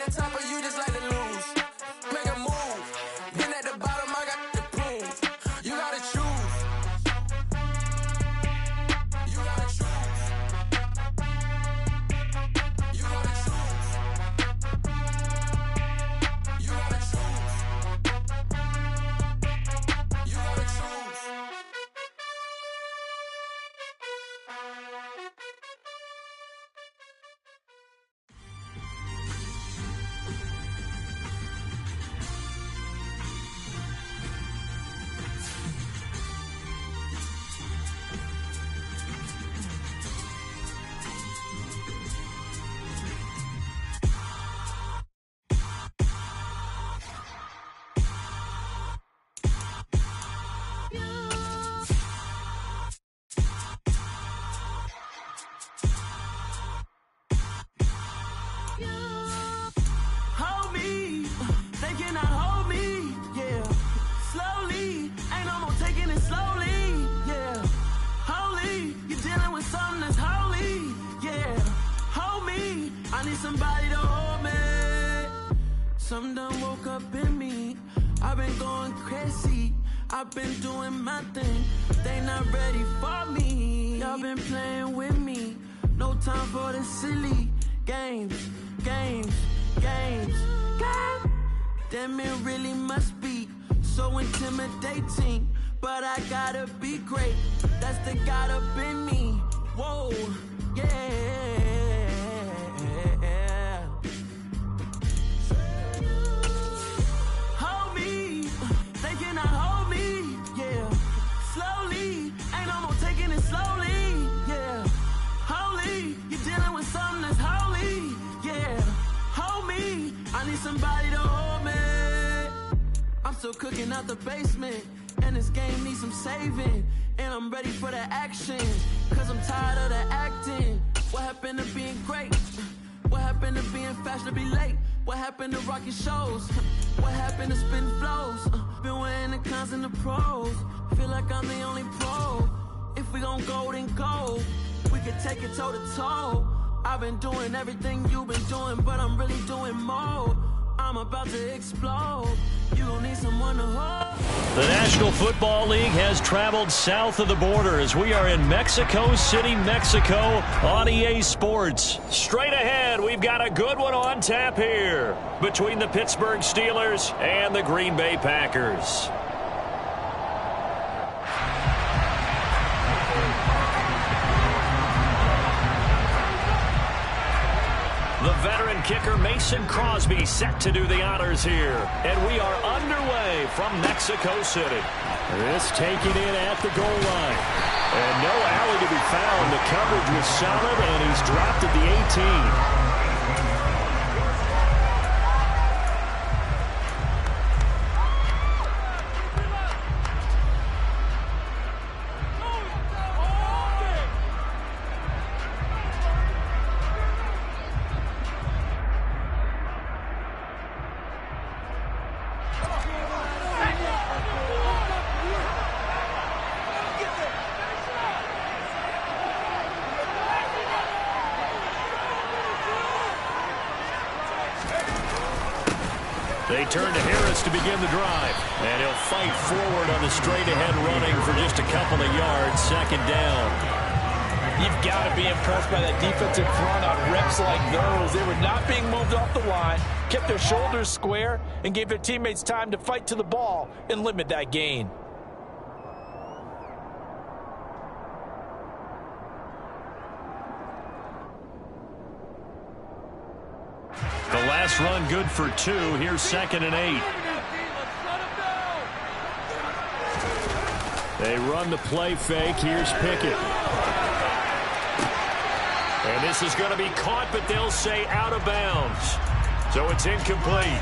That top of you just like to lose. Make a move. Been at the bottom, I got the prove. You gotta choose. You gotta choose. You gotta choose. You gotta choose. You gotta choose. Hold me, they cannot hold me, yeah. Slowly, ain't no more taking it slowly, yeah. Holy, you're dealing with something that's holy, yeah. Hold me, I need somebody to hold me. Something done woke up in me, I've been going crazy. I've been doing my thing, they not ready for me. Y'all been playing with me, no time for the silly games, games, games, games. Damn, it really must be so intimidating, but I gotta be great, that's the God up in me. Whoa, yeah. Hold me, they cannot hold me, yeah. Slowly, ain't no more taking it slowly, yeah. Holy, you're dealing with something that's holy, yeah. Hold me, I need somebody to hold me. I'm still cooking out the basement, and this game needs some saving. And I'm ready for the action, cause I'm tired of the acting. What happened to being great? What happened to being fashionably late? What happened to rocking shows? What happened to spin flows? Been wearing the cons and the pros. Feel like I'm the only pro. If we gon' go, then go. We could take it toe to toe. I've been doing everything you've been doing, but I'm really doing more. I'm about to explode. You gon' need someone to hold. The National Football League has traveled south of the border as we are in Mexico City, Mexico on EA Sports. Straight ahead, we've got a good one on tap here between the Pittsburgh Steelers and the Green Bay Packers. The veteran kicker Mason Crosby set to do the honors here. And we are underway from Mexico City. This taken in at the goal line. And no alley to be found. The coverage was solid, and he's dropped at the 18. They turn to Harris to begin the drive. And he'll fight forward on the straight-ahead running for just a couple of yards. Second down. You've got to be impressed by that defensive front on reps like those. They were not being moved off the line, kept their shoulders square, and gave their teammates time to fight to the ball and limit that gain. The last run good for 2. Here's 2nd and 8. They run the play fake. Here's Pickett. And this is going to be caught, but they'll say out of bounds. So it's incomplete.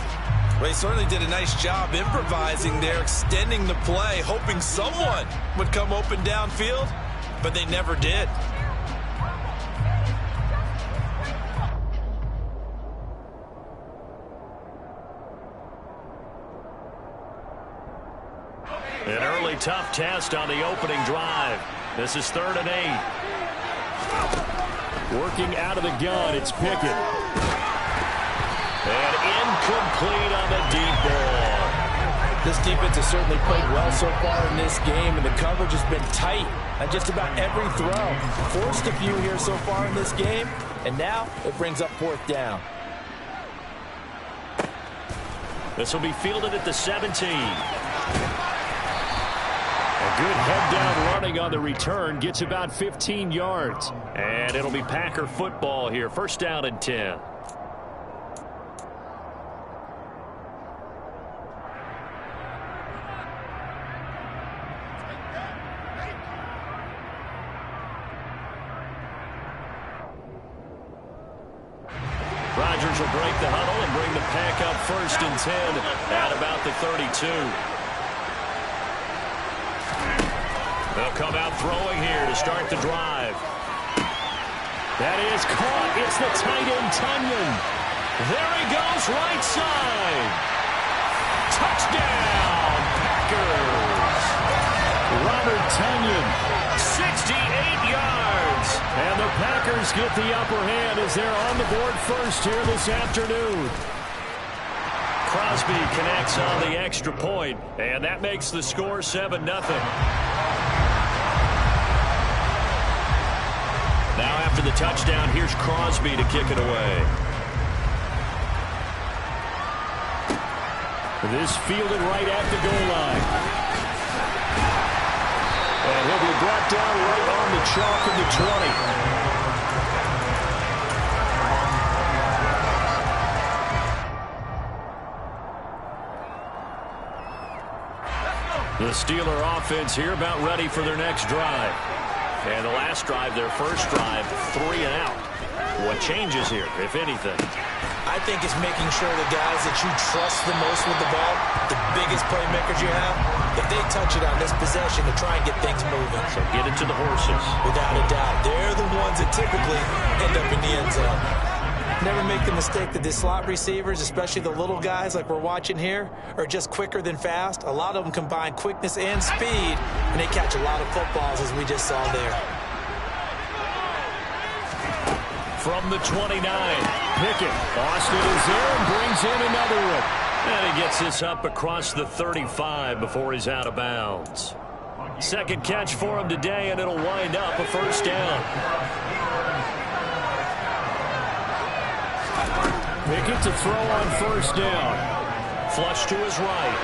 They certainly did a nice job improvising there, extending the play, hoping someone would come open downfield, but they never did. An early tough test on the opening drive. This is 3rd and 8. Working out of the gun, it's Pickett. And incomplete on the deep ball. This defense has certainly played well so far in this game, and the coverage has been tight on just about every throw. Forced a few here so far in this game, and now it brings up 4th down. This will be fielded at the 17. A good head-down running on the return gets about 15 yards. And it'll be Packer football here. 1st down and 10. Rodgers will break the huddle and bring the Pack up 1st and 10 at about the 32. They'll come out throwing here to start the drive. That is caught. It's the tight end, Tonyan. There he goes, right side. Touchdown, Packers. Robert Tonyan, 68 yards. And the Packers get the upper hand as they're on the board first here this afternoon. Crosby connects on the extra point, and that makes the score 7-0. Now after the touchdown, here's Crosby to kick it away. This fielded right at the goal line. And he'll be brought down right on the chalk of the 20. The Steeler offense here about ready for their next drive. And the last drive, their first drive, 3 and out. What changes here, if anything? I think it's making sure the guys that you trust the most with the ball, the biggest playmakers you have, if they touch it on this possession to try and get things moving. So get it to the horses. Without a doubt. They're the ones that typically end up in the end zone. Never make the mistake that the slot receivers, especially the little guys like we're watching here, are just quicker than fast. A lot of them combine quickness and speed, and they catch a lot of footballs, as we just saw there. From the 29, Pickett. Austin is there and brings in another one. And he gets this up across the 35 before he's out of bounds. Second catch for him today, and it'll wind up a 1st down. Pickett to throw on 1st down. Flush to his right.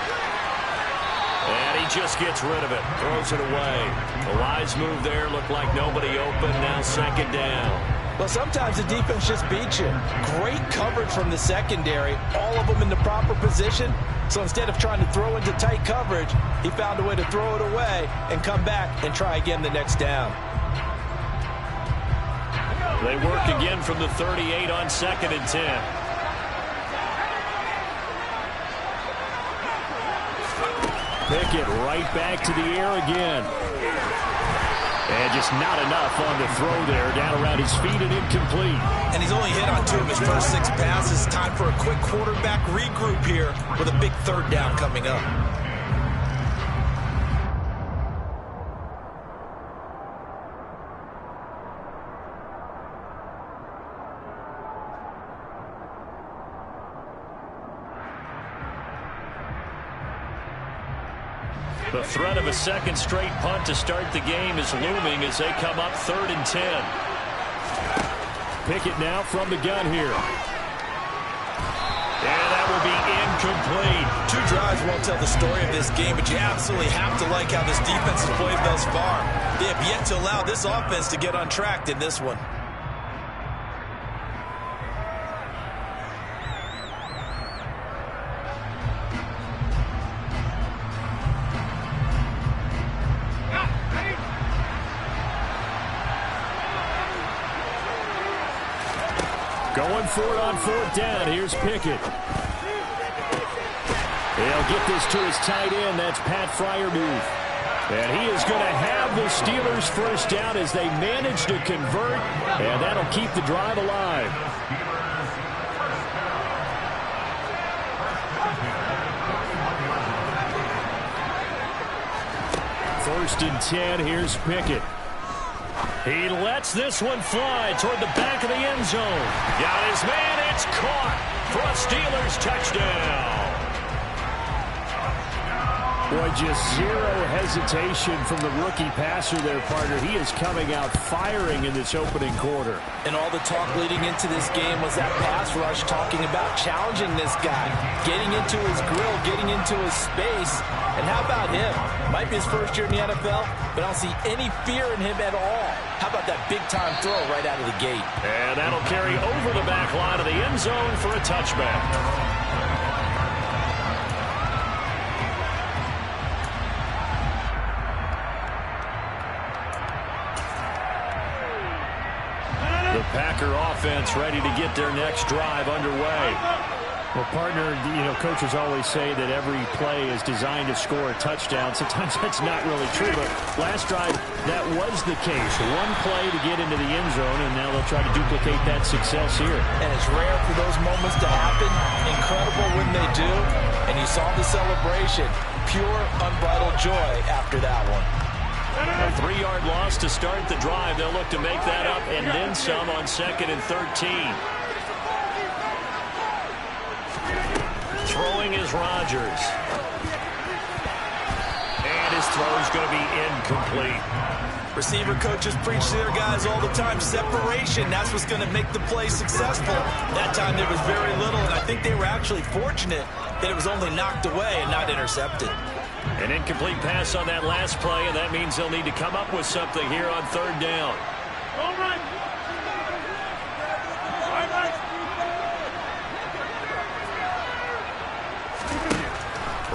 And he just gets rid of it. Throws it away. A wise move there. Looked like nobody open. Now 2nd down. Well, sometimes the defense just beats you. Great coverage from the secondary. All of them in the proper position. So instead of trying to throw into tight coverage, he found a way to throw it away and come back and try again the next down. They work again from the 38 on 2nd and 10. Pickett right back to the air again. And just not enough on the throw there. Down around his feet and incomplete. And he's only hit on 2 of his first 6 passes. Time for a quick quarterback regroup here with a big 3rd down coming up. The threat of a 2nd straight punt to start the game is looming as they come up 3rd and 10. Pickett now from the gun here. And that will be incomplete. 2 drives won't tell the story of this game, but you absolutely have to like how this defense has played thus far. They have yet to allow this offense to get untracked in this one. Going for it on 4th down. Here's Pickett. He'll get this to his tight end. That's Pat Freiermuth. And he is going to have the Steelers' 1st down as they manage to convert. And that'll keep the drive alive. First and 10. Here's Pickett. He lets this one fly toward the back of the end zone. Got his man. It's caught. for a Steelers touchdown. Boy, just zero hesitation from the rookie passer there, partner. He is coming out firing in this opening quarter. And all the talk leading into this game was that pass rush talking about challenging this guy, getting into his grill, getting into his space. And how about him? Might be his first year in the NFL, but I don't see any fear in him at all. How about that big-time throw right out of the gate? And that'll carry over the back line of the end zone for a touchback. The Packer offense ready to get their next drive underway. Well, partner, coaches always say that every play is designed to score a touchdown. Sometimes that's not really true, but last drive, that was the case. One play to get into the end zone, and now they'll try to duplicate that success here. And it's rare for those moments to happen. Incredible when they do. And you saw the celebration. Pure, unbridled joy after that one. A 3-yard loss to start the drive. They'll look to make that up and then some on 2nd and 13. Throwing is Rodgers. And his throw's going to be incomplete. Receiver coaches preach to their guys all the time. Separation, that's what's going to make the play successful. That time there was very little, and I think they were actually fortunate that it was only knocked away and not intercepted. An incomplete pass on that last play, and that means they'll need to come up with something here on 3rd down.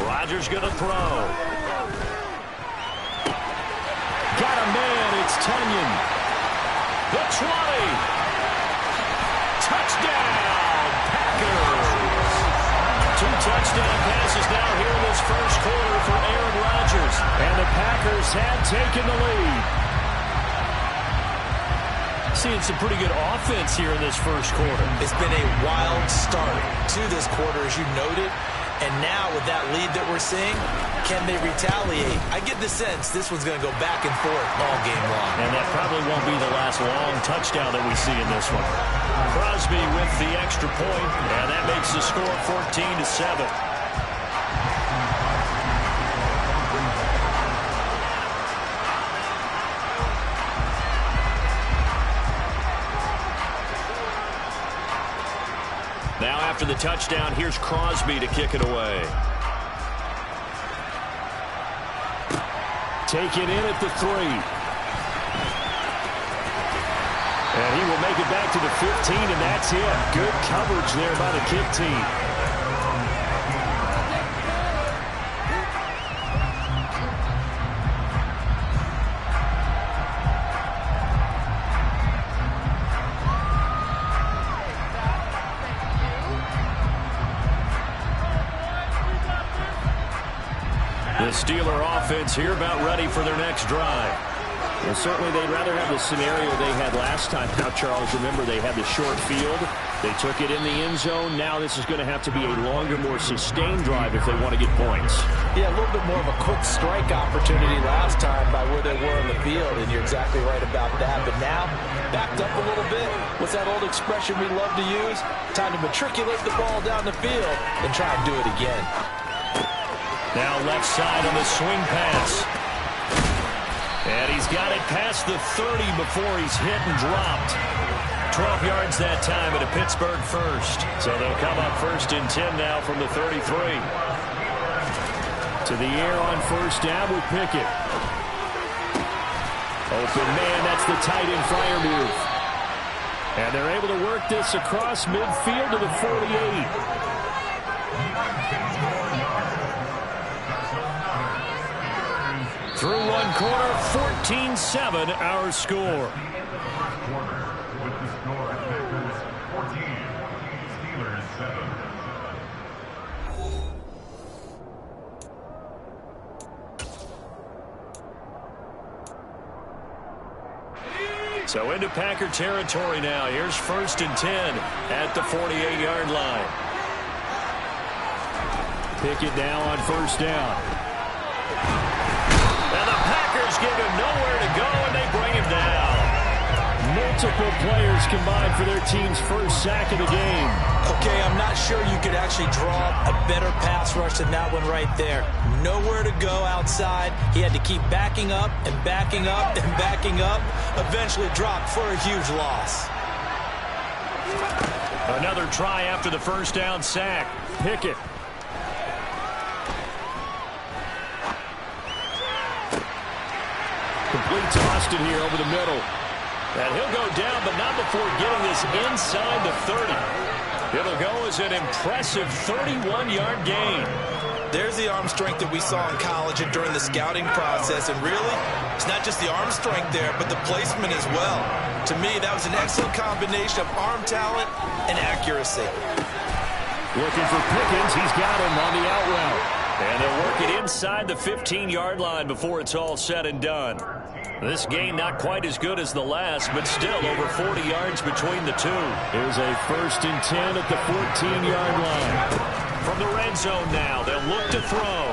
Rodgers going to throw. Got a man, it's Tunyon. The 20. Touchdown, Packers. 2 touchdown passes now here in this first quarter for Aaron Rodgers. And the Packers have taken the lead. Seeing some pretty good offense here in this first quarter. It's been a wild start to this quarter, as you noted. And now with that lead that we're seeing, can they retaliate? I get the sense this one's going to go back and forth all game long. And that probably won't be the last long touchdown that we see in this one. Crosby with the extra point, and that makes the score 14-7. Now after the touchdown, here's Crosby to kick it away. Take it in at the 3. And he will make it back to the 15, and that's it. Good coverage there by the kick team. The Steeler offense here about ready for their next drive. Well, certainly they'd rather have the scenario they had last time. Now, Charles, remember they had the short field. They took it in the end zone. Now this is going to have to be a longer, more sustained drive if they want to get points. Yeah, a little bit more of a quick strike opportunity last time by where they were on the field, and you're exactly right about that. But now, backed up a little bit. What's that old expression we love to use? Time to matriculate the ball down the field and try and do it again. Now left side on the swing pass. And he's got it past the 30 before he's hit and dropped. 12 yards that time at a Pittsburgh first. So they'll come up 1st and 10 now from the 33. To the air on 1st down with Pickett. Open man, that's the tight end flyer move. And they're able to work this across midfield to the 48. Through one quarter, 14-7 our score. So into Packer territory now. Here's 1st and 10 at the 48-yard line. Pickett now on 1st down. And the Packers give him nowhere to go, and they bring him down. Multiple players combined for their team's first sack of the game. Okay, I'm not sure you could actually draw a better pass rush than that one right there. Nowhere to go outside. He had to keep backing up and backing up and backing up. Eventually dropped for a huge loss. Another try after the first down sack. Pickett. Complete to Austin here over the middle. And he'll go down, but not before getting this inside the 30. It'll go as an impressive 31-yard gain. There's the arm strength that we saw in college and during the scouting process. And really, it's not just the arm strength there, but the placement as well. To me, that was an excellent combination of arm talent and accuracy. Looking for Pickens. He's got him on the out route. And they'll work it inside the 15-yard line before it's all said and done. This gain not quite as good as the last, but still over 40 yards between the two. Here's a 1st and 10 at the 14-yard line. From the red zone now, they'll look to throw.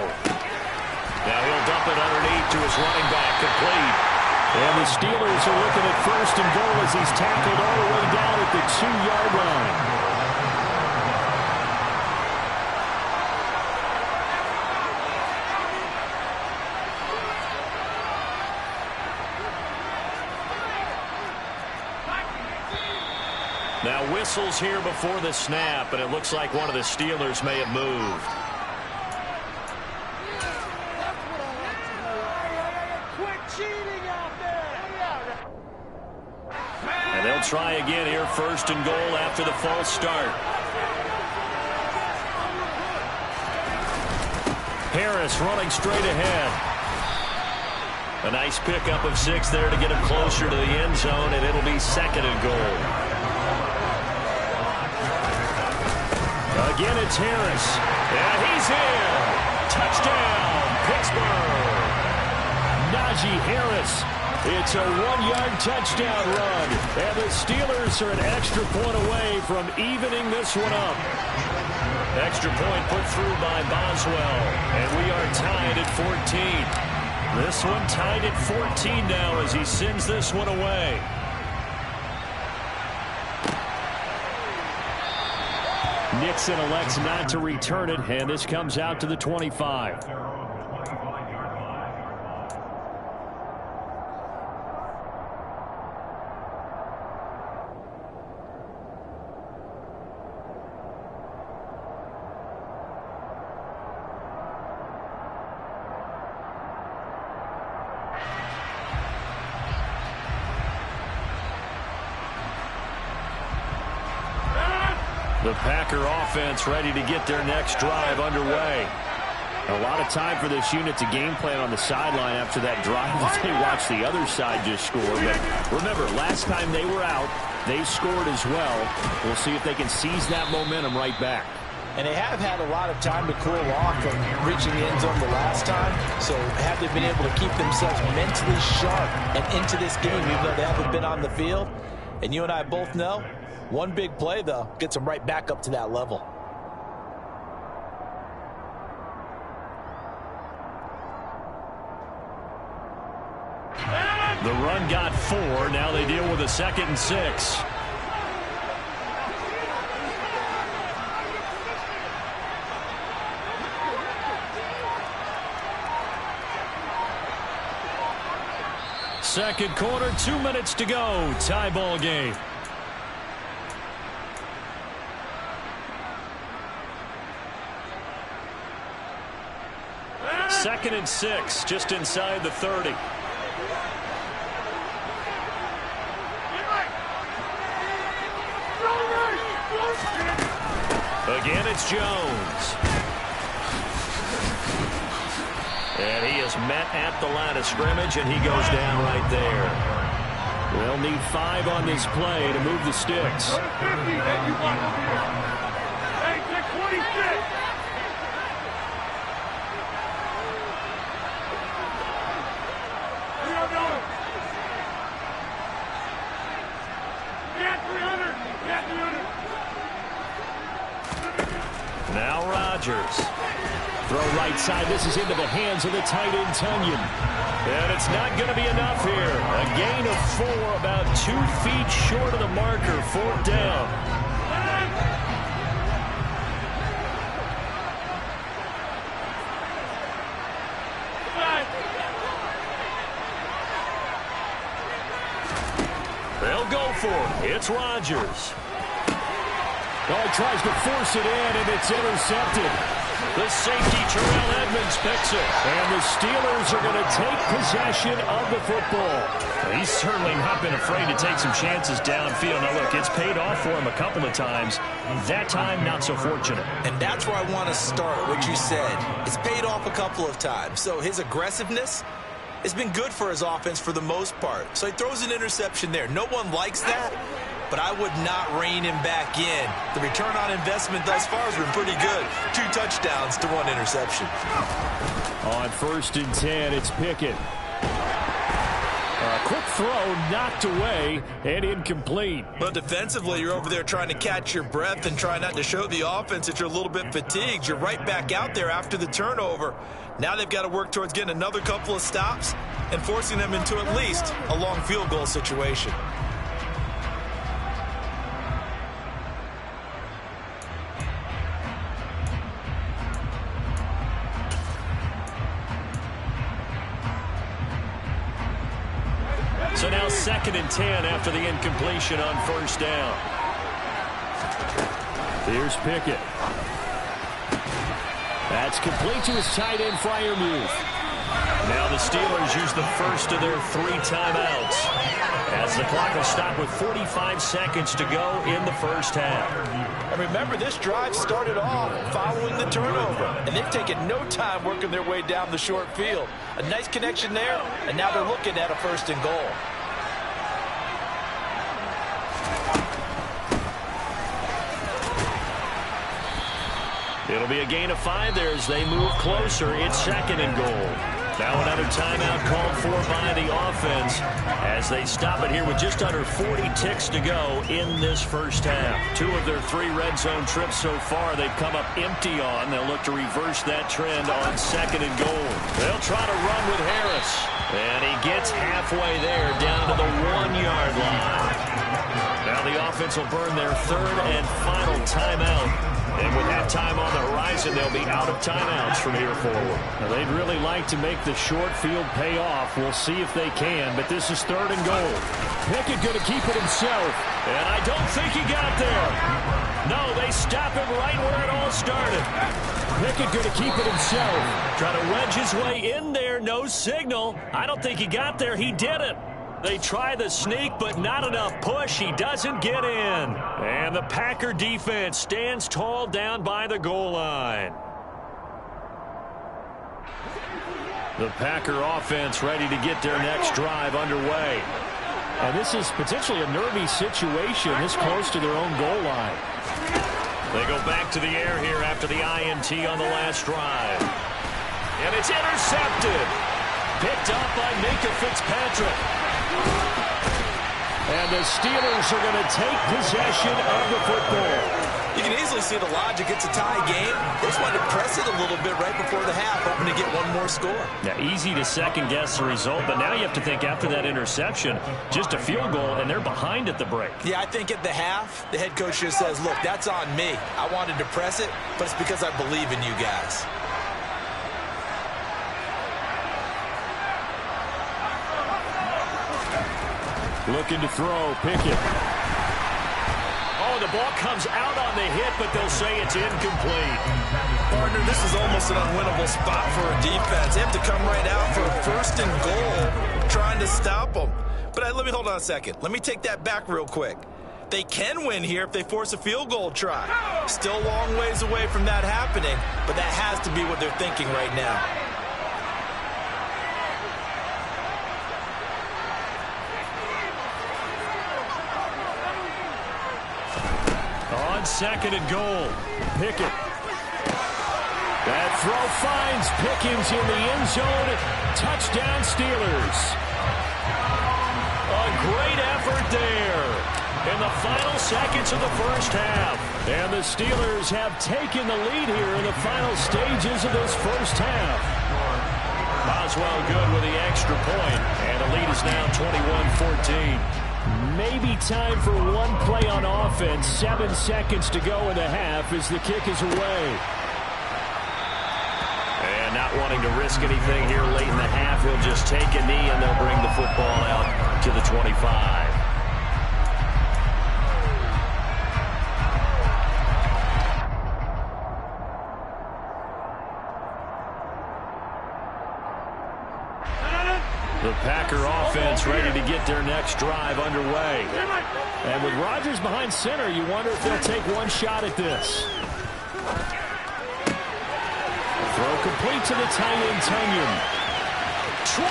Now he'll dump it underneath to his running back, complete. And the Steelers are looking at 1st and goal as he's tackled all the way down at the 2-yard line. Now whistles here before the snap, and it looks like one of the Steelers may have moved. Quit cheating out there! And they'll try again here, 1st and goal after the false start. Harris running straight ahead. A nice pickup of 6 there to get him closer to the end zone, and it'll be 2nd and goal. Again, it's Harris. And he's in. Touchdown, Pittsburgh. Najee Harris. It's a 1-yard touchdown run. And the Steelers are an extra point away from evening this one up. Extra point put through by Boswell. And we are tied at 14. This one tied at 14 now as he sends this one away. Nixon elects not to return it, and this comes out to the 25. The Packer offense ready to get their next drive underway. A lot of time for this unit to game plan on the sideline after that drive that they watched the other side just score. But remember, last time they were out, they scored as well. We'll see if they can seize that momentum right back. And they have had a lot of time to cool off from reaching the end zone the last time. So have they been able to keep themselves mentally sharp and into this game, even though they haven't been on the field? And you and I both know, one big play, though, gets them right back up to that level. The run got 4. Now they deal with a 2nd and 6. Second quarter, 2 minutes to go. Tie ball game. Second and 6, just inside the 30. Again, it's Jones. And he is met at the line of scrimmage, and he goes down right there. They'll need 5 on this play to move the sticks. Hey, take 26! Now Rodgers. Throw right side. This is into the hands of the tight end, Tunyon. And it's not going to be enough here. A gain of 4, about 2 feet short of the marker, 4th down. They'll go for it. It's Rodgers. Oh, he tries to force it in, and it's intercepted. The safety, Terrell Edmonds, picks it. And the Steelers are going to take possession of the football. He's certainly not been afraid to take some chances downfield. Now, look, it's paid off for him a couple of times. That time, not so fortunate. And that's where I want to start, what you said. It's paid off a couple of times. So his aggressiveness has been good for his offense for the most part. So he throws an interception there. No one likes that, but I would not rein him back in. The return on investment thus far has been pretty good. 2 touchdowns to 1 interception. On 1st and 10, it's Pickett. A quick throw knocked away and incomplete. But defensively, you're over there trying to catch your breath and try not to show the offense that you're a little bit fatigued. You're right back out there after the turnover. Now they've got to work towards getting another couple of stops and forcing them into at least a long field goal situation. So now 2nd and 10 after the incompletion on 1st down. Here's Pickett. That's complete to his tight end, Freiermuth. Now the Steelers use the first of their 3 timeouts, as the clock will stop with 45 seconds to go in the first half. And remember, this drive started off following the turnover, and they've taken no time working their way down the short field. A nice connection there, and now they're looking at a 1st and goal. It'll be a gain of 5 there as they move closer. It's 2nd and goal. Now another timeout called for by the offense as they stop it here with just under 40 ticks to go in this first half. 2 of their 3 red zone trips so far they've come up empty on. They'll look to reverse that trend on 2nd and goal. They'll try to run with Harris. And he gets halfway there down to the 1-yard line. Now the offense will burn their 3rd and final timeout. And with halftime on the horizon, they'll be out of timeouts from here forward. Now, they'd really like to make the short field pay off. We'll see if they can, but this is 3rd and goal. Pickett going to keep it himself. And I don't think he got there. No, they stop him right where it all started. Pickett going to keep it himself. Trying to wedge his way in there, no signal. I don't think he got there. He did it. They try the sneak, but not enough push. He doesn't get in. And the Packer defense stands tall down by the goal line. The Packer offense ready to get their next drive underway. And this is potentially a nervy situation this close to their own goal line. They go back to the air here after the INT on the last drive. And it's intercepted. Picked up by Minkah Fitzpatrick. And the Steelers are going to take possession of the football. You can easily see the logic. It's a tie game. They just wanted to press it a little bit right before the half, hoping to get one more score. Yeah, easy to second-guess the result, but now you have to think after that interception, just a field goal, and they're behind at the break. Yeah, I think at the half, the head coach just says, look, that's on me. I wanted to press it, but it's because I believe in you guys. Looking to throw, Pickett. Oh, the ball comes out on the hit, but they'll say it's incomplete. Partner, this is almost an unwinnable spot for a defense. They have to come right out for a 1st and goal, trying to stop them. But let me hold on a second. Let me take that back real quick. They can win here if they force a field goal try. Still a long ways away from that happening, but that has to be what they're thinking right now. On 2nd and goal, Pickett. That throw finds Pickens in the end zone. Touchdown, Steelers. A great effort there in the final seconds of the first half. And the Steelers have taken the lead here in the final stages of this first half. Boswell good with the extra point, and the lead is now 21-14. Maybe time for one play on offense. 7 seconds to go in the half as the kick is away. And not wanting to risk anything here late in the half, he'll just take a knee and they'll bring the football out to the 25. The Packer offense ready to get their next drive underway. And with Rodgers behind center, you wonder if they'll take one shot at this. Throw complete to the tight end, Tunyon. 20,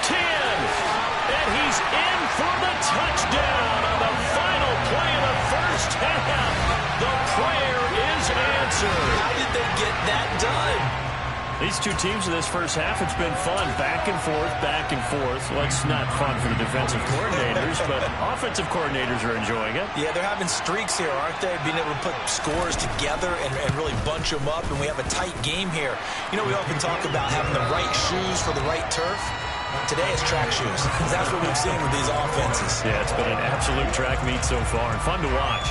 10, and he's in for the touchdown on the final play of the first half. The prayer is answered. How did they get that done? These two teams in this first half, it's been fun. Back and forth, back and forth. Well, it's not fun for the defensive coordinators, but offensive coordinators are enjoying it. Yeah, they're having streaks here, aren't they? Being able to put scores together and really bunch them up, and we have a tight game here. You know, we often talk about having the right shoes for the right turf. Today it's track shoes. That's what we've seen with these offenses. Yeah, it's been an absolute track meet so far, and fun to watch.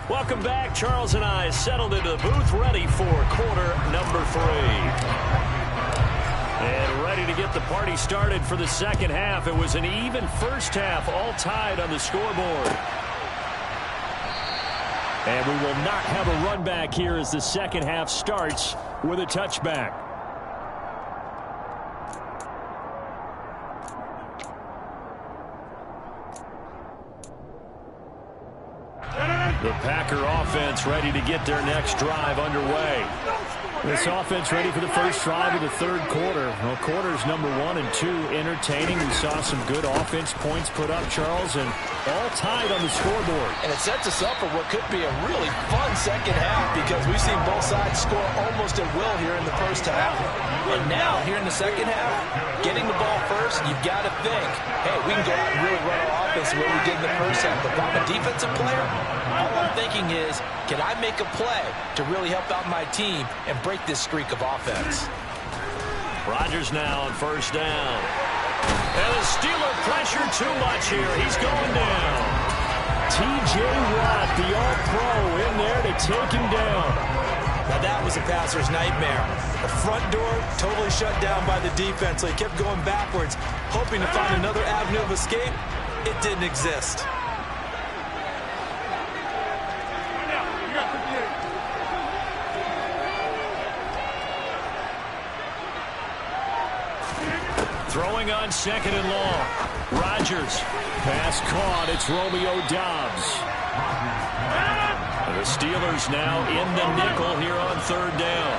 Welcome back. Charles and I settled into the booth, ready for quarter number 3. And ready to get the party started for the second half. It was an even first half, all tied on the scoreboard. And we will not have a run back here as the second half starts with a touchback. The Packer offense ready to get their next drive underway. This offense ready for the first drive of the third quarter. Well, quarters number 1 and 2 entertaining. We saw some good offense points put up, Charles, and all tied on the scoreboard. And it sets us up for what could be a really fun second half because we've seen both sides score almost at will here in the first half. And now, here in the second half, getting the ball first, you've got to think, hey, we can go out and really run our offense the way we did in the first half. But if I'm a defensive player, all I'm thinking is, can I make a play to really help out my team and break this streak of offense? Rodgers now on first down. And the Steeler pressure too much here. He's going down. T.J. Watt, the All-Pro, in there to take him down. Now that was a passer's nightmare. The front door totally shut down by the defense, so he kept going backwards, hoping to find another avenue of escape. It didn't exist. Throwing on second and long. Rodgers. Pass caught. It's Romeo Doubs. The Steelers now in the nickel here on third down.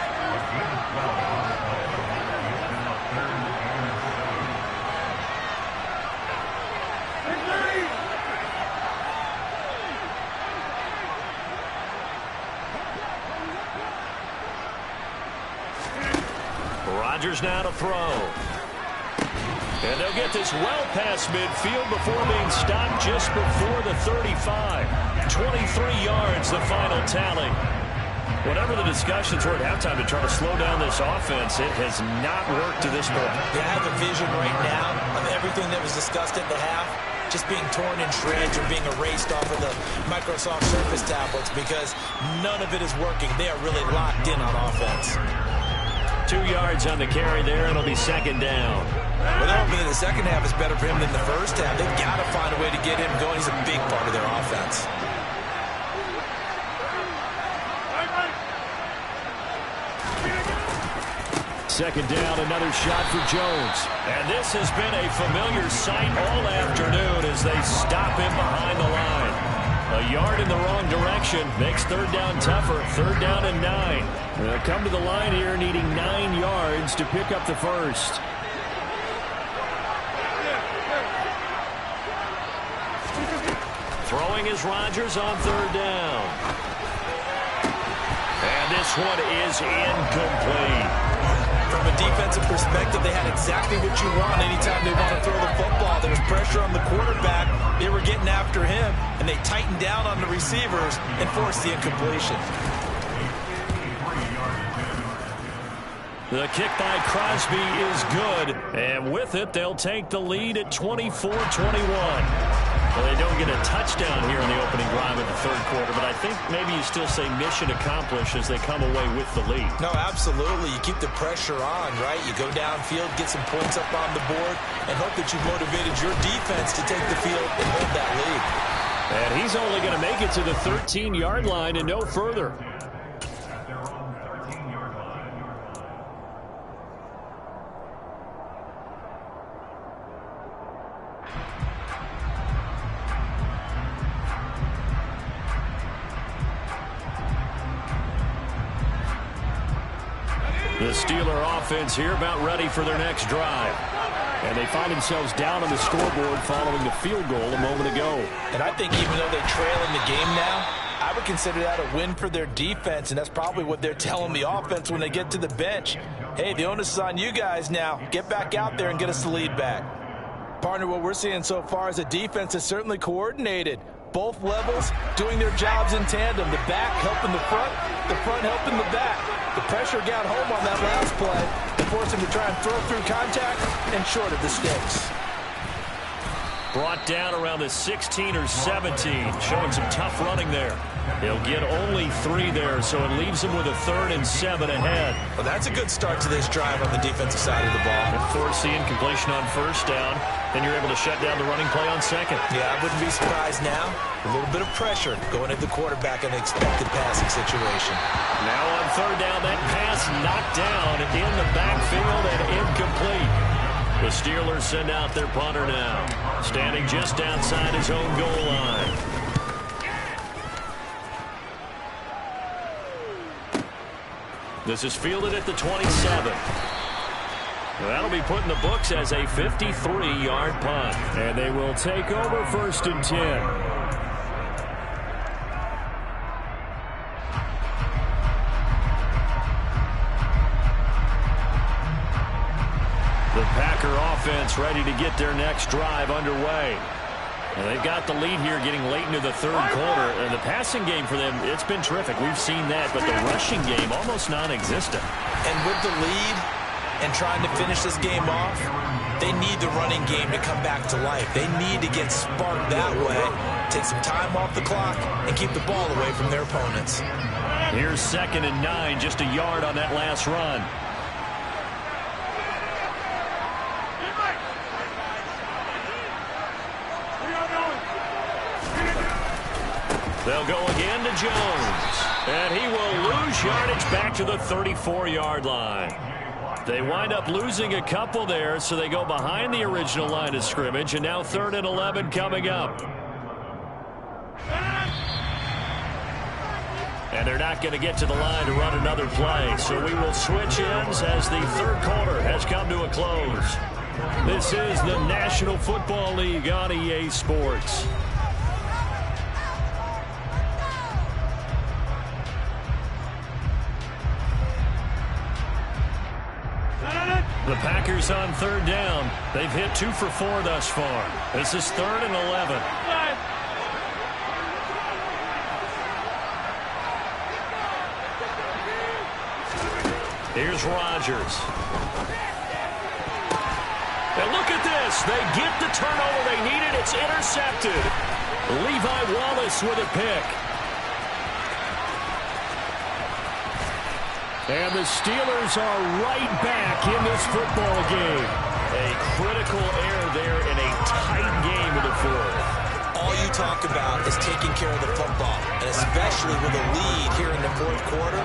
Rodgers now to throw. And they'll get this well past midfield before being stopped just before the 35. 23 yards, the final tally. Whatever the discussions were at halftime to try to slow down this offense, it has not worked to this point. They have a vision right now of everything that was discussed at the half just being torn in shreds or being erased off of the Microsoft Surface tablets because none of it is working. They are really locked in on offense. 2 yards on the carry there. It'll be second down. Well, they're hoping that the second half is better for him than the first half. They've got to find a way to get him going. He's a big part of their offense. Second down, another shot for Jones. And this has been a familiar sight all afternoon as they stop him behind the line. A yard in the wrong direction makes third down tougher. Third down and 9. They'll come to the line here needing 9 yards to pick up the first. Throwing is Rodgers on third down. And this one is incomplete. From a defensive perspective, they had exactly what you want anytime they want to throw the football. There was pressure on the quarterback. They were getting after him, and they tightened down on the receivers and forced the incompletion. The kick by Crosby is good, and with it, they'll take the lead at 24-21. Well, they don't get a touchdown here in the opening drive of the third quarter, but I think maybe you still say mission accomplished as they come away with the lead. No, absolutely. You keep the pressure on, right? You go downfield, get some points up on the board, and hope that you've motivated your defense to take the field and hold that lead. And he's only going to make it to the 13-yard line and no further. The Steeler offense here about ready for their next drive. And they find themselves down on the scoreboard following the field goal a moment ago. And I think even though they trail in the game now, I would consider that a win for their defense, and that's probably what they're telling the offense when they get to the bench. Hey, the onus is on you guys now. Get back out there and get us the lead back. Partner, what we're seeing so far is a defense is certainly coordinated. Both levels doing their jobs in tandem. The back helping the front helping the back. The pressure got home on that last play and forced him to try and throw through contact and short of the sticks. Brought down around the 16 or 17, showing some tough running there. He'll get only 3 there, so it leaves him with a 3rd and 7 ahead. Well, that's a good start to this drive on the defensive side of the ball. And force the incompletion on first down, then you're able to shut down the running play on second. Yeah, I wouldn't be surprised now. A little bit of pressure going at the quarterback in an expected passing situation. Now on third down, that pass knocked down in the backfield and incomplete. The Steelers send out their punter now, standing just outside his own goal line. This is fielded at the 27. That'll be put in the books as a 53-yard punt. And they will take over 1st and 10. The Packer offense ready to get their next drive underway. And they've got the lead here getting late into the third quarter. And the passing game for them, it's been terrific. We've seen that, but the rushing game almost non-existent. And with the lead and trying to finish this game off, they need the running game to come back to life. They need to get sparked that way, take some time off the clock, and keep the ball away from their opponents. Here's 2nd and 9, just a yard on that last run. They'll go again to Jones. And he will lose yardage back to the 34-yard line. They wind up losing a couple there, so they go behind the original line of scrimmage, and now 3rd and 11 coming up. And they're not going to get to the line to run another play, so we will switch ends as the third quarter has come to a close. This is the National Football League on EA Sports. The Packers on 3rd down. They've hit 2 for 4 thus far. This is 3rd and 11. Here's Rodgers. And look at this. They get the turnover they needed. It's intercepted. Levi Wallace with a pick. And the Steelers are right back in this football game. A critical error there in a tight game in the fourth. All you talk about is taking care of the football, and especially with a lead here in the fourth quarter,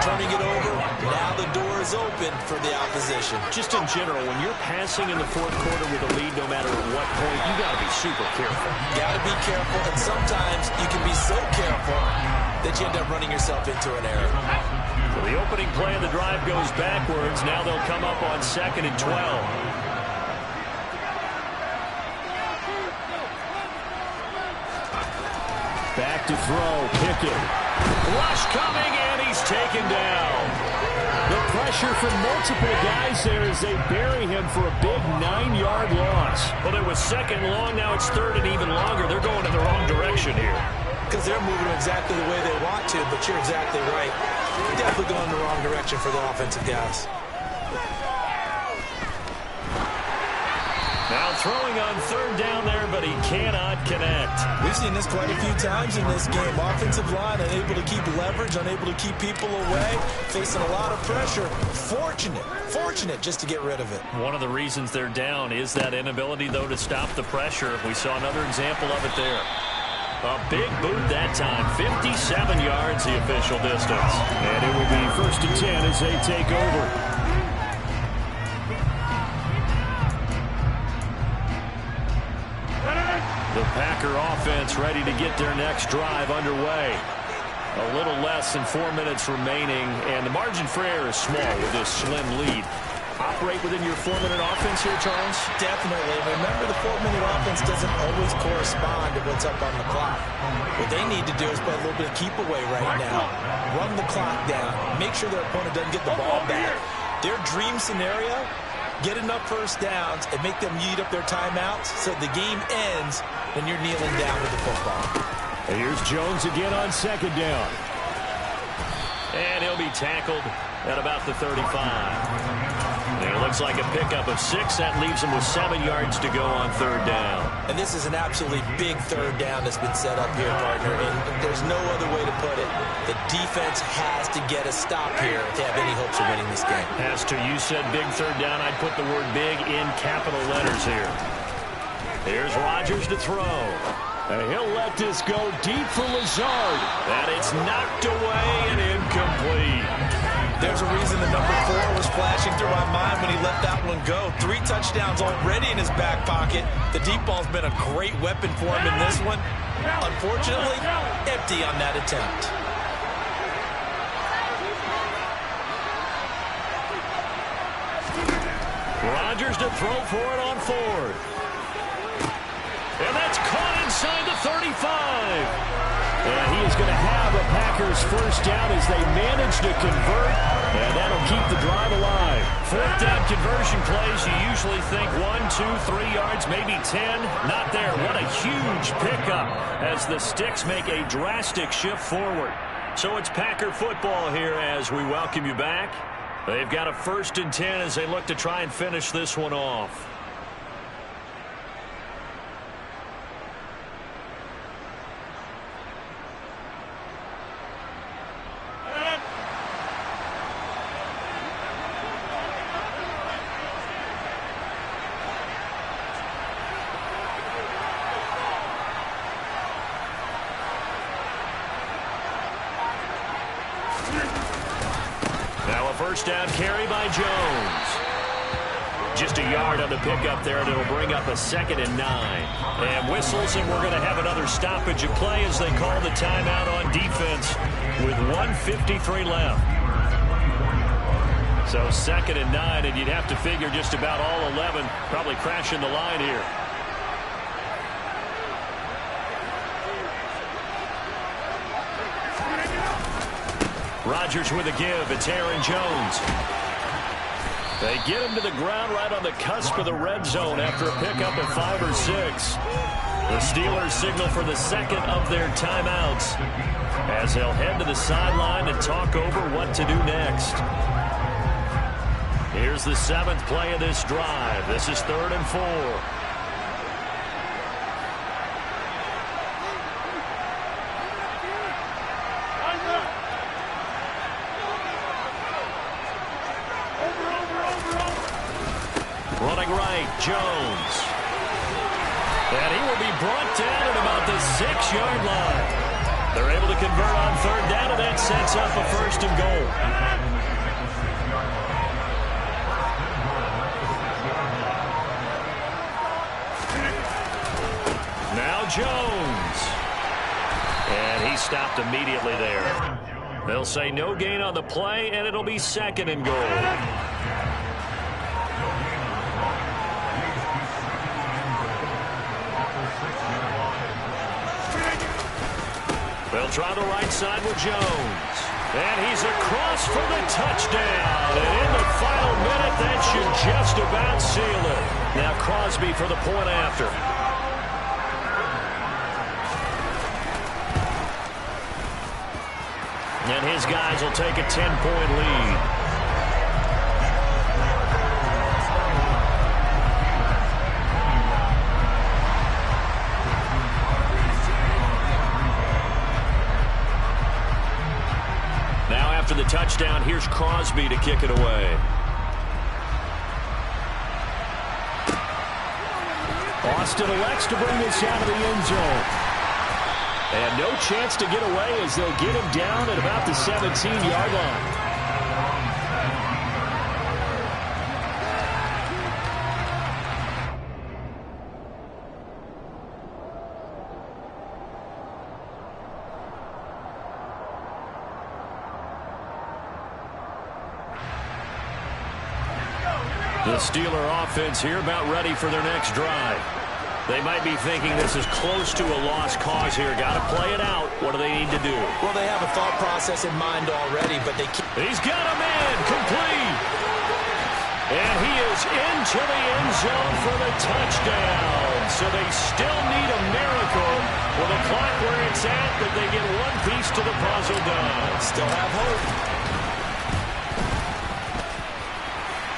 turning it over, now the door is open for the opposition. Just in general, when you're passing in the fourth quarter with a lead, no matter what point, you got to be super careful. Got to be careful, and sometimes you can be so careful that you end up running yourself into an error. So the opening play of the drive goes backwards. Now they'll come up on 2nd and 12. Back to throw. Pickett. Rush coming, and he's taken down. The pressure from multiple guys there as they bury him for a big 9-yard loss. Well, it was second long. Now it's third and even longer. They're going in the wrong direction here. Because they're moving exactly the way they want to, but you're exactly right. Definitely going in the wrong direction for the offensive guys. Now throwing on third down there, but he cannot connect. We've seen this quite a few times in this game. Offensive line unable to keep leverage, unable to keep people away, facing a lot of pressure. Fortunate just to get rid of it. One of the reasons they're down is that inability, though, to stop the pressure. We saw another example of it there. A big boot that time. 57 yards the official distance. And it will be 1st and 10 as they take over. The Packer offense ready to get their next drive underway. A little less than 4 minutes remaining, and the margin for error is small with this slim lead. Operate within your 4-minute offense here, Charles? Definitely. Remember, the 4-minute offense doesn't always correspond to what's up on the clock. What they need to do is play a little bit of keep away right now. Run the clock down. Make sure their opponent doesn't get the ball back. Their dream scenario, get enough first downs and make them eat up their timeouts so the game ends when you're kneeling down with the football. And here's Jones again on 2nd down. And he'll be tackled at about the 35. And it looks like a pickup of 6. That leaves him with 7 yards to go on 3rd down. And this is an absolutely big 3rd down that's been set up here, partner. And there's no other way to put it. The defense has to get a stop here if they have any hopes of winning this game. As to you said big 3rd down, I'd put the word big in capital letters here. Here's Rodgers to throw. And he'll let this go deep for Lazard. And it's knocked away and incomplete. There's a reason the number 4 was flashing through my mind when he let that one go. 3 touchdowns already in his back pocket. The deep ball's been a great weapon for him in this one. Unfortunately, empty on that attempt. Rodgers to throw for it on 4th. And that's caught inside the 35. And he is going to have a Packers first down as they manage to convert, and that'll keep the drive alive. 4th down conversion plays, you usually think 1, 2, 3 yards, maybe 10. Not there. What a huge pickup as the Sticks make a drastic shift forward. So it's Packer football here as we welcome you back. They've got a 1st and 10 as they look to try and finish this one off. First down carry by Jones. Just a yard on the pickup there, and it'll bring up a 2nd and 9. And whistles, and we're going to have another stoppage of play as they call the timeout on defense with 1:53 left. So 2nd and 9, and you'd have to figure just about all 11 probably crashing the line here. Rodgers with a give. It's Aaron Jones. They get him to the ground right on the cusp of the red zone after a pickup of 5 or 6. The Steelers signal for the 2nd of their timeouts as they'll head to the sideline and talk over what to do next. Here's the 7th play of this drive. This is 3rd and 4. Running right, Jones. And he will be brought down at about the 6-yard line. They're able to convert on 3rd down, and that sets up a 1st and goal. Now Jones. And he stopped immediately there. They'll say no gain on the play, and it'll be 2nd and goal. They'll try the right side with Jones. And he's across for the touchdown. And in the final minute, that should just about seal it. Now Crosby for the point after. And his guys will take a 10-point lead. After the touchdown, here's Crosby to kick it away. Austin elects to bring this out of the end zone. And no chance to get away as they'll get him down at about the 17-yard line. The Steeler offense here about ready for their next drive. They might be thinking this is close to a lost cause here. Got to play it out. What do they need to do? Well, they have a thought process in mind already, but they can't. He's got a man complete. And he is into the end zone for the touchdown. So they still need a miracle with a clock where it's at that they get one piece to the puzzle done. Still have hope.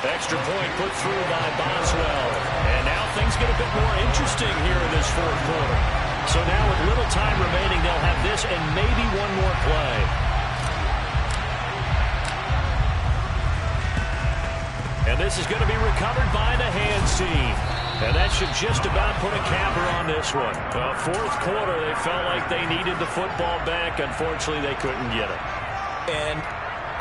Extra point put through by Boswell. And now things get a bit more interesting here in this fourth quarter. So now with little time remaining, they'll have this and maybe one more play. And this is going to be recovered by the hands team. And that should just about put a capper on this one. Fourth quarter, they felt like they needed the football back. Unfortunately, they couldn't get it. And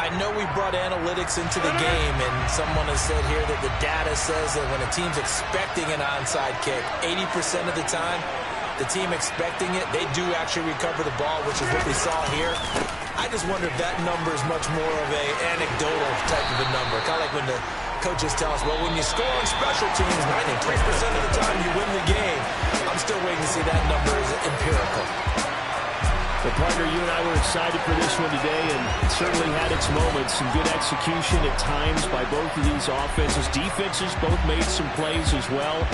I know we brought analytics into the game, and someone has said here that the data says that when a team's expecting an onside kick, 80% of the time, the team expecting it, they do actually recover the ball, which is what we saw here. I just wonder if that number is much more of a anecdotal type of a number. Kind of like when the coaches tell us, well, when you score on special teams, 93% of the time you win the game. I'm still waiting to see that number is empirical. Well, partner, you and I were excited for this one today, and it certainly had its moments. Some good execution at times by both of these offenses. Defenses both made some plays as well.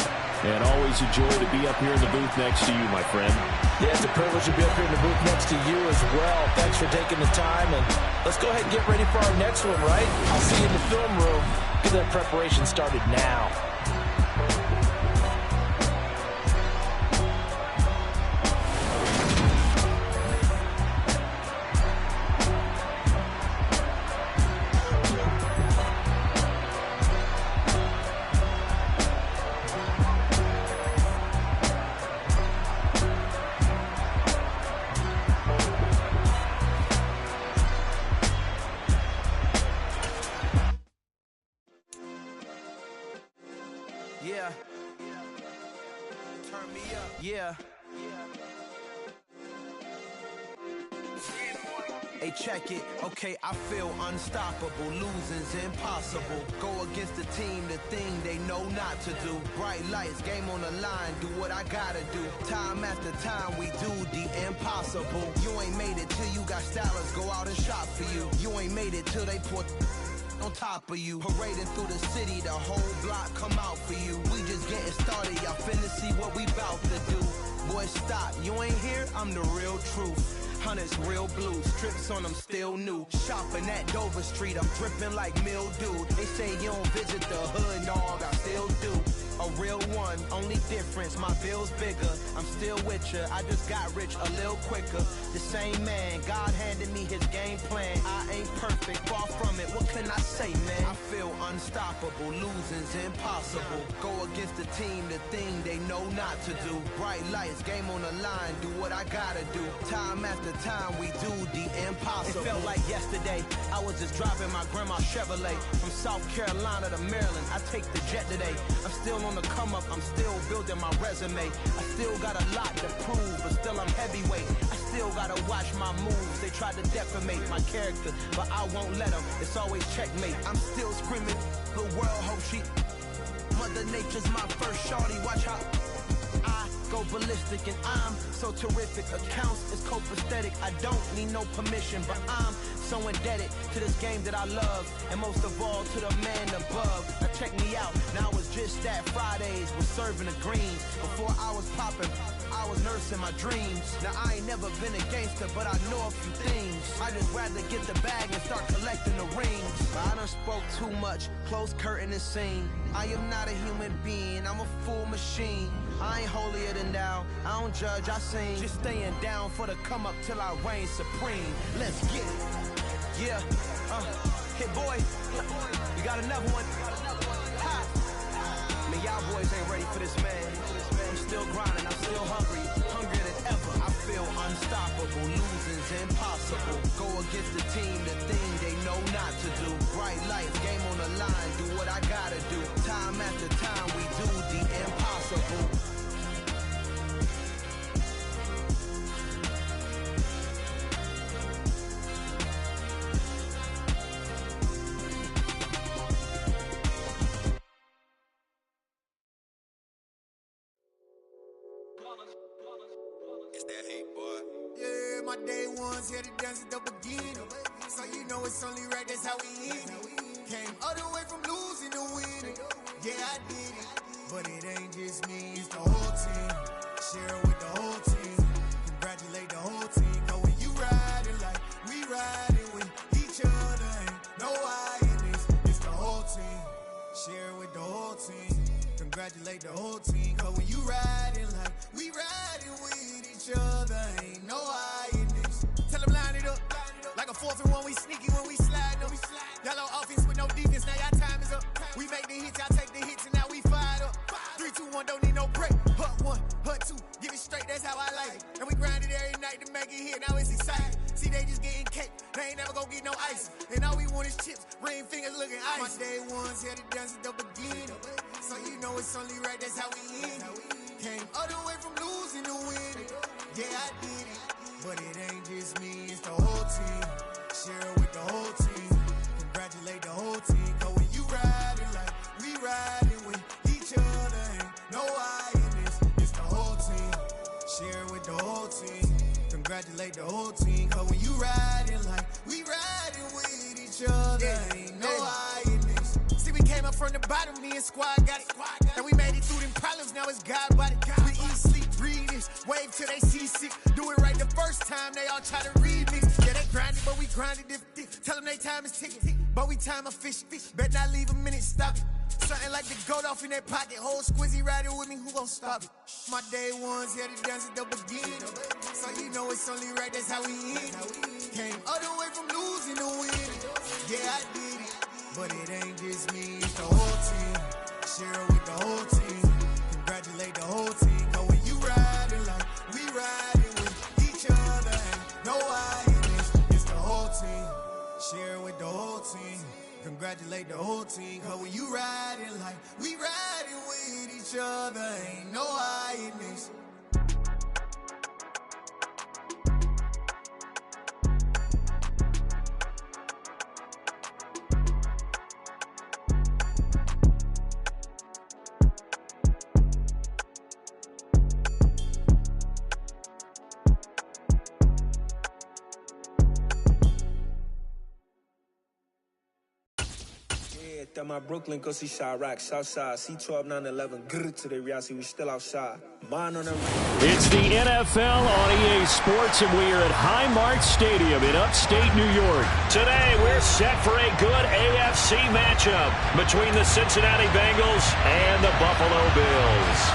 And always a joy to be up here in the booth next to you, my friend. Yeah, it's a privilege to be up here in the booth next to you as well. Thanks for taking the time, and let's go ahead and get ready for our next one, right? I'll see you in the film room. Get that preparation started now. Yeah. Turn me up. Yeah. Hey, check it. Okay, I feel unstoppable. Losing's impossible. Go against the team, the thing they know not to do. Bright lights, game on the line. Do what I gotta do. Time after time, we do the impossible. You ain't made it till you got stylers go out and shop for you. You ain't made it till they put on top of you. Parading through the city, the whole block come out for you. We just getting started, y'all finna see what we bout to do. Boy, stop, you ain't here, I'm the real truth. Hunters, real blue, strips on them still new. Shopping at Dover Street, I'm dripping like mildew. They say you don't visit the hood, dog, I still do. A real one, only difference, my bill's bigger. I'm still with ya, I just got rich a little quicker. The same man, God handed me his game plan. I ain't perfect, far from it, what can I say, man? I feel unstoppable, losing's impossible. Go against the team, the thing they know not to do. Bright lights, game on the line, do what I gotta do. Time after time, we do the impossible. It felt like yesterday, I was just driving my grandma's Chevrolet. From South Carolina to Maryland, I take the jet today. I'm still on the come up, I'm still building my resume. I still got a lot to prove, but still I'm heavyweight. I still gotta watch my moves. They tried to defamate my character, but I won't let them. It's always checkmate. I'm still screaming, the world hope she. Mother Nature's my first shorty. Watch how I go ballistic, and I'm so terrific. Accounts is copacetic. I don't need no permission, but I'm so indebted to this game that I love, and most of all to the man above. Now check me out, now it's just that Fridays was serving the greens. Before I was popping, I was nursing my dreams. Now I ain't never been a gangster, but I know a few things. I just rather get the bag and start collecting the rings. But I done spoke too much, close curtain and scene. I am not a human being, I'm a full machine. I ain't holier than thou, I don't judge, I sing. Just staying down for the come up till I reign supreme. Let's get it. Yeah, hit boy, you got another one. Ha. Man, y'all boys ain't ready for this, man. I'm still grinding, I'm still hungry, hungrier than ever. I feel unstoppable, losing's impossible. Go against the team, the thing they know not to do. Bright lights, game on the line, do what I gotta do. Time after time, we do the impossible. Day ones here to dance at the beginning, so you know it's only right, that's how we end it. Came all the way from losing to winning. Yeah, I did it, but it ain't just me, it's the whole team. Share it with the whole team, congratulate the whole team. Cause when you riding like we riding with each other, ain't no I in this, it's the whole team. Share it with the whole team, congratulate the whole team. Cause when you riding like we riding with each other, ain't no I in this. Tell them line it up, like a 4th and 1, we sneaky when we slide up. Yellow offense with no defense, now y'all time is up. We make the hits, y'all take the hits, and now we fired up. 3, 2, 1, don't need no break. Hut 1, hut 2, give it straight, that's how I like it. And we grind it every night to make it hit, now it's exciting. See, they just getting cake, they ain't never gonna get no ice. And all we want is chips, ring fingers looking ice. My day ones here to dance at the beginning, so you know it's only right, that's how we end it. Came all the way from losing to winning. Yeah, I did it, but it ain't just me, it's the whole team. Share it with the whole team, congratulate the whole team. Cause when you riding like we riding with each other, ain't no I in this, it's the whole team. Share it with the whole team, congratulate the whole team. Cause when you riding like we riding with each other, ain't no I in this. See, we came up from the bottom, me and squad got it. And we made it through them problems, now it's God body. We eat, sleep, breathe this, wave till they see sick. Do it right the first time, they all try to remix. Yeah, they grinded, but we grinded if tell them they time is ticking, but we time a fish. Bet not leave a minute, stop it. Something like the goat off in that pocket. Whole squizzy riding with me, who gon' stop it? My day ones here to dance at the beginning, so you know it's only right, that's how we end it. Came all the way from losing to winning. Yeah, I did it, but it ain't just me, it's the whole team. Share it with the whole team, congratulate the whole team. Cause when you riding like we riding with each other, ain't no I in this, it's the whole team. Share it with the whole team, congratulate the whole team. Cause when you riding like we riding with each other, ain't no I in this. That my Brooklyn go see Chirac, Southside, C12 911, grr to the Riasi, we still outside. Mine on the It's the NFL on EA Sports, and we are at Highmark Stadium in upstate New York. Today, we're set for a good AFC matchup between the Cincinnati Bengals and the Buffalo Bills.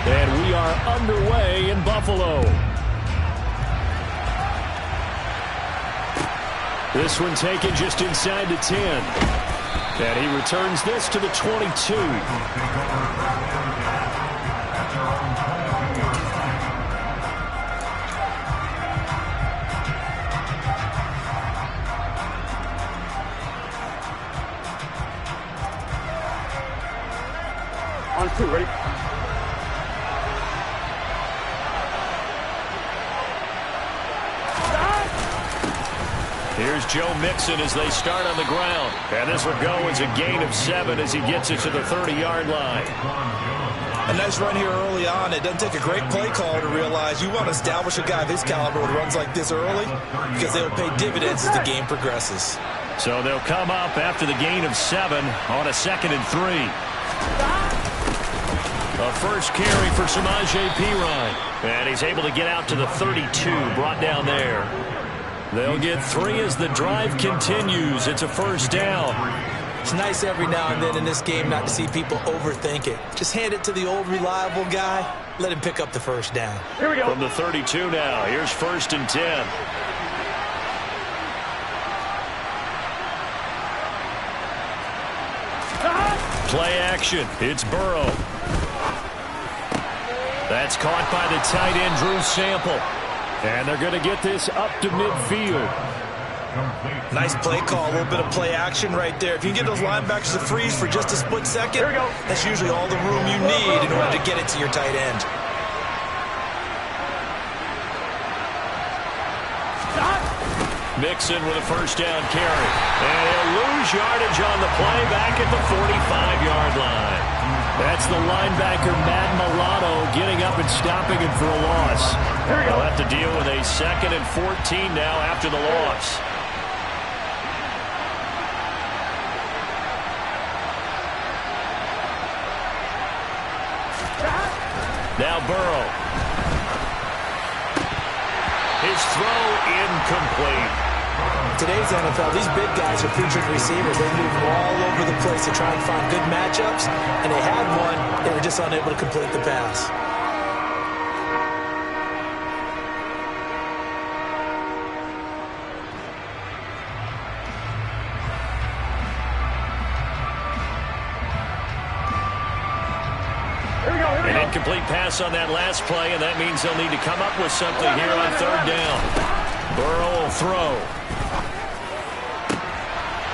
And we are underway in Buffalo. This one taken just inside the 10. And he returns this to the 22. On 2, ready? Here's Joe Mixon as they start on the ground. And this will go as a gain of 7 as he gets it to the 30-yard line. A nice run here early on. It doesn't take a great play caller to realize you want to establish a guy of his caliber with runs like this early because they'll pay dividends as the game progresses. So they'll come up after the gain of 7 on a 2nd and 3. A first carry for Samaje Perine. And he's able to get out to the 32, brought down there. They'll get 3 as the drive continues. It's a first down. It's nice every now and then in this game not to see people overthink it. Just hand it to the old reliable guy. Let him pick up the first down. Here we go. From the 32 now. Here's 1st and 10. Play action. It's Burrow. That's caught by the tight end, Drew Sample. And they're going to get this up to midfield. Nice play call, a little bit of play action right there. If you can get those linebackers to freeze for just a split second, that's usually all the room you need in order to get it to your tight end. Mixon with a first down carry. And he'll lose yardage on the play back at the 45-yard line. That's the linebacker, Matt Milano, getting up and stopping him for a loss. They'll have to deal with a 2nd and 14 now after the loss. Now Burrow. His throw incomplete. Today's NFL, these big guys are featured receivers. They move all over the place to try and find good matchups, and they had one. They were just unable to complete the pass. An incomplete pass on that last play, and that means they'll need to come up with something here on 3rd down. Burrow will throw.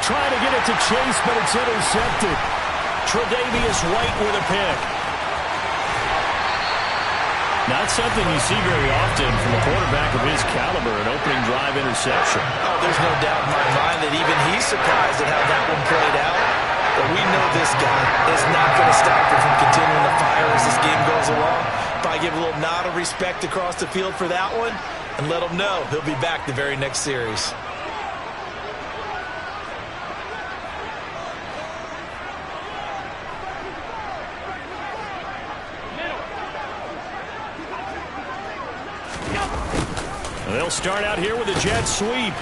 Trying to get it to Chase, but it's intercepted. Tre'Davious White with a pick. Not something you see very often from a quarterback of his caliber, an opening drive interception. Oh, there's no doubt in my mind that even he's surprised at how that one played out. But we know this guy is not going to stop him from continuing to fire as this game goes along. Probably give a little nod of respect across the field for that one and let him know he'll be back the very next series. They'll start out here with a jet sweep.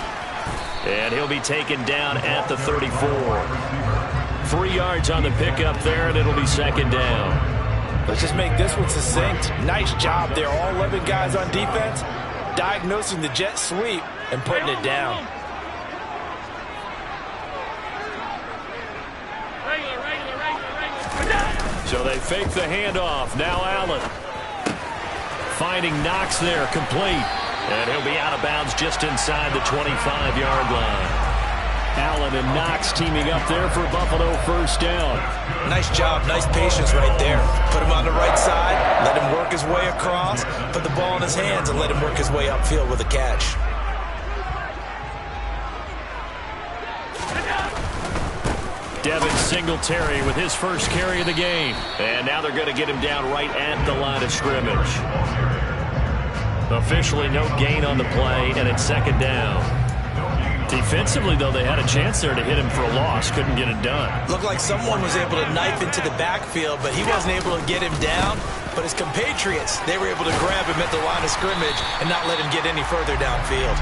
And he'll be taken down at the 34. 3 yards on the pickup there, and it'll be 2nd down. Let's just make this one succinct. Nice job there. All 11 guys on defense diagnosing the jet sweep and putting it down. So they fake the handoff. Now Allen. Finding Knox there, complete. And he'll be out of bounds just inside the 25-yard line. Allen and Knox teaming up there for Buffalo first down. Nice job, nice patience right there. Put him on the right side, let him work his way across, put the ball in his hands, and let him work his way upfield with a catch. Devin Singletary with his first carry of the game. And now they're going to get him down right at the line of scrimmage. Officially no gain on the play, and it's 2nd down. Defensively, though, they had a chance there to hit him for a loss. Couldn't get it done. Looked like someone was able to knife into the backfield, but he wasn't able to get him down. But his compatriots, they were able to grab him at the line of scrimmage and not let him get any further downfield.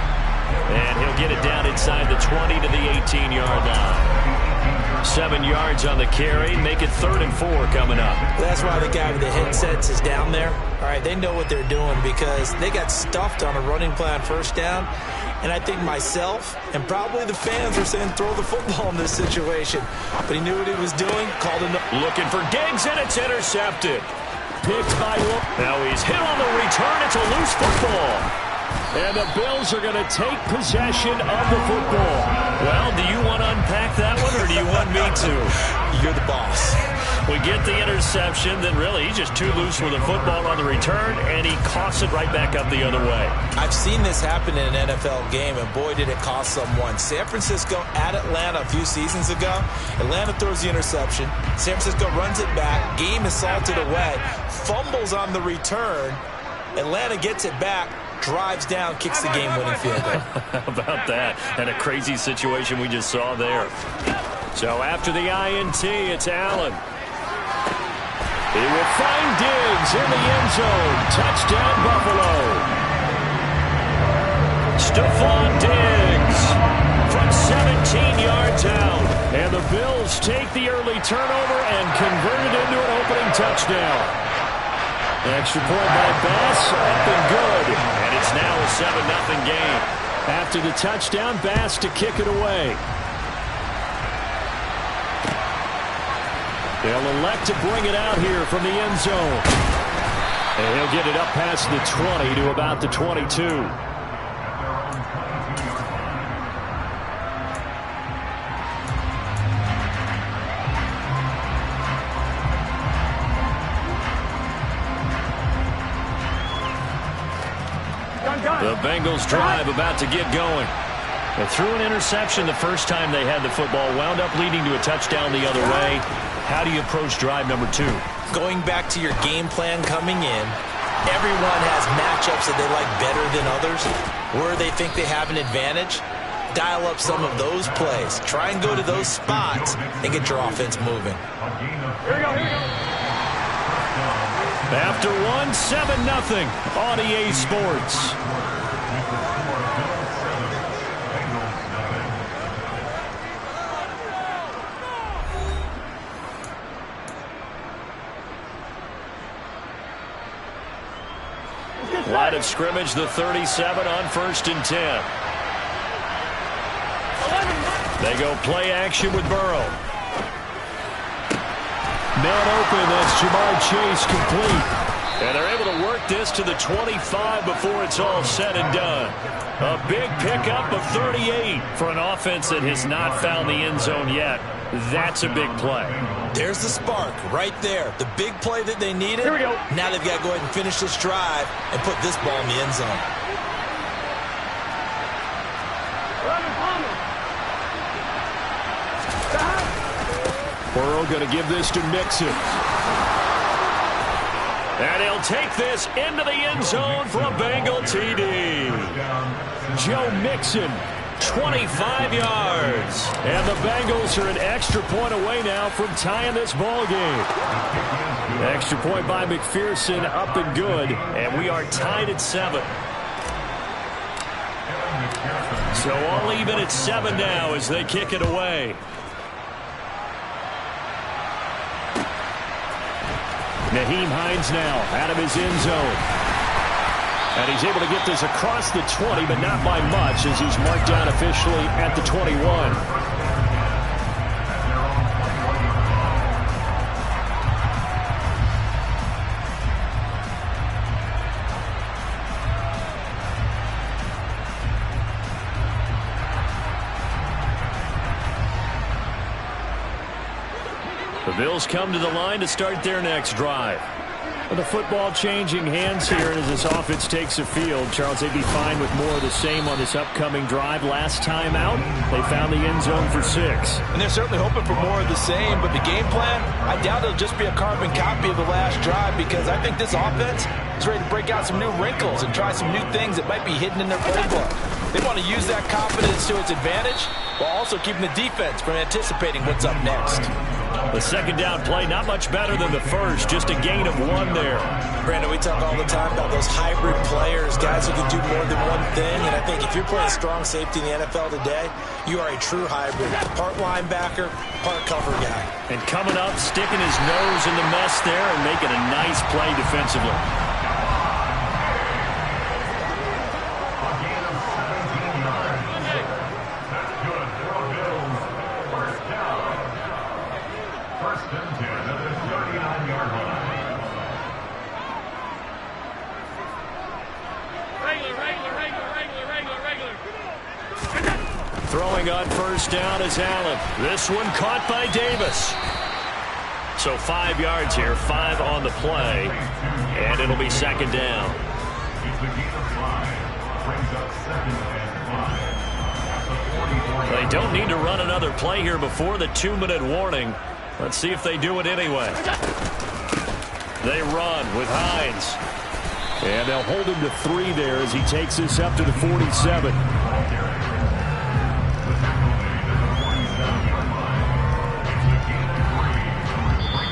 And he'll get it down inside the 20 to the 18-yard line. 7 yards on the carry. Make it 3rd and 4 coming up. That's why the guy with the headsets is down there. All right, they know what they're doing because they got stuffed on a running play on first down. And I think myself and probably the fans are saying throw the football in this situation. But he knew what he was doing, called him. Looking for Diggs, and it's intercepted. Picked by Will. Now he's hit on the return. It's a loose football. And the Bills are going to take possession of the football. Well, do you want to unpack that one, or do you want me to? you're the boss. We get the interception, then really he's just too loose with the football on the return, and he coughs it right back up the other way. I've seen this happen in an NFL game, and boy, did it cost someone. San Francisco at Atlanta a few seasons ago. Atlanta throws the interception. San Francisco runs it back. Game is salted away. Fumbles on the return. Atlanta gets it back. Drives down, kicks the game-winning field goal. How about that? And a crazy situation we just saw there. So after the INT, it's Allen. He will find Diggs in the end zone. Touchdown, Buffalo. Stephon Diggs from 17 yards out. And the Bills take the early turnover and convert it into an opening touchdown. Extra point by Bass, up and good. And it's now a 7-0 game. After the touchdown, Bass to kick it away. They'll elect to bring it out here from the end zone. And he'll get it up past the 20 to about the 22. The Bengals drive about to get going. They threw an interception the first time they had the football, wound up leading to a touchdown the other way. How do you approach drive number 2? Going back to your game plan coming in, everyone has matchups that they like better than others. Where they think they have an advantage, dial up some of those plays. Try and go to those spots and get your offense moving. Here we go. After 7-0 on EA Sports. Line of scrimmage, the 37 on 1st and 10. They go play action with Burrow. Man open, that's Jamar Chase complete. And they're able to work this to the 25 before it's all said and done. A big pickup of 38 for an offense that has not found the end zone yet. That's a big play. There's the spark right there. The big play that they needed. Here we go. Now they've got to go ahead and finish this drive and put this ball in the end zone. Burrow going to give this to Mixon. And he'll take this into the end zone for a Bengal TD. Joe Mixon, 25 yards. And the Bengals are an extra point away now from tying this ball game. Extra point by McPherson, up and good. And we are tied at 7. So all even at 7 now as they kick it away. Nyheim Hines now out of his end zone. And he's able to get this across the 20, but not by much as he's marked down officially at the 21. The Bills come to the line to start their next drive. With the football changing hands here as this offense takes the field, Charles, they'd be fine with more of the same on this upcoming drive. Last time out, they found the end zone for 6. And they're certainly hoping for more of the same, but the game plan, I doubt it'll just be a carbon copy of the last drive because I think this offense is ready to break out some new wrinkles and try some new things that might be hidden in their playbook. They want to use that confidence to its advantage while also keeping the defense from anticipating what's up next. The second down play, not much better than the first, just a gain of 1 there. Brandon, we talk all the time about those hybrid players, guys who can do more than one thing. And I think if you're playing strong safety in the NFL today, you are a true hybrid. Part linebacker, part cover guy. And coming up, sticking his nose in the mess there and making a nice play defensively. Throwing on first down is Allen. This one caught by Davis. So 5 yards here, 5 on the play, and it'll be second down. They don't need to run another play here before the 2-minute warning. Let's see if they do it anyway. They run with Hines. And they'll hold him to 3 there as he takes this up to the 47.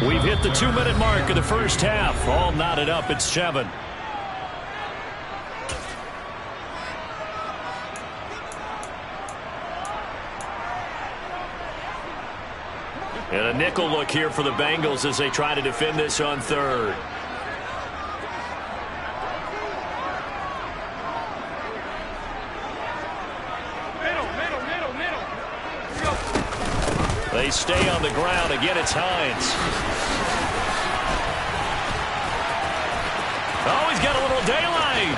We've hit the 2-minute mark of the first half. All knotted up at 7. And a nickel look here for the Bengals as they try to defend this on 3rd. They stay on the ground. Again, it's Hines. Oh, he's got a little daylight.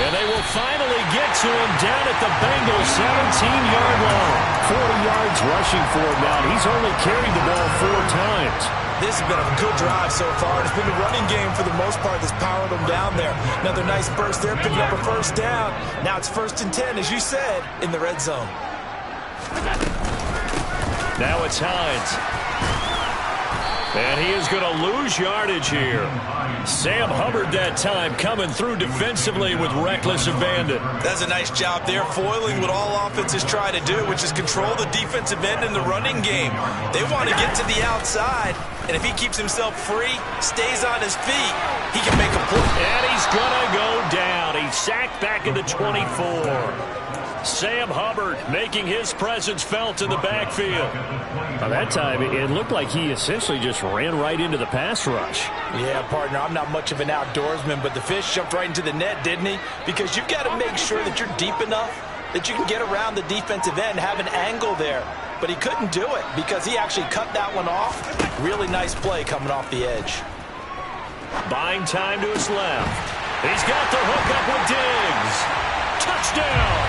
And they will finally get to him down at the Bengals 17-yard line. 40 yards rushing for him now. He's only carried the ball 4 times. This has been a good drive so far. It's been the running game for the most part that's powered them down there. Another nice burst there, picking up a first down. Now it's 1st and 10, as you said, in the red zone. Now it's Hines. And he is going to lose yardage here. Sam Hubbard that time coming through defensively with reckless abandon. That's a nice job there, foiling what all offenses try to do, which is control the defensive end in the running game. They want to get to the outside, and if he keeps himself free, stays on his feet, he can make a play. And he's going to go down. He's sacked back at the 24. Sam Hubbard making his presence felt in the backfield. By that time, it looked like he essentially just ran right into the pass rush. Yeah, partner, I'm not much of an outdoorsman, but the fish jumped right into the net, didn't he? Because you've got to make sure that you're deep enough that you can get around the defensive end, have an angle there. But he couldn't do it because he actually cut that one off. Really nice play coming off the edge. Buying time to his left. He's got the hook up with Diggs. Touchdown!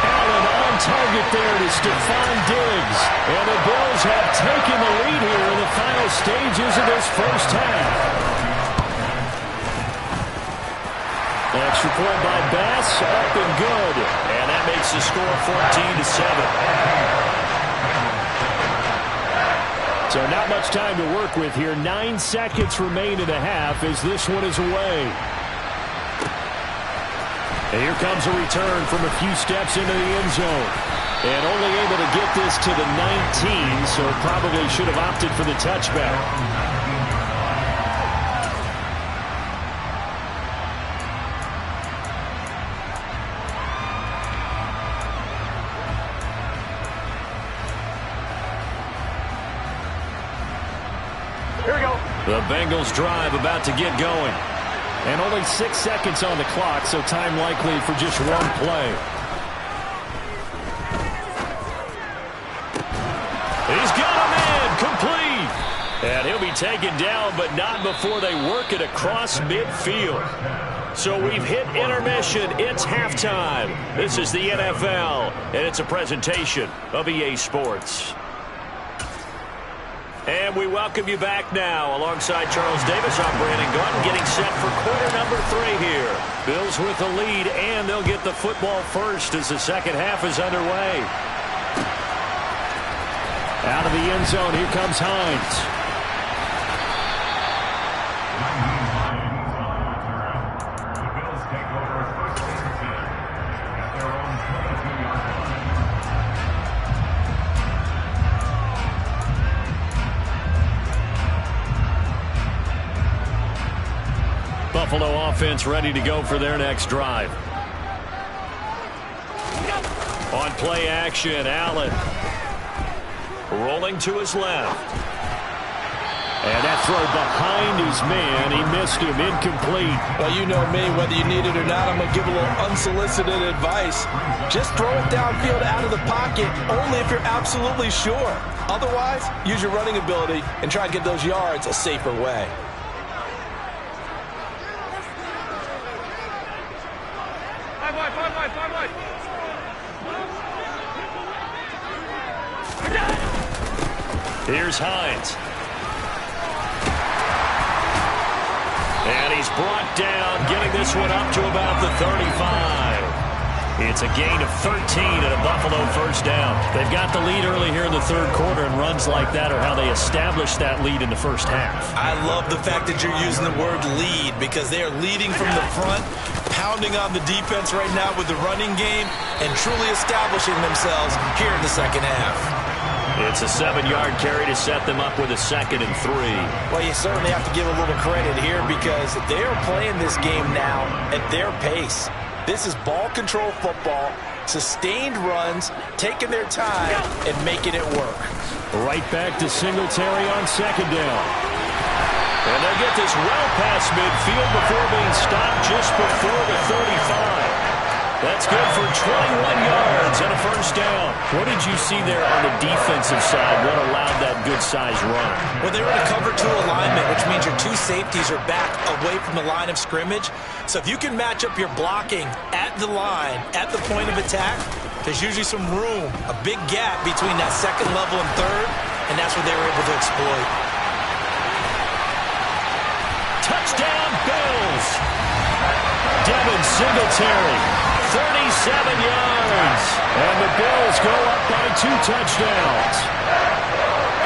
Allen on target there to Stephon Diggs. And the Bills have taken the lead here in the final stages of this first half. Extra point by Bass, up and good. And that makes the score 14-7. So not much time to work with here. 9 seconds remain in the half as this one is away. And here comes a return from a few steps into the end zone. And only able to get this to the 19, so probably should have opted for the touchback. Here we go. The Bengals drive about to get going. And only 6 seconds on the clock, so time likely for just one play. He's got a man complete. And he'll be taken down, but not before they work it across midfield. So we've hit intermission. It's halftime. This is the NFL, and it's a presentation of EA Sports. And we welcome you back now. Alongside Charles Davis, I'm Brandon Gaudin, getting set for quarter number 3 here. Bills with the lead, and they'll get the football first as the second half is underway. Out of the end zone, here comes Hines. Buffalo offense ready to go for their next drive. On play action, Allen rolling to his left. And that throw behind his man, he missed him, incomplete. Well, you know me, whether you need it or not, I'm going to give a little unsolicited advice. Just throw it downfield out of the pocket, only if you're absolutely sure. Otherwise, use your running ability and try to get those yards a safer way. Here's Hines. And he's brought down, getting this one up to about the 35. It's a gain of 13 and a Buffalo first down. They've got the lead early here in the third quarter, and runs like that are how they establish that lead in the first half. I love the fact that you're using the word lead, because they are leading from the front, pounding on the defense right now with the running game, and truly establishing themselves here in the second half. It's a 7-yard carry to set them up with a 2nd and 3. Well, you certainly have to give a little credit here, because they are playing this game now at their pace. This is ball control football, sustained runs, taking their time, and making it work. Right back to Singletary on 2nd down. And they get this well past midfield before being stopped just before the 35. That's good for 21 yards and a first down. What did you see there on the defensive side? What allowed that good-sized run? Well, they were in a cover 2 alignment, which means your 2 safeties are back away from the line of scrimmage. So if you can match up your blocking at the line, at the point of attack, there's usually some room, a big gap between that second level and third, and that's what they were able to exploit. Touchdown, Bills! Devin Singletary, 37 yards. And the Bills go up by 2 touchdowns.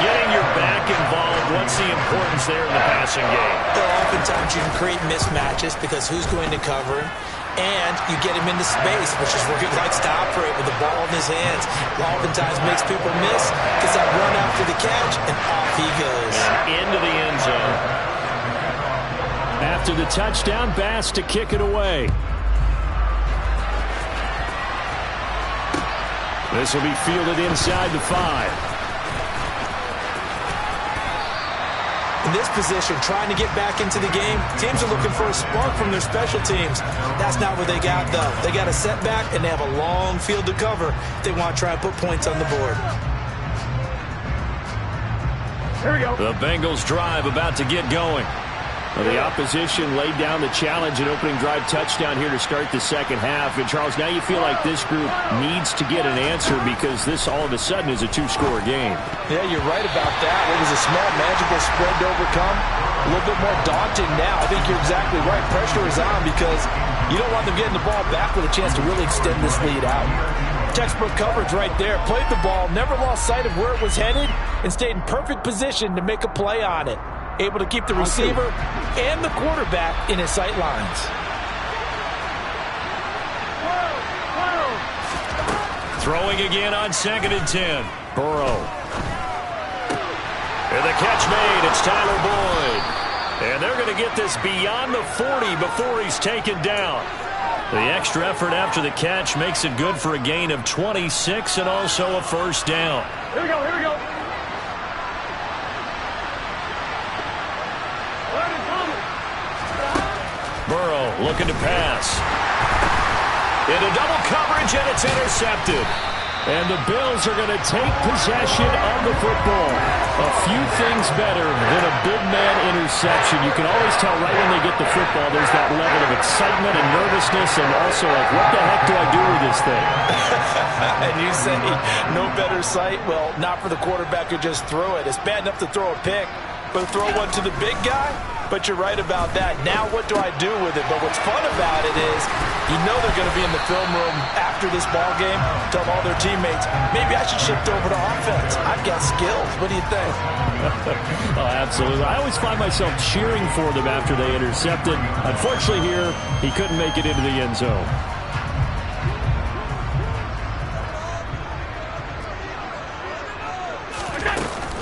Getting your back involved, what's the importance there in the passing game? Well, oftentimes you can create mismatches because who's going to cover him? And you get him into space, which is where he likes to operate with the ball in his hands. Oftentimes makes people miss, gets that run after the catch, and off he goes. Into the end zone. After the touchdown, Bass to kick it away. This will be fielded inside the 5. In this position, trying to get back into the game, teams are looking for a spark from their special teams. That's not what they got, though. They got a setback, and they have a long field to cover if they want to try and put points on the board. Here we go. The Bengals drive about to get going. Well, the opposition laid down the challenge and opening drive touchdown here to start the second half. And, Charles, now you feel like this group needs to get an answer because this all of a sudden is a 2-score game. Yeah, you're right about that. It was a small, magical spread to overcome. A little bit more daunting now. I think you're exactly right. Pressure is on because you don't want them getting the ball back with a chance to really extend this lead out. Textbook coverage right there. Played the ball, never lost sight of where it was headed, and stayed in perfect position to make a play on it. Able to keep the receiver and the quarterback in his sight lines. Throwing again on 2nd and 10. Burrow. And the catch made. It's Tyler Boyd. And they're going to get this beyond the 40 before he's taken down. The extra effort after the catch makes it good for a gain of 26 and also a first down. Here we go, here we go. Burrow looking to pass. Into double coverage, and it's intercepted. And the Bills are going to take possession of the football. A few things better than a big man interception. You can always tell right when they get the football, there's that level of excitement and nervousness, and also like, what the heck do I do with this thing? And you say, no better sight? Well, not for the quarterback who just threw it. It's bad enough to throw a pick, but throw one to the big guy? But you're right about that. Now what do I do with it? But what's fun about it is you know they're going to be in the film room after this ball game, tell all their teammates, maybe I should shift over to offense. I've got skills. What do you think? Oh, absolutely. I always find myself cheering for them after they intercepted. Unfortunately here, he couldn't make it into the end zone.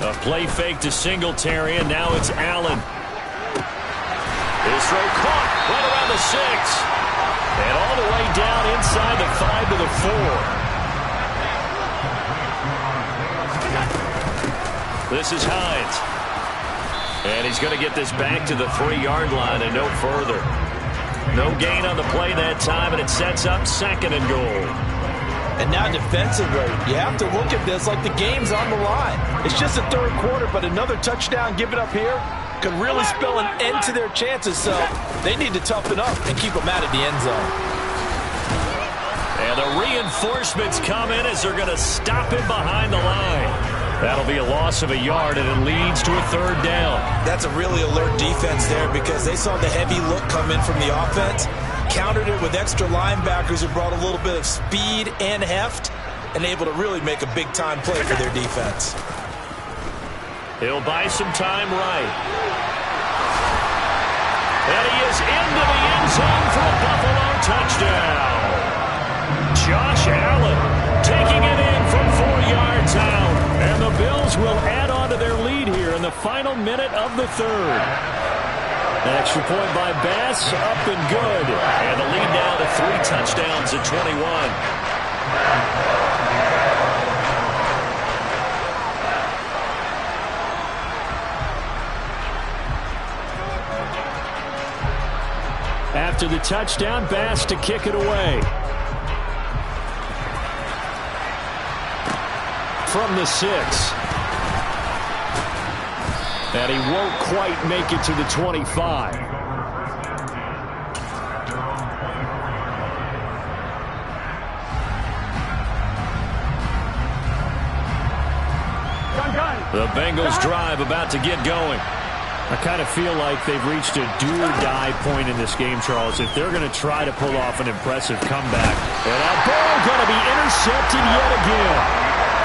A play fake to Singletary, and now it's Allen. His throw caught right around the 6. And all the way down inside the 5 to the 4. This is Hines. And he's going to get this back to the 3-yard line and no further. No gain on the play that time, and it sets up 2nd and goal. And now defensively, you have to look at this like the game's on the line. It's just the third quarter, but another touchdown given up here could really spell an end to their chances, so they need to toughen up and keep them out of the end zone. And the reinforcements come in as they're going to stop him behind the line. That'll be a loss of a yard, and it leads to a third down. That's a really alert defense there because they saw the heavy look come in from the offense, countered it with extra linebackers who brought a little bit of speed and heft, and able to really make a big-time play for their defense. He'll buy some time right. And he is into the end zone for a Buffalo touchdown. Josh Allen taking it in from 4 yards out. And the Bills will add on to their lead here in the final minute of the third. An extra point by Bass, up and good. And the lead now to 3 touchdowns at 21. After the touchdown, Bass to kick it away. From the 6. And he won't quite make it to the 25. The Bengals drive about to get going. I kind of feel like they've reached a do-or-die point in this game, Charles, if they're going to try to pull off an impressive comeback. And that ball going to be intercepted yet again.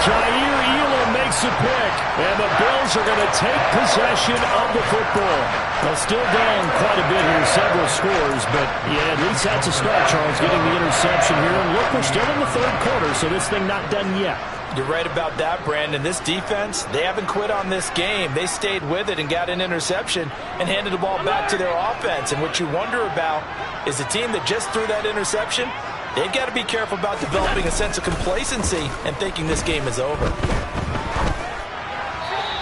Jair Elam makes a pick, and the Bills are going to take possession of the football. Well, still down quite a bit here, several scores, but yeah, at least that's a start, Charles, getting the interception here. And look, we're still in the third quarter, so this thing not done yet. You're right about that, Brandon. This defense, they haven't quit on this game. They stayed with it and got an interception and handed the ball back to their offense. And what you wonder about is the team that just threw that interception, they've got to be careful about developing a sense of complacency and thinking this game is over.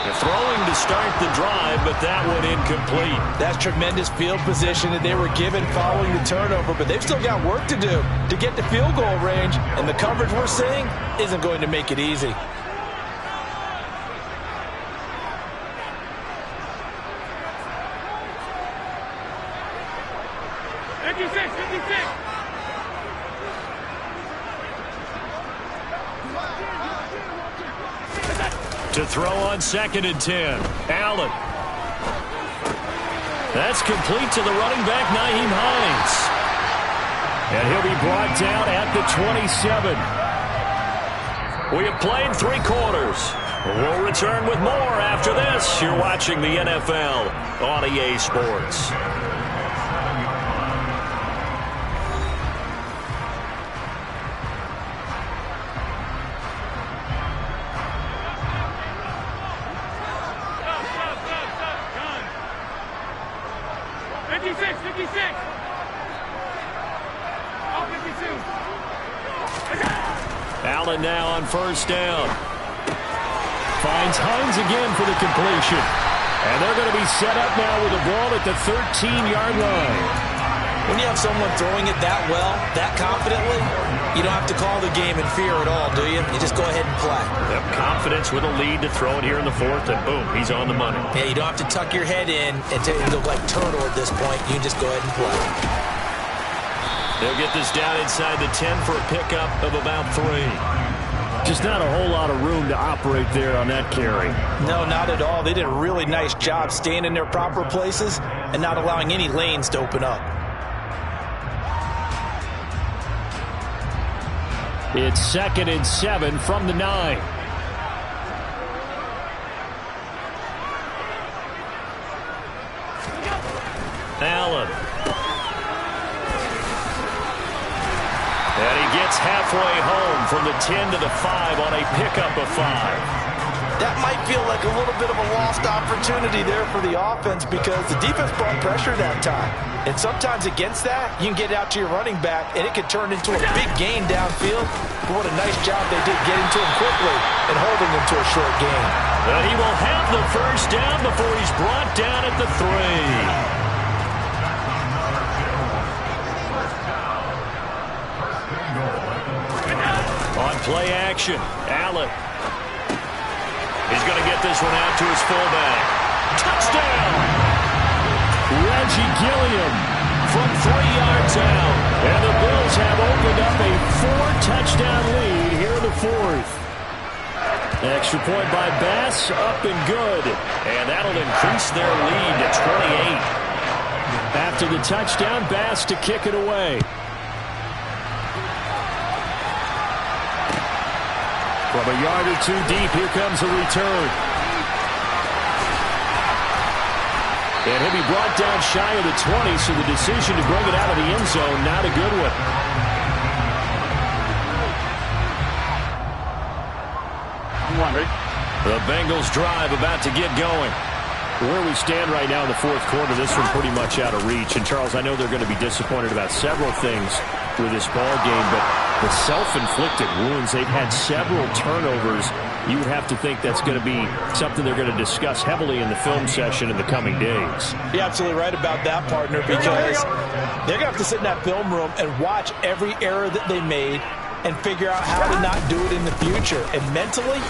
They're throwing to start the drive, but that one incomplete. That's tremendous field position that they were given following the turnover, but they've still got work to do to get to field goal range, and the coverage we're seeing isn't going to make it easy. To throw on 2nd and 10. Allen. That's complete to the running back, Nyheim Hines. And he'll be brought down at the 27. We have played 3 quarters. We'll return with more after this. You're watching the NFL on EA Sports. Allen now on 1st down. Finds Hines again for the completion. And they're going to be set up now with the ball at the 13-yard line. When you have someone throwing it that well, that confidently, you don't have to call the game in fear at all, do you? You just go ahead and play. Yep, confidence with a lead to throw it here in the 4th, and boom, he's on the money. Yeah, you don't have to tuck your head in and go like turtle at this point. You can just go ahead and play. They'll get this down inside the 10 for a pickup of about 3. Just not a whole lot of room to operate there on that carry. No, not at all. They did a really nice job staying in their proper places and not allowing any lanes to open up. It's 2nd and 7 from the 9. Allen. And he gets halfway home from the 10 to the 5 on a pickup of 5. That might feel like a little bit of a lost opportunity there for the offense because the defense brought pressure that time. And sometimes against that, you can get out to your running back, and it could turn into a big gain downfield. But what a nice job they did getting to him quickly and holding him to a short gain. And he will have the 1st down before he's brought down at the 3. On play action, Allen. He's going to get this one out to his fullback. Touchdown! Reggie Gilliam from 3 yards out. And the Bills have opened up a 4-touchdown lead here in the 4th. Extra point by Bass, up and good. And that'll increase their lead to 28. After the touchdown, Bass to kick it away. From a yard or two deep, here comes a return. And he'll be brought down shy of the 20, so the decision to bring it out of the end zone, not a good one. The Bengals drive about to get going. Where we stand right now in the fourth quarter, this one pretty much out of reach. And, Charles, I know they're going to be disappointed about several things with this ball game, but the self-inflicted wounds, they've had several turnovers. You would have to think that's going to be something they're going to discuss heavily in the film session in the coming days. You're absolutely right about that, partner, because they're going to have to sit in that film room and watch every error that they made and figure out how to not do it in the future. And mentally,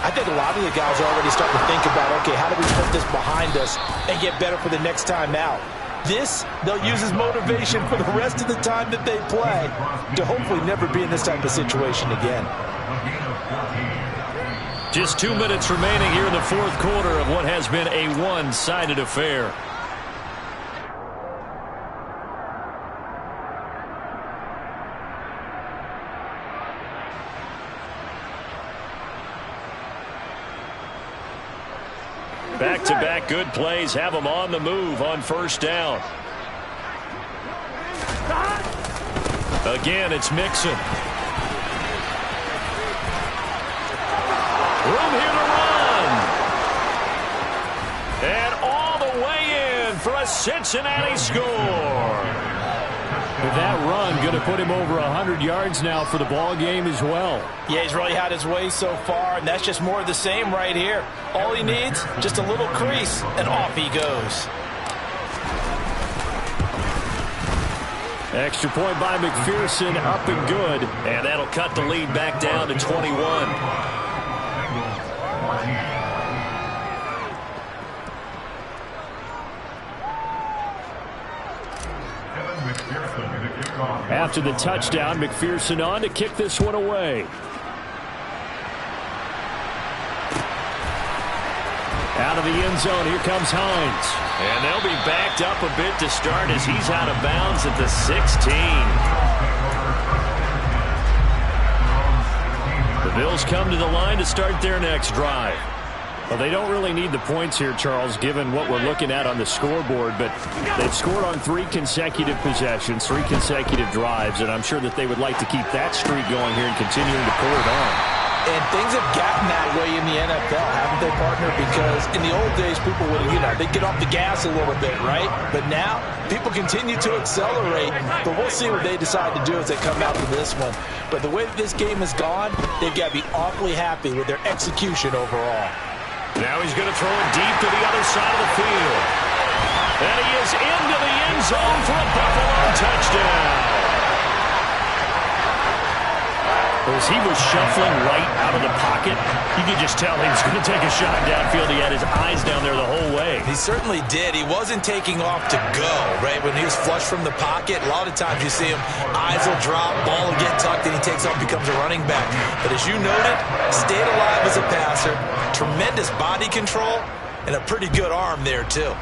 I think a lot of the guys are already starting to think about, okay, how do we put this behind us and get better for the next time out? This, they'll use as motivation for the rest of the time that they play to hopefully never be in this type of situation again. Just 2 minutes remaining here in the fourth quarter of what has been a one-sided affair. Back-to-back good plays have them on the move on first down. Again, it's Mixon. Room here to run. And all the way in for a Cincinnati score. That run going to put him over 100 yards now for the ball game as well. Yeah, he's really had his way so far, and that's just more of the same right here. All he needs, just a little crease, and off he goes. Extra point by McPherson, up and good. And that'll cut the lead back down to 21. After the touchdown, McPherson on to kick this one away. Out of the end zone, here comes Hines. And they'll be backed up a bit to start as he's out of bounds at the 16. The Bills come to the line to start their next drive. Well, they don't really need the points here, Charles, given what we're looking at on the scoreboard, but they've scored on 3 consecutive possessions, 3 consecutive drives, and I'm sure that they would like to keep that streak going here and continuing to pour it on. And things have gotten that way in the NFL, haven't they, partner? Because in the old days, people would, they'd get off the gas a little bit, right? But now, people continue to accelerate, but we'll see what they decide to do as they come out to this one. But the way that this game has gone, they've got to be awfully happy with their execution overall. Now he's going to throw it deep to the other side of the field. And he is into the end zone for a Buffalo touchdown. As he was shuffling right out of the pocket, you could just tell he was going to take a shot downfield. He had his eyes down there the whole way. He certainly did. He wasn't taking off to go, right? When he was flush from the pocket, a lot of times you see him, eyes will drop, ball will get tucked, and he takes off, becomes a running back. But as you noted, stayed alive as a passer, tremendous body control, and a pretty good arm there, too.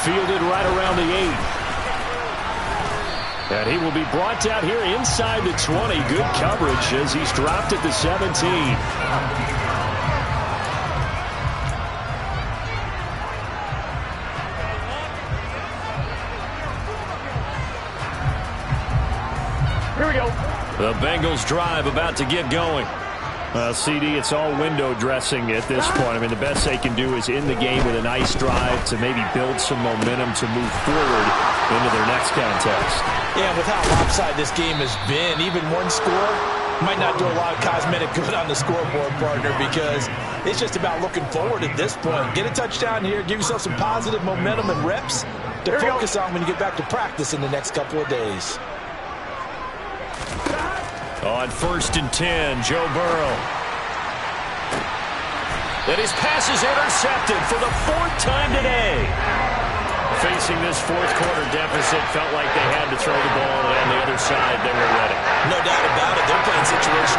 Fielded right around the 8. And he will be brought down here inside the 20. Good coverage as he's dropped at the 17. Here we go. The Bengals drive about to get going. CD, it's all window dressing at this point. I mean, the best they can do is in the game with a nice drive to maybe build some momentum to move forward into their next contest. Yeah, with how lopsided this game has been, even one score might not do a lot of cosmetic good on the scoreboard, partner, because it's just about looking forward at this point. Get a touchdown here, give yourself some positive momentum and reps to focus on when you get back to practice in the next couple of days. On 1st and 10, Joe Burrow. And his pass is intercepted for the 4th time today. Facing this fourth quarter deficit, felt like they had to throw the ball, and on the other side, they were ready. No doubt about it. They're playing situational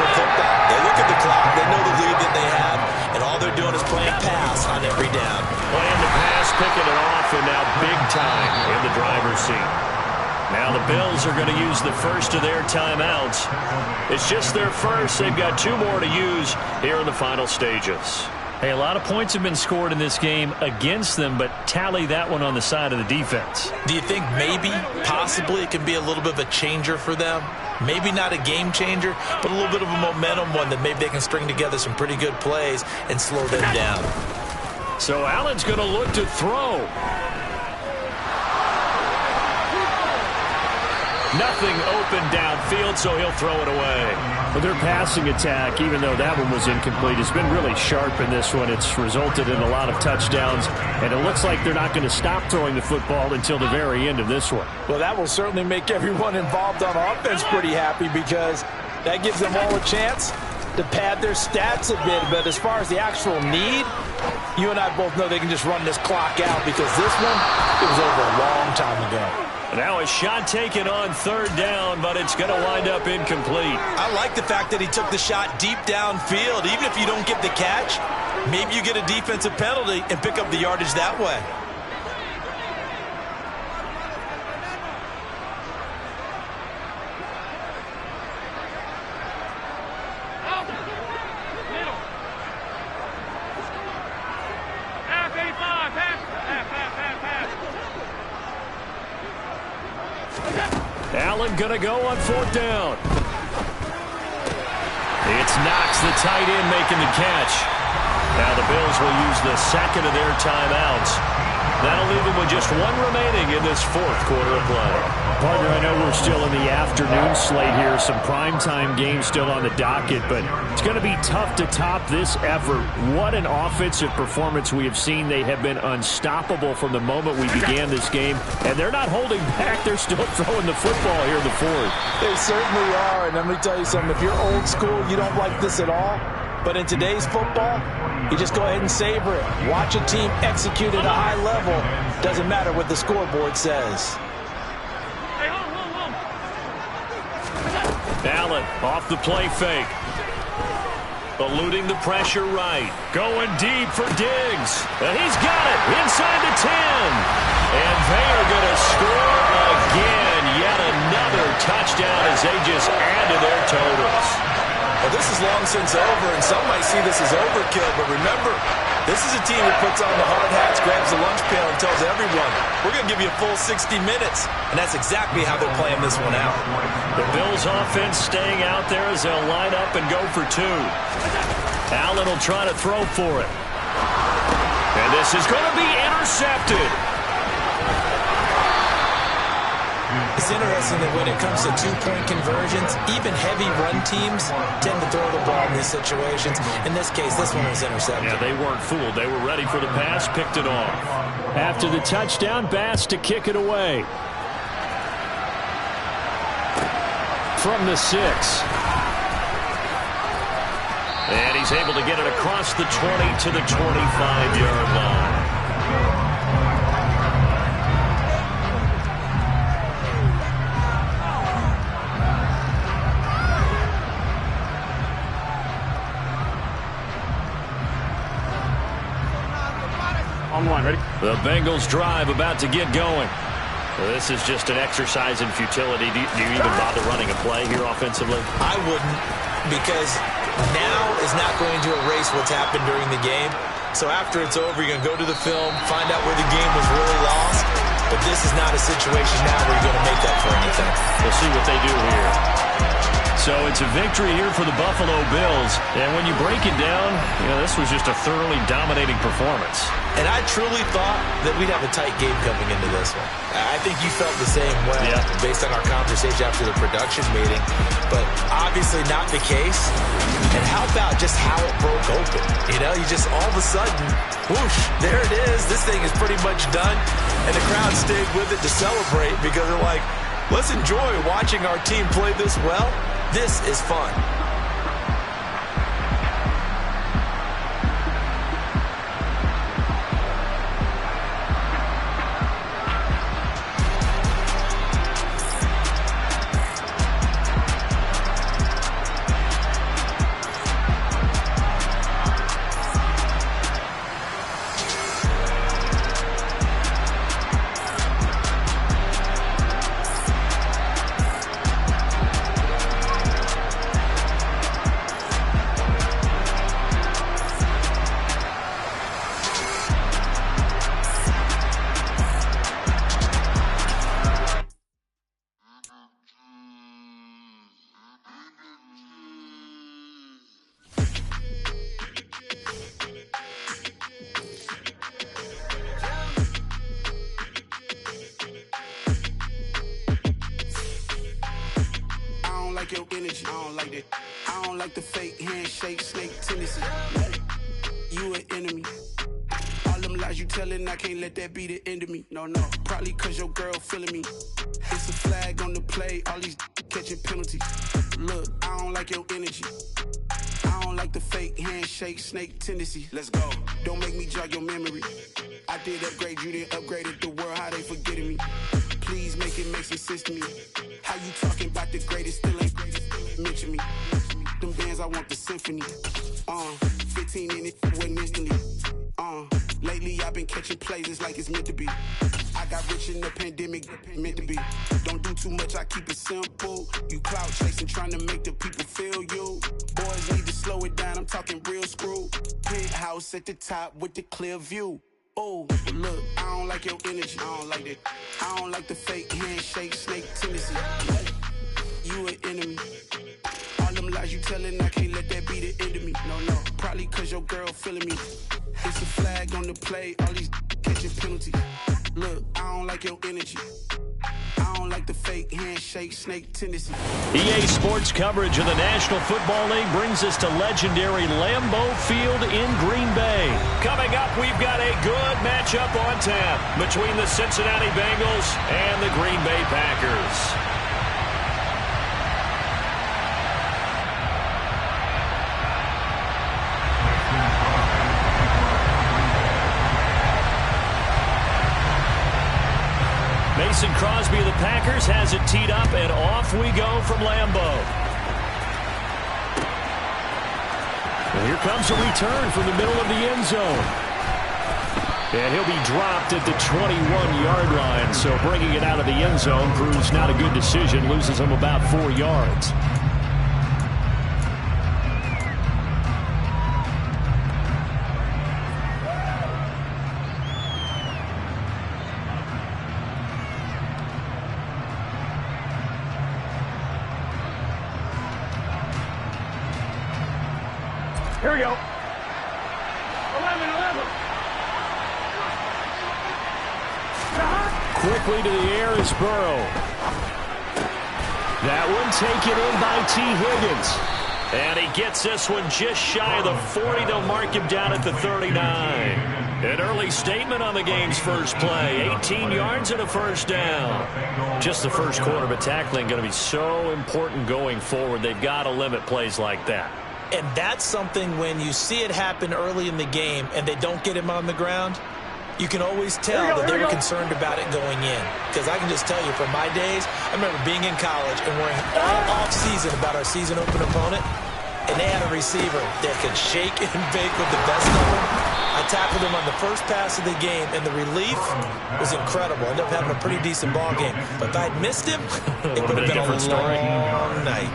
and now big time in the driver's seat. Now the Bills are going to use the first of their timeouts. It's just their first. They've got 2 more to use here in the final stages. Hey, a lot of points have been scored in this game against them, but tally that one on the side of the defense. Do you think maybe, possibly, it can be a little bit of a changer for them? Maybe not a game changer, but a little bit of a momentum one that maybe they can string together some pretty good plays and slow them down. So Allen's going to look to throw. Nothing open downfield, so he'll throw it away. Well, their passing attack, even though that one was incomplete, has been really sharp in this one. It's resulted in a lot of touchdowns, and it looks like they're not going to stop throwing the football until the very end of this one. Well, that will certainly make everyone involved on offense pretty happy because that gives them all a chance to pad their stats a bit. But as far as the actual need, you and I both know they can just run this clock out because this one, it was over a long time ago. Now a shot taken on 3rd down, but it's going to wind up incomplete. I like the fact that he took the shot deep downfield. Even if you don't get the catch, maybe you get a defensive penalty and pick up the yardage that way. Allen going to go on 4th down. It's Knox, the tight end, making the catch. Now the Bills will use the second of their timeouts. That'll leave them with just 1 remaining in this 4th quarter of play. Partner, I know we're still in the afternoon slate here. Some primetime games still on the docket, but it's going to be tough to top this effort. What an offensive performance we have seen. They have been unstoppable from the moment we began this game, and they're not holding back. They're still throwing the football here in the 4th. They certainly are, and let me tell you something. If you're old school, you don't like this at all. But in today's football, you just go ahead and savor it. Watch a team execute at a high level. Doesn't matter what the scoreboard says. Allen off the play fake. Eluding the pressure right. Going deep for Diggs. And he's got it inside the 10. And they are going to score again. Yet another touchdown as they just add to their totals. Well, this is long since over, and some might see this as overkill, but remember, this is a team that puts on the hard hats, grabs the lunch pail, and tells everyone, we're going to give you a full 60 minutes, and that's exactly how they're playing this one out. The Bills' offense staying out there as they'll line up and go for 2. Allen will try to throw for it. And this is going to be intercepted. It's interesting that when it comes to 2-point conversions, even heavy run teams tend to throw the ball in these situations. In this case, this one was intercepted. Yeah, they weren't fooled. They were ready for the pass, picked it off. After the touchdown, Bass to kick it away. From the 6. And he's able to get it across the 20 to the 25-yard line. On one, ready? The Bengals drive about to get going. This is just an exercise in futility. Do you even bother running a play here offensively? I wouldn't, because now is not going to erase what's happened during the game. So after it's over, you're going to go to the film, find out where the game was really lost. But this is not a situation now where you're going to make that for anything. We'll see what they do here. So it's a victory here for the Buffalo Bills. And when you break it down, this was just a thoroughly dominating performance. And I truly thought that we'd have a tight game coming into this one. I think you felt the same way based on our conversation after the production meeting. But obviously not the case. And how about just how it broke open? You just all of a sudden, whoosh, there it is. This thing is pretty much done. And the crowd stayed with it to celebrate because they're like, let's enjoy watching our team play this well. This is fun. like that. I don't like the fake handshake, snake tendency. You an enemy. All them lies you telling, I can't let that be the end of me. No, probably cause your girl feeling me. It's a flag on the play, all these catching penalties. Look, I don't like your energy. I don't like the fake handshake, snake tendency. Let's go. Don't make me jog your memory. I did upgrade, you didn't upgrade it. The world, how they forgetting me. Please make it make some sense to me. How you talking about the greatest, still ain't mention me. Them bands, I want the symphony. 15 in it, wasn't instantly. Lately I've been catching plays, it's like it's meant to be. I got rich in the pandemic, meant to be. Don't do too much, I keep it simple. You clout chasing, trying to make the people feel you. Boys need to slow it down, I'm talking real screw. Penthouse at the top with the clear view. Oh, look, I don't like your energy, I don't like that. I don't like the fake handshake, snake tendency. You an enemy. All them lies you telling, I can't let that be the end of me. No, probably cause your girl feeling me. It's a flag on the play, all these catching penalties. Look, I don't like your energy. I don't like the fake handshake, snake tendency. EA Sports coverage of the National Football League brings us to legendary Lambeau Field in Green Bay. Coming up, we've got a good matchup on tap between the Cincinnati Bengals and the Green Bay Packers. Mason Crosby of the Packers has it teed up, and off we go from Lambeau. And here comes a return from the middle of the end zone. And he'll be dropped at the 21-yard line, so bringing it out of the end zone proves not a good decision, loses him about 4 yards. Here we go. 11. Quickly to the air is Burrow. That one taken in by T. Higgins. And he gets this one just shy of the 40. They'll mark him down at the 39. An early statement on the game's first play. 18 yards and a first down. Just the first quarter, but tackling going to be so important going forward. They've got to limit plays like that. And that's something when you see it happen early in the game and they don't get him on the ground, you can always tell that they were concerned about it going in. Because I can just tell you from my days, I remember being in college and worrying all off-season about our season open opponent, and they had a receiver that could shake and bake with the best of them. I tackled him on the first pass of the game, and the relief was incredible. I ended up having a pretty decent ball game. But if I'd missed him, it would have been a long night.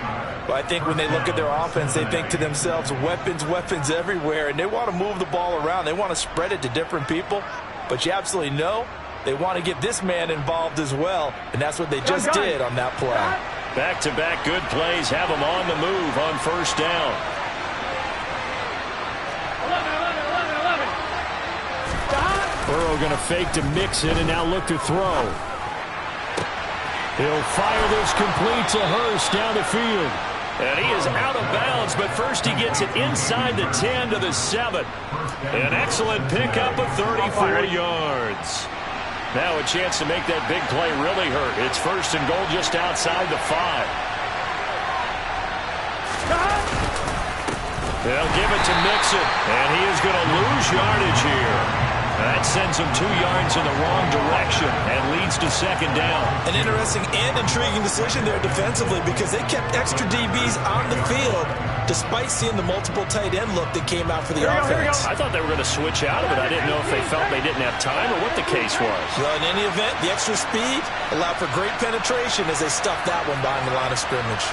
Well, I think when they look at their offense, they think to themselves, weapons everywhere, and they want to move the ball around. They want to spread it to different people, but you absolutely know they want to get this man involved as well, and that's what they just did on that play. Back-to-back good plays have them on the move on first down. 11. Burrow going to fake to Mixon and now look to throw. He'll fire this complete to Hurst down the field. And he is out of bounds, but first he gets it inside the 10 to the 7. An excellent pickup of 34 yards. Now a chance to make that big play really hurt. It's first and goal just outside the 5. They'll give it to Mixon, and he is going to lose yardage here. That sends him 2 yards in the wrong direction and leads to second down. An interesting and intriguing decision there defensively because they kept extra DBs on the field despite seeing the multiple tight end look that came out for the offense. I thought they were going to switch out of it. I didn't know if they felt they didn't have time or what the case was. Well, in any event, the extra speed allowed for great penetration as they stuffed that one behind the line of scrimmage.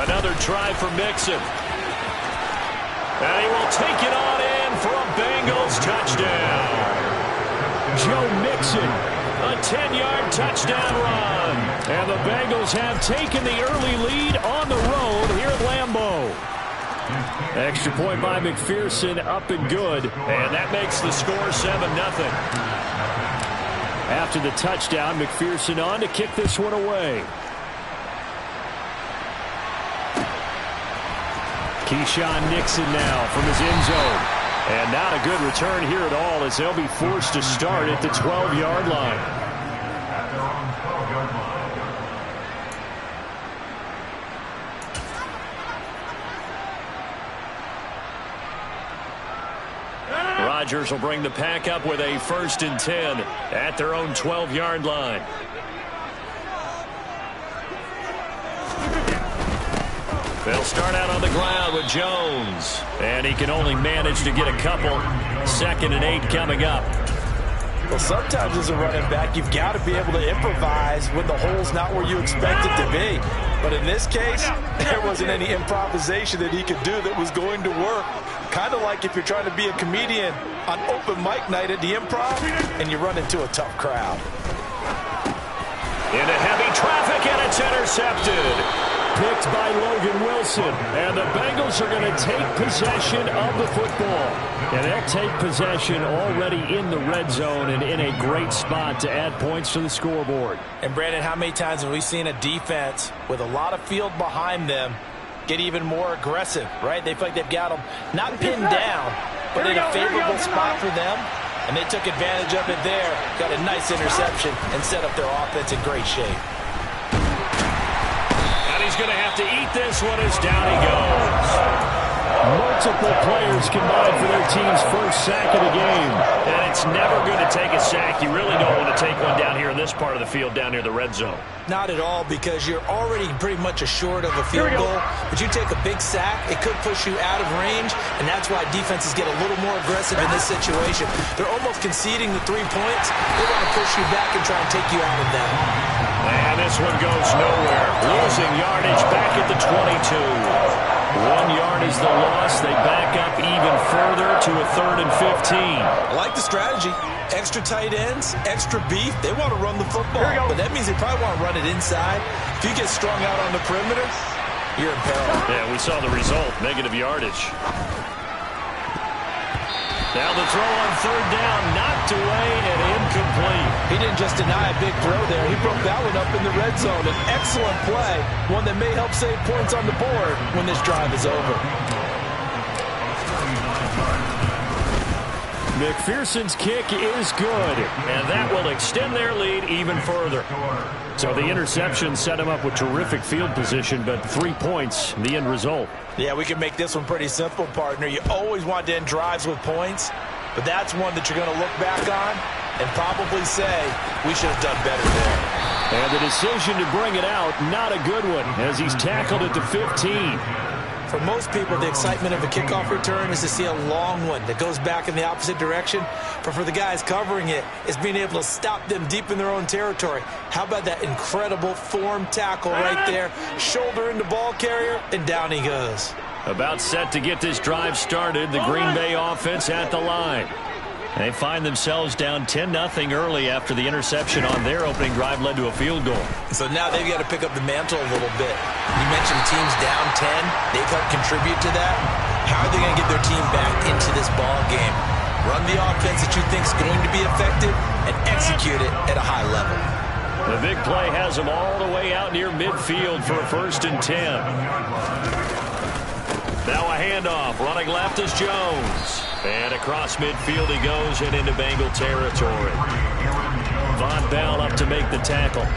11-2. Another try for Mixon. And he will take it on in for a Bengals touchdown. Joe Mixon, a 10-yard touchdown run. And the Bengals have taken the early lead on the road here at Lambeau. Extra point by McPherson, up and good. And that makes the score 7-0. After the touchdown, McPherson on to kick this one away. Keyshawn Nixon now from his end zone. And not a good return here at all as they'll be forced to start at the 12-yard line. Rodgers will bring the pack up with a 1st and 10 at their own 12-yard line. They'll start out on the ground with Jones. And he can only manage to get a couple. 2nd and 8 coming up. Well, sometimes as a running back, you've got to be able to improvise when the hole's not where you expect it to be. But in this case, there wasn't any improvisation that he could do that was going to work. Kind of like if you're trying to be a comedian on open mic night at the Improv and you run into a tough crowd. Into heavy traffic, and it's intercepted. Picked by Logan Wilson. And the Bengals are going to take possession of the football. And they'll take possession already in the red zone and in a great spot to add points to the scoreboard. And, Brandon, how many times have we seen a defense with a lot of field behind them get even more aggressive, right? They feel like they've got them not pinned down, but in a favorable spot for them. And they took advantage of it there, got a nice interception, and set up their offense in great shape. He's going to have to eat this one as down he goes. Multiple players combined for their team's first sack of the game. And it's never going to take a sack. You really don't want to take one down here in this part of the field, down near the red zone. Not at all, because you're already pretty much assured of a field goal. But you take a big sack, it could push you out of range, and that's why defenses get a little more aggressive in this situation. They're almost conceding the 3 points. They want to push you back and try and take you out of that. And this one goes nowhere. Losing yardage back at the 22. 1 yard is the loss. They back up even further to a 3rd and 15. I like the strategy. Extra tight ends, extra beef. They want to run the football, but that means they probably want to run it inside. If you get strung out on the perimeter, you're in peril. Yeah, we saw the result. Negative yardage. Now the throw on 3rd down, knocked away and incomplete. He didn't just deny a big throw there. He broke that one up in the red zone. An excellent play, one that may help save points on the board when this drive is over. McPherson's kick is good, and that will extend their lead even further. So the interception set him up with terrific field position, but 3 points, the end result. Yeah, we can make this one pretty simple, partner. You always want to end drives with points, but that's one that you're going to look back on and probably say, we should have done better there. And the decision to bring it out, not a good one, as he's tackled at the 15. For most people, the excitement of a kickoff return is to see a long one that goes back in the opposite direction. But for the guys covering it, it's being able to stop them deep in their own territory. How about that incredible form tackle right there? Shoulder into ball carrier, and down he goes. About set to get this drive started, the Green Bay offense at the line. They find themselves down 10-0 early after the interception on their opening drive led to a field goal. So now they've got to pick up the mantle a little bit. You mentioned teams down 10. They've helped contribute to that. How are they going to get their team back into this ball game? Run the offense that you think is going to be effective and execute it at a high level. The big play has them all the way out near midfield for a 1st and 10. Now a handoff. Running left is Jones. And across midfield he goes and into Bengal territory. Von Bell up to make the tackle.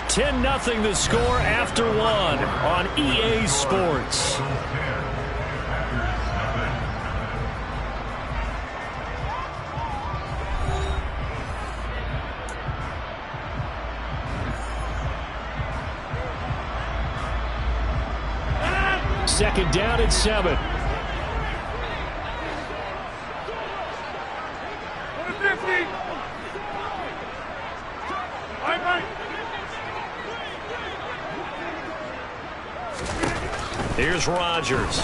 $10-0 the score after 1 on EA Sports. Second down at 7. Here's Rodgers.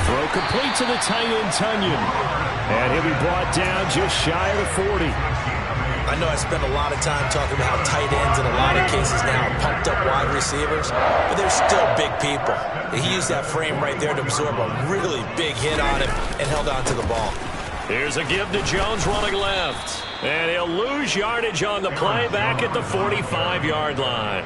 Throw complete to the tight end, Tunyon. And he'll be brought down just shy of the 40. I know I spend a lot of time talking about how tight ends in a lot of cases now are pumped up wide receivers, but they're still big people. He used that frame right there to absorb a really big hit on him and held on to the ball. Here's a give to Jones running left. And he'll lose yardage on the play back at the 45-yard line.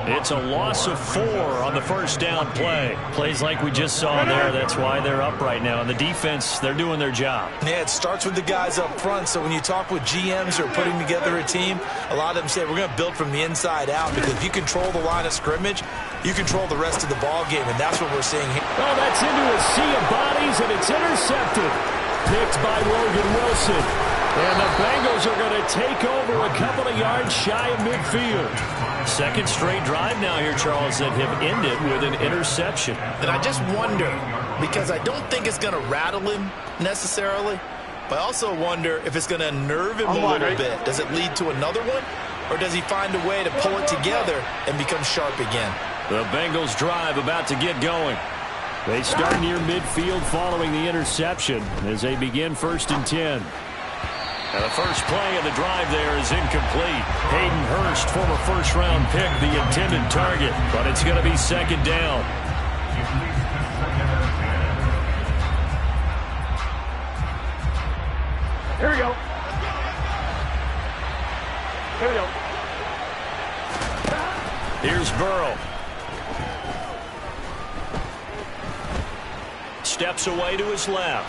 It's a loss of 4 on the first down play. Plays like we just saw there. That's why they're up right now. And the defense, they're doing their job. Yeah, it starts with the guys up front. So when you talk with GMs who are putting together a team, a lot of them say we're going to build from the inside out, because if you control the line of scrimmage, you control the rest of the ball game, and that's what we're seeing here. Oh, that's into a sea of bodies, and it's intercepted. Picked by Logan Wilson. And the Bengals are going to take over a couple of yards shy of midfield. Second straight drive now here, Charles, that have ended with an interception. And I just wonder, because I don't think it's going to rattle him necessarily, but I also wonder if it's going to unnerve him a little bit. Does it lead to another one, or does he find a way to pull it together and become sharp again? The Bengals drive about to get going. They start near midfield following the interception as they begin 1st and 10. And the first play of the drive there is incomplete. Hayden Hurst, former first-round pick, the intended target, but it's going to be second down. Here we go. Here we go. Here's Burrow. Steps away to his left.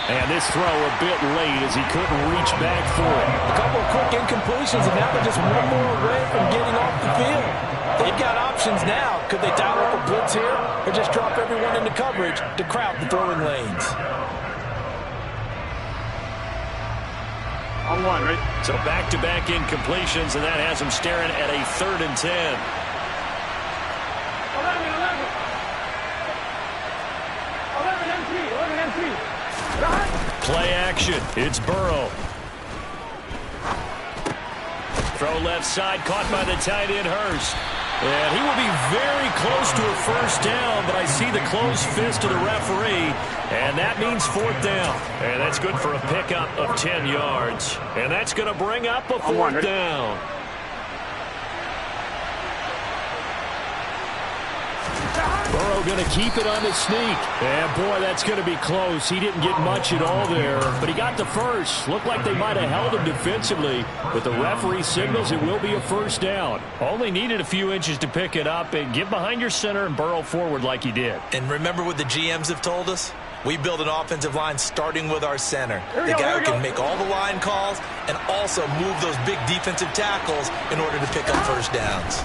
And this throw a bit late as he couldn't reach back for it. A couple of quick incompletions, and now they're just one more away from getting off the field. They've got options now. Could they dial up a blitz here, or just drop everyone into coverage to crowd the throwing lanes? On one, right? So back-to-back incompletions, and that has them staring at a 3rd and 10. 11 and 3. Play action. It's Burrow. Throw left side, caught by the tight end Hurst. And he will be very close to a first down, but I see the closed fist of the referee, and that means 4th down. And that's good for a pickup of 10 yards. And that's going to bring up a 4th down. Burrow going to keep it on the sneak. And, boy, that's going to be close. He didn't get much at all there, but he got the first. Looked like they might have held him defensively, but the referee signals it will be a first down. Only needed a few inches to pick it up and get behind your center and burrow forward like he did. And remember what the GMs have told us? We build an offensive line starting with our center. The guy who can make all the line calls and also move those big defensive tackles in order to pick up first downs.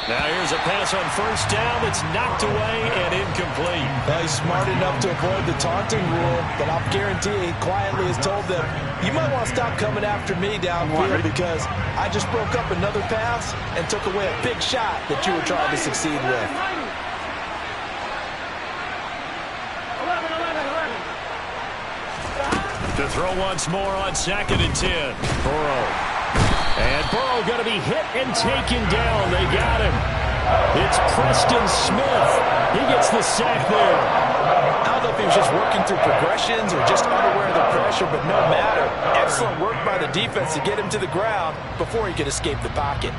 Now here's a pass on first down that's knocked away and incomplete. Well, he's smart enough to avoid the taunting rule, but I'll guarantee he quietly has told them, you might want to stop coming after me downfield because I just broke up another pass and took away a big shot that you were trying to succeed with. 11. To throw once more on 2nd and 10. Burrow. And Burrow going to be hit and taken down. They got him. It's Preston Smith. He gets the sack there. I don't know if he was just working through progressions or just unaware of the pressure, but no matter. Excellent work by the defense to get him to the ground before he could escape the pocket.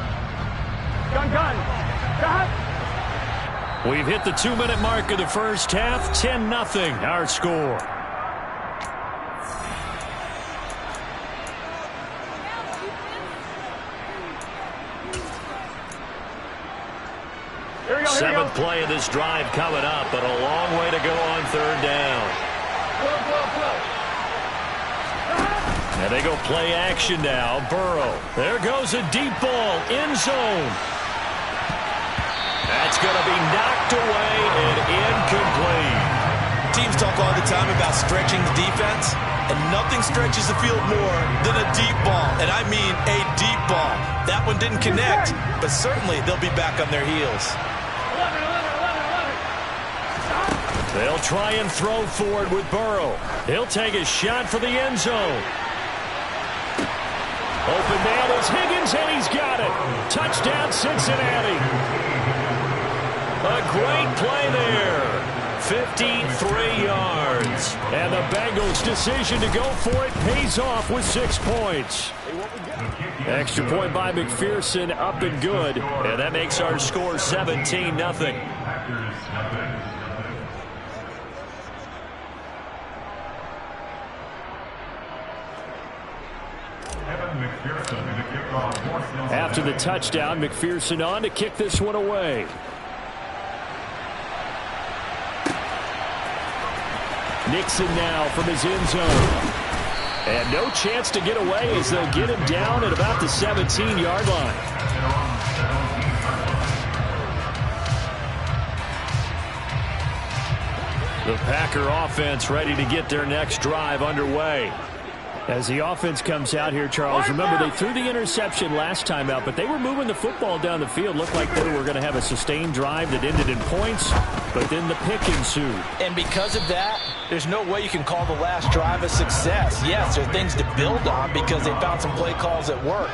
Gun. We've hit the 2-minute mark of the first half. 10-0 our score. Seventh play of this drive coming up, but a long way to go on 3rd down. And they go play action now. Burrow. There goes a deep ball. End zone. That's going to be knocked away and incomplete. Teams talk all the time about stretching the defense, and nothing stretches the field more than a deep ball. And I mean a deep ball. That one didn't connect, but certainly they'll be back on their heels. They'll try and throw forward with Burrow. He'll take a shot for the end zone. Open man is Higgins, and he's got it. Touchdown, Cincinnati. A great play there. 53 yards. And the Bengals' decision to go for it pays off with 6 points. Extra point by McPherson, up and good. And that makes our score 17-0. After the touchdown, McPherson on to kick this one away. Nixon now from his end zone. And no chance to get away as they'll get him down at about the 17-yard line. The Packer offense ready to get their next drive underway. As the offense comes out here, Charles, remember they threw the interception last time out, but they were moving the football down the field. Looked like they were going to have a sustained drive that ended in points, but then the pick ensued. And because of that, there's no way you can call the last drive a success. Yes, there are things to build on because they found some play calls that work.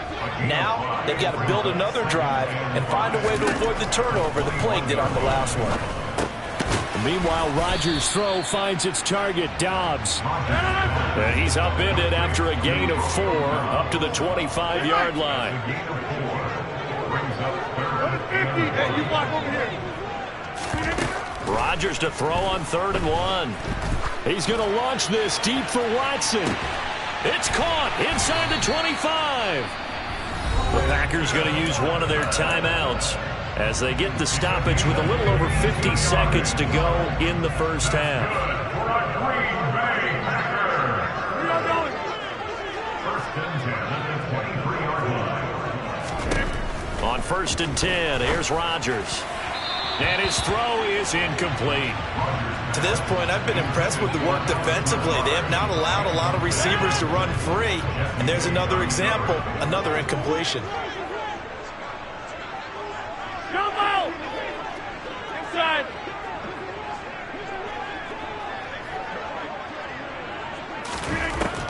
Now, they've got to build another drive and find a way to avoid the turnover the plague did on the last one. Meanwhile, Rodgers' throw finds its target, Dobbs. And he's upended after a gain of 4 up to the 25-yard line. Rodgers to throw on 3rd and 1. He's going to launch this deep for Watson. It's caught inside the 25. The Packers going to use one of their timeouts as they get the stoppage with a little over 50 seconds to go in the first half. On 1st and 10, here's Rodgers. And his throw is incomplete. To this point, I've been impressed with the work defensively. They have not allowed a lot of receivers to run free. And there's another example, another incompletion.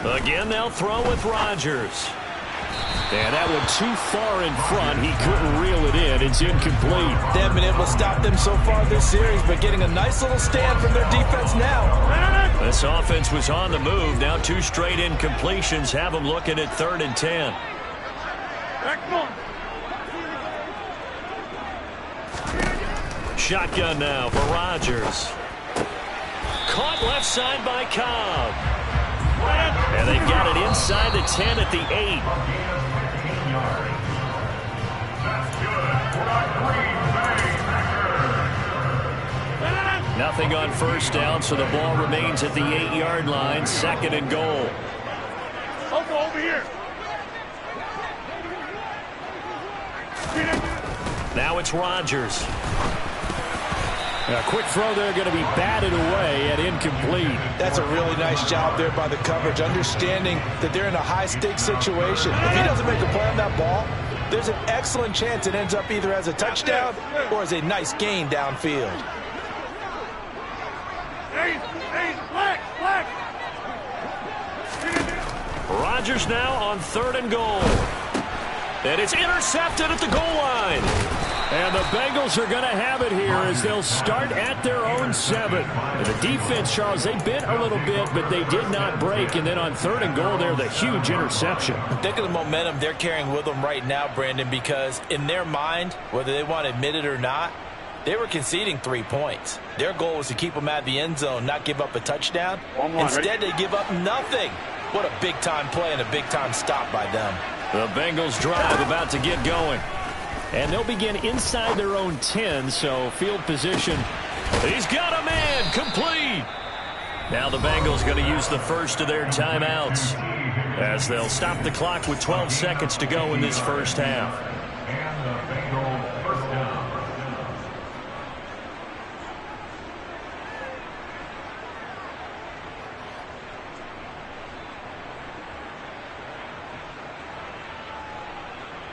Again, they'll throw with Rodgers. And that one too far in front. He couldn't reel it in. It's incomplete. They haven't been able to stop them so far this series, but getting a nice little stand from their defense now. This offense was on the move. Now 2 straight incompletions have them looking at 3rd and 10. Shotgun now for Rodgers. Caught left side by Cobb. And they've got it inside the 10 at the 8. Nothing on 1st down, so the ball remains at the 8-yard line. 2nd and goal. Over here. Now it's Rodgers. A quick throw there going to be batted away and incomplete. That's a really nice job there by the coverage, understanding that they're in a high-stakes situation. If he doesn't make a play on that ball, there's an excellent chance it ends up either as a touchdown or as a nice gain downfield. Rodgers now on 3rd and goal. And it's intercepted at the goal line. And the Bengals are going to have it here as they'll start at their own 7. And the defense, Charles, they bent a little bit, but they did not break. And then on 3rd and goal there, the huge interception. Think of the momentum they're carrying with them right now, Brandon, because in their mind, whether they want to admit it or not, they were conceding 3 points. Their goal was to keep them at the end zone, not give up a touchdown. Instead, they give up nothing. What a big-time play and a big-time stop by them. The Bengals drive about to get going. And they'll begin inside their own 10, so field position. He's got a man, complete. Now the Bengals going to use the first of their timeouts as they'll stop the clock with 12 seconds to go in this first half.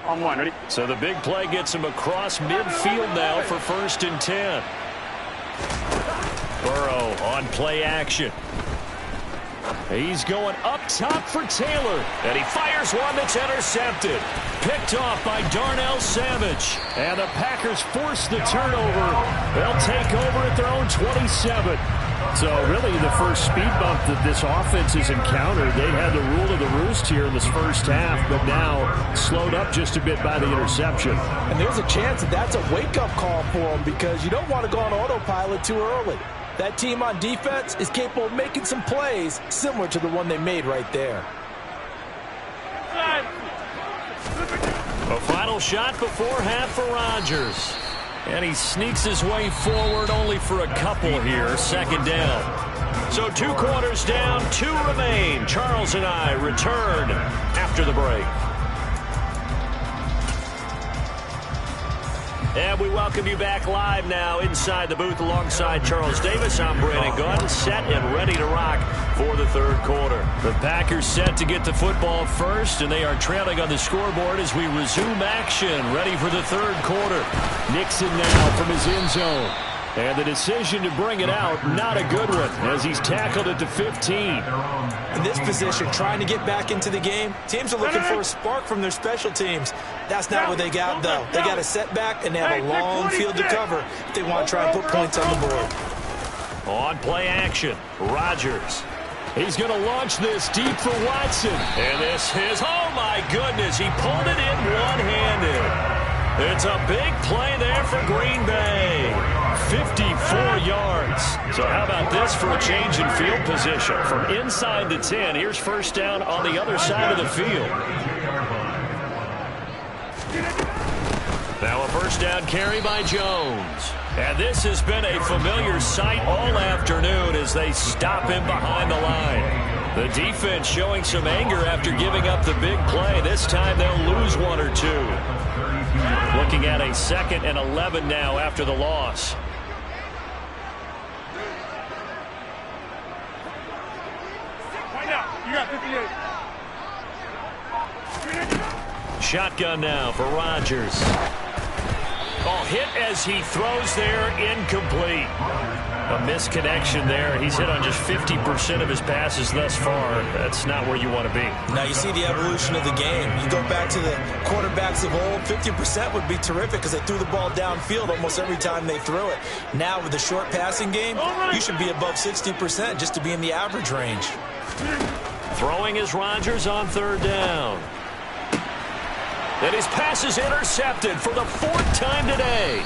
On 1, ready? So the big play gets him across midfield now for 1st and 10. Burrow on play action. He's going up top for Taylor, and he fires one that's intercepted. Picked off by Darnell Savage, and the Packers force the turnover. They'll take over at their own 27. So really the first speed bump that this offense has encountered, they had the rule of the roost here in this first half, but now slowed up just a bit by the interception. And there's a chance that that's a wake-up call for them because you don't want to go on autopilot too early. That team on defense is capable of making some plays similar to the one they made right there. A final shot before half for Rodgers. And he sneaks his way forward only for a couple here. Second down. So 2 quarters down, 2 remain. Charles and I return after the break. And we welcome you back live now inside the booth alongside Charles Davis. I'm Brandon Gunn, set and ready to rock for the third quarter. The Packers set to get the football first, and they are trailing on the scoreboard as we resume action, ready for the third quarter. Nixon now from his end zone. And the decision to bring it out, not a good one, as he's tackled at the 15. In this position, trying to get back into the game, teams are looking for a spark from their special teams. That's not what they got, though. They got a setback, and they have a long field to cover if they want to try and put points on the board. On play action, Rodgers. He's going to launch this deep for Watson. And this is, oh my goodness, he pulled it in one-handed. It's a big play there for Green Bay. 54 yards. So how about this for a change in field position? From inside the 10, here's first down on the other side of the field. Now a first down carry by Jones. And this has been a familiar sight all afternoon as they stop him behind the line. The defense showing some anger after giving up the big play. This time they'll lose 1 or 2. Looking at a 2nd and 11 now after the loss. You got 58. Shotgun now for Rodgers. Oh, hit as he throws there, incomplete. A misconnection there. He's hit on just 50% of his passes thus far. That's not where you want to be. Now you see the evolution of the game. You go back to the quarterbacks of old, 50% would be terrific because they threw the ball downfield almost every time they threw it. Now with the short passing game, you should be above 60% just to be in the average range. Throwing is Rodgers on third down. And his pass is intercepted for the 4th time today.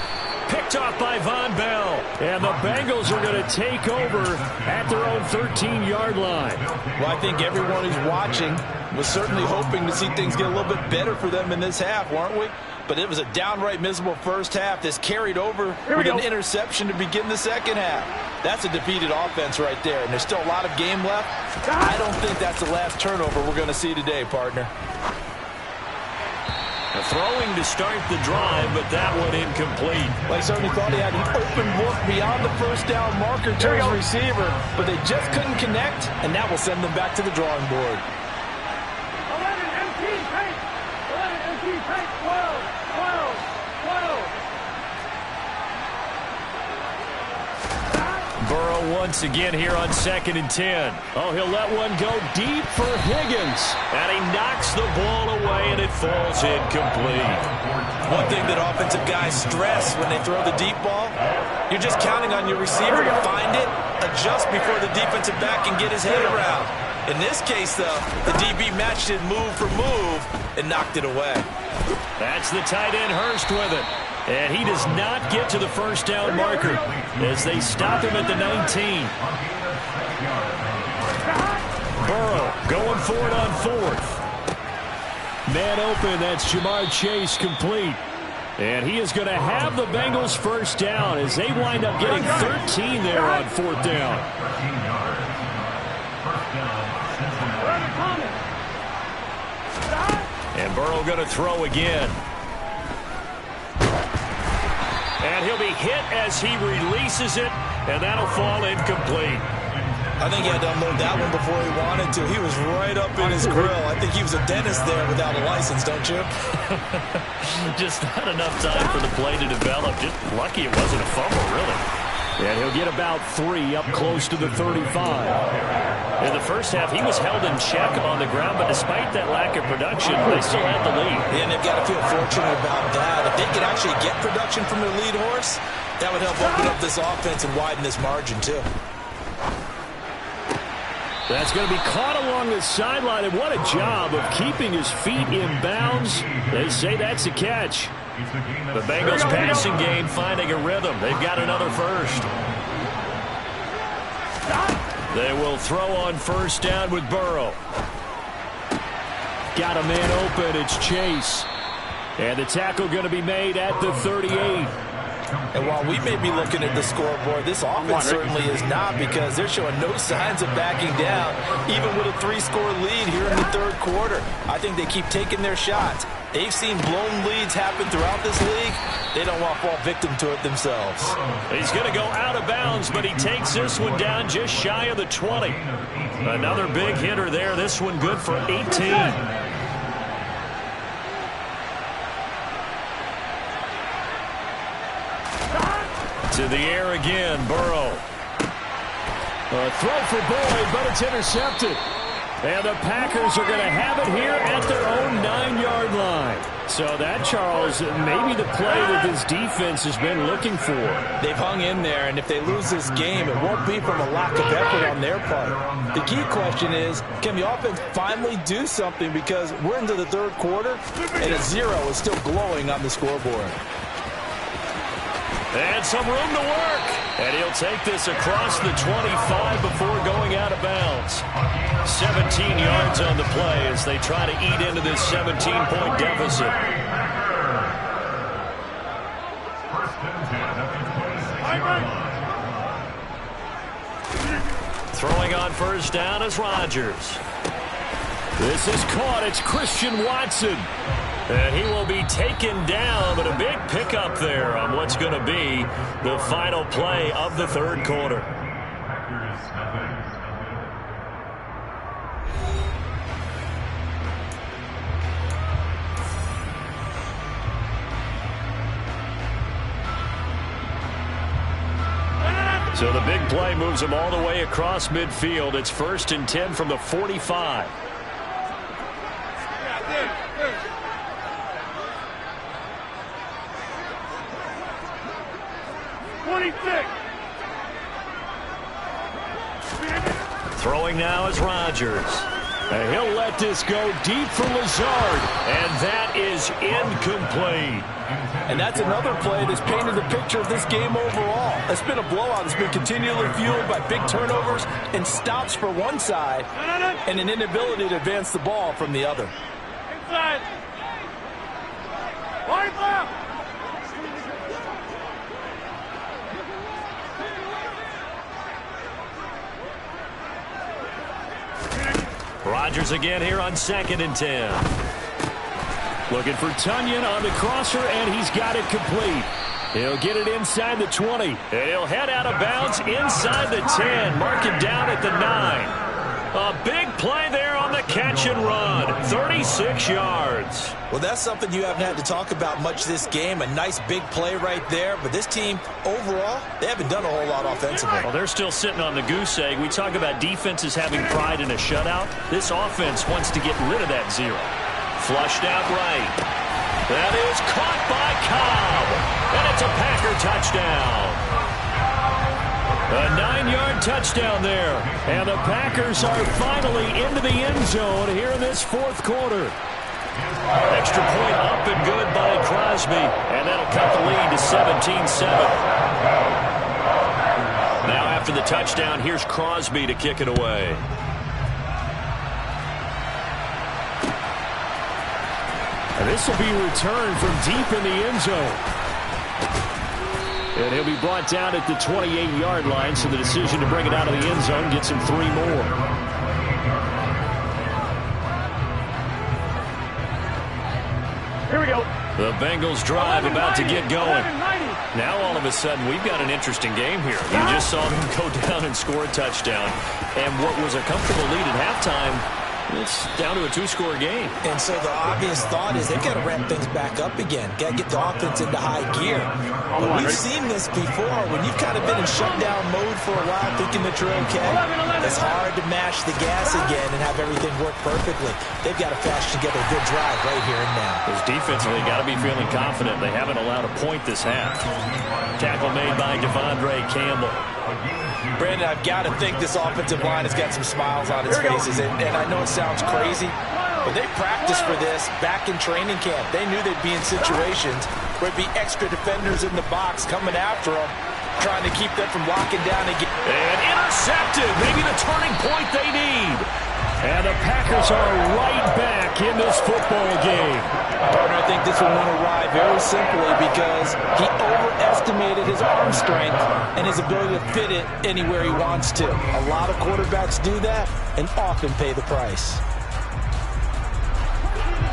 Picked off by Von Bell. And the Bengals are going to take over at their own 13-yard line. Well, I think everyone who's watching was certainly hoping to see things get a little bit better for them in this half, weren't we? But it was a downright miserable first half. This carried over with an interception to begin the second half. That's a defeated offense right there, and there's still a lot of game left. I don't think that's the last turnover we're going to see today, partner. Throwing to start the drive, but that one incomplete. Well, he certainly thought he had an open look beyond the first down marker to his receiver, but they just couldn't connect, and that will send them back to the drawing board. 11 empty paint. 11 empty paint. 12. Burrow once again here on 2nd and 10. Oh, he'll let one go deep for Higgins. And he knocks the ball away, and it falls incomplete. One thing that offensive guys stress when they throw the deep ball, you're just counting on your receiver to find it, adjust before the defensive back can get his head around. In this case, though, the DB matched it move for move and knocked it away. That's the tight end Hurst with it. And he does not get to the first down marker as they stop him at the 19. Burrow going for it on 4th. Man open, that's Jamar Chase complete. And he is going to have the Bengals first down as they wind up getting 13 there on 4th down. And Burrow going to throw again. And he'll be hit as he releases it, and that'll fall incomplete. I think he had to unload that one before he wanted to. He was right up in his grill. I think he was a dentist there without a license, don't you? Just not enough time for the play to develop. Just lucky it wasn't a fumble, really. And he'll get about 3 up close to the 35. In the first half, he was held in check on the ground, but despite that lack of production, they still had the lead. And they've got to feel fortunate about that. If they could actually get production from their lead horse, that would help open up this offense and widen this margin, too. That's going to be caught along the sideline, and what a job of keeping his feet in bounds. They say that's a catch. The Bengals passing game finding a rhythm. They've got another first. They will throw on first down with Burrow. Got a man open. It's Chase. And the tackle going to be made at the 38. And while we may be looking at the scoreboard, this offense certainly is not, because they're showing no signs of backing down, even with a 3-score lead here in the third quarter. I think they keep taking their shots. They've seen blown leads happen throughout this league. They don't want to fall victim to it themselves. He's going to go out of bounds, but he takes this one down just shy of the 20. Another big hitter there. This one good for 18. To the air again, Burrow. A throw for Boyd, but it's intercepted. And the Packers are going to have it here at their own 9-yard line. So that, Charles, maybe the play that this defense has been looking for. They've hung in there, and if they lose this game, it won't be from a lack of effort on their part. The key question is, can the offense finally do something? Because we're into the third quarter, and a 0 is still glowing on the scoreboard. And some room to work. And he'll take this across the 25 before going out of bounds. 17 yards on the play as they try to eat into this 17-point deficit. Throwing on first down is Rodgers. This is caught. It's Christian Watson. And he will be taken down, but a big pickup there on what's going to be the final play of the third quarter. So the big play moves him all the way across midfield. It's 1st and 10 from the 45. Throwing now is Rodgers. And he'll let this go deep for Lazard. And that is incomplete. And that's another play that's painted the picture of this game overall. It's been a blowout. It's been continually fueled by big turnovers and stops for one side and an inability to advance the ball from the other. Inside. Wide left. Rodgers again here on 2nd and 10. Looking for Tunyon on the crosser, and he's got it complete. He'll get it inside the 20. And he'll head out of bounds inside the 10. Mark it down at the 9. A big play there on the catch and run. 36 yards. Well, that's something you haven't had to talk about much this game. A nice big play right there. But this team, overall, they haven't done a whole lot offensively. Well, they're still sitting on the goose egg. We talk about defenses having pride in a shutout. This offense wants to get rid of that 0. Flushed out right. That is caught by Cobb. And it's a Packer touchdown. A 9-yard touchdown there. And the Packers are finally into the end zone here in this fourth quarter. Extra point up and good by Crosby. And that'll cut the lead to 17-7. Now after the touchdown, here's Crosby to kick it away. And this will be returned from deep in the end zone. And he'll be brought down at the 28-yard line, so the decision to bring it out of the end zone gets him 3 more. Here we go. The Bengals drive about to get going. Now all of a sudden we've got an interesting game here. You just saw them go down and score a touchdown. And what was a comfortable lead at halftime It's down to a 2-score game. And so the obvious thought is they've got to ramp things back up again. Got to get the offense into high gear. But we've seen this before. When you've kind of been in shutdown mode for a while thinking that you're okay, it's hard to mash the gas again and have everything work perfectly. They've got to flash together a good drive right here and now. Because defensively, got to be feeling confident. They haven't allowed a point this half. Tackle made by Devondre Campbell. Brandon, I've got to think this offensive line has got some smiles on its faces. And I know it sounds crazy, but they practiced for this back in training camp. They knew they'd be in situations where it'd be extra defenders in the box coming after them, trying to keep them from locking down again. And intercepted. Maybe the turning point they need. And the Packers are right back in this football game. Partner, I think this one went awry very simply because he overestimated his arm strength and his ability to fit it anywhere he wants to. A lot of quarterbacks do that and often pay the price.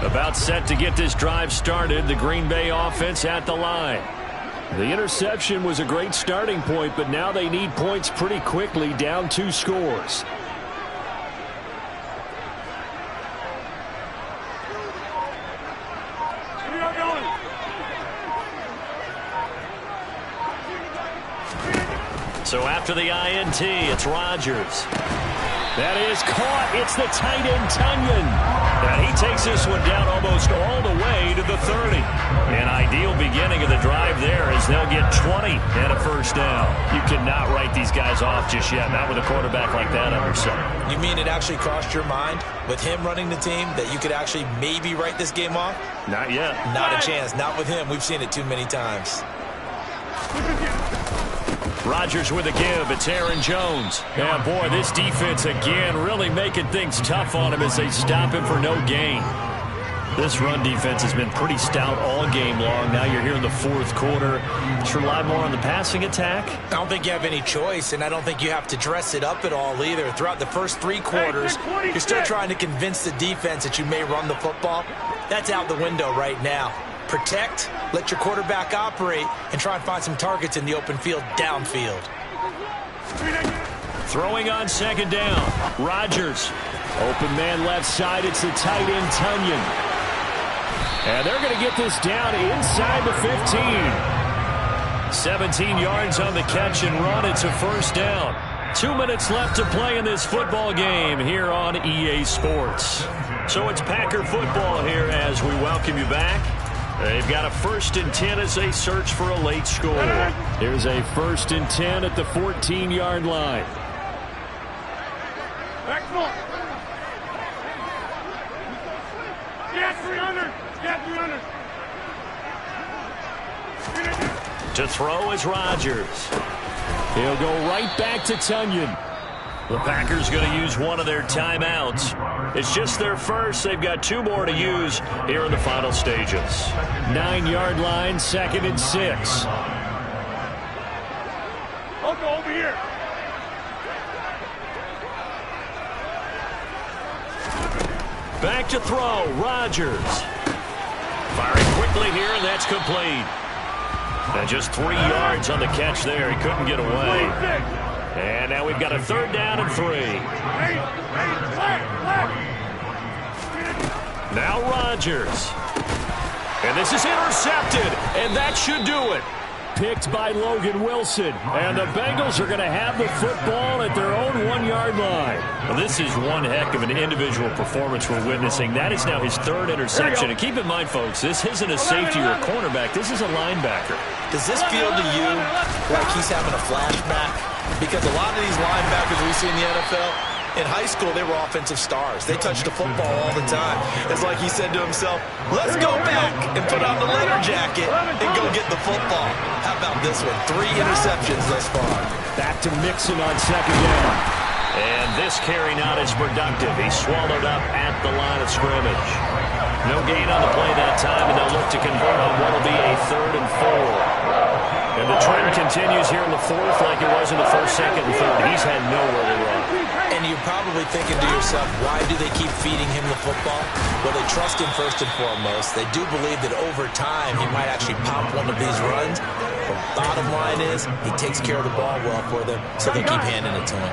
About set to get this drive started, the Green Bay offense at the line. The interception was a great starting point, but now they need points pretty quickly, down 2 scores. So after the INT, it's Rodgers. That is caught. It's the tight end, Tunyon. And he takes this one down almost all the way to the 30. An ideal beginning of the drive there as they'll get 20 and a first down. You cannot write these guys off just yet, not with a quarterback like that under center. You mean it actually crossed your mind with him running the team that you could actually maybe write this game off? Not yet. Not a chance. Not with him. We've seen it too many times. Rodgers with a give. It's Aaron Jones. And boy, this defense again really making things tough on him as they stop him for no gain. This run defense has been pretty stout all game long. Now you're here in the fourth quarter. Should rely more on the passing attack. I don't think you have any choice, and I don't think you have to dress it up at all either. Throughout the first 3 quarters, you're still trying to convince the defense that you may run the football. That's out the window right now. Protect, let your quarterback operate, and try and find some targets in the open field downfield. Throwing on second down. Rodgers. Open man left side. It's the tight end, Tunyon. And they're going to get this down inside the 15. 17 yards on the catch and run. It's a first down. 2 minutes left to play in this football game here on EA Sports. So it's Packer football here as we welcome you back. They've got a 1st and 10 as they search for a late score. Here's a 1st and 10 at the 14-yard line. Excellent. Get 300. Get 300. To throw is Rodgers. He'll go right back to Tunyon. The Packers going to use one of their timeouts. It's just their first. They've got 2 more to use here in the final stages. 9-yard line, 2nd and 6. I'll go over here. Back to throw, Rodgers. Firing quickly here, and that's complete. And just 3 yards on the catch there. He couldn't get away. And now we've got a 3rd down and 3. Now Rodgers. And this is intercepted, and that should do it. Picked by Logan Wilson. And the Bengals are going to have the football at their own 1-yard line. Well, this is one heck of an individual performance we're witnessing. That is now his 3rd interception. And keep in mind, folks, this isn't a safety or a cornerback. This is a linebacker. Does this feel to you like he's having a flashback? Because a lot of these linebackers we see in the NFL, in high school, they were offensive stars. They touched the football all the time. It's like he said to himself, let's go back and put on the leather jacket and go get the football. How about this one? 3 interceptions thus far. Back to Mixon on 2nd down. And this carry not as productive. He's swallowed up at the line of scrimmage. No gain on the play that time, and they'll look to convert on what will be a 3rd and 4. And the trend continues here in the 4th like it was in the 1st, 2nd, and 3rd. He's had nowhere to run. And you're probably thinking to yourself, why do they keep feeding him the football? Well, they trust him first and foremost. They do believe that over time he might actually pop one of these runs. But bottom line is he takes care of the ball well for them, so they keep handing it to him.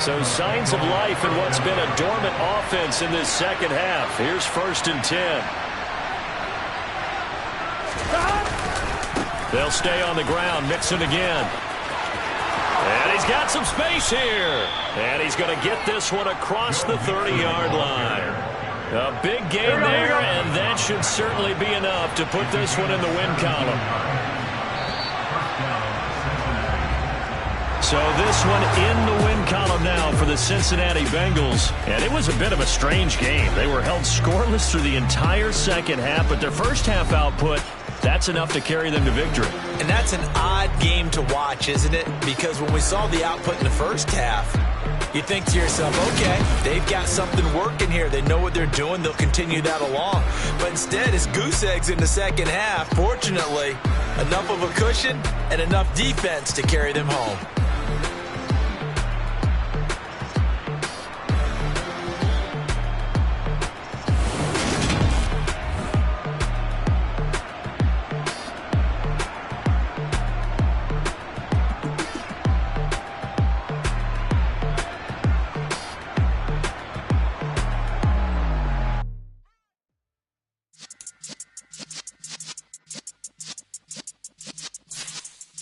So signs of life in what's been a dormant offense in this second half. Here's 1st and 10. They'll stay on the ground. Mixon again. And he's got some space here. And he's going to get this one across the 30-yard line. A big gain there, and that should certainly be enough to put this one in the win column. So this one in the win column now for the Cincinnati Bengals. And it was a bit of a strange game. They were held scoreless through the entire second half, but their first half output, that's enough to carry them to victory. And that's an odd game to watch, isn't it? Because when we saw the output in the first half, you think to yourself, okay, they've got something working here. They know what they're doing. They'll continue that along. But instead, it's goose eggs in the second half. Fortunately, enough of a cushion and enough defense to carry them home.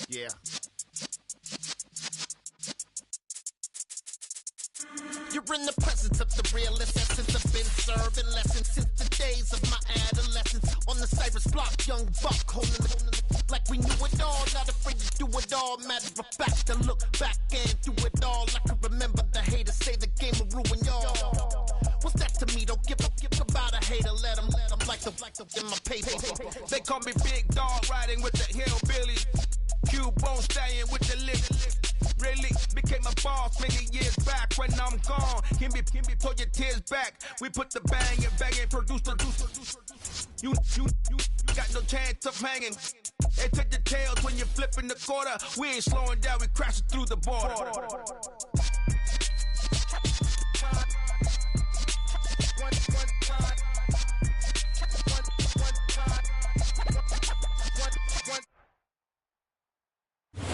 Yeah. You're in the presence of the realest essence. I've been serving lessons since the days of my adolescence. On the Cypress block, young buck holding it like we knew it all. Not afraid to do it all. Matter of fact, I look back and do it all. I can remember the haters say the game will ruin y'all. What's that to me? Don't give about a hater. Let them like the in my paper. They call me Big Dog, riding with the hillbillies. Cubone staying with the lips. Really became a boss many years back. When I'm gone, can be pull your tears back. We put the bang and produce. You got no chance of hanging. They take the tails when you're flipping the quarter. We ain't slowing down, we crashing through the border.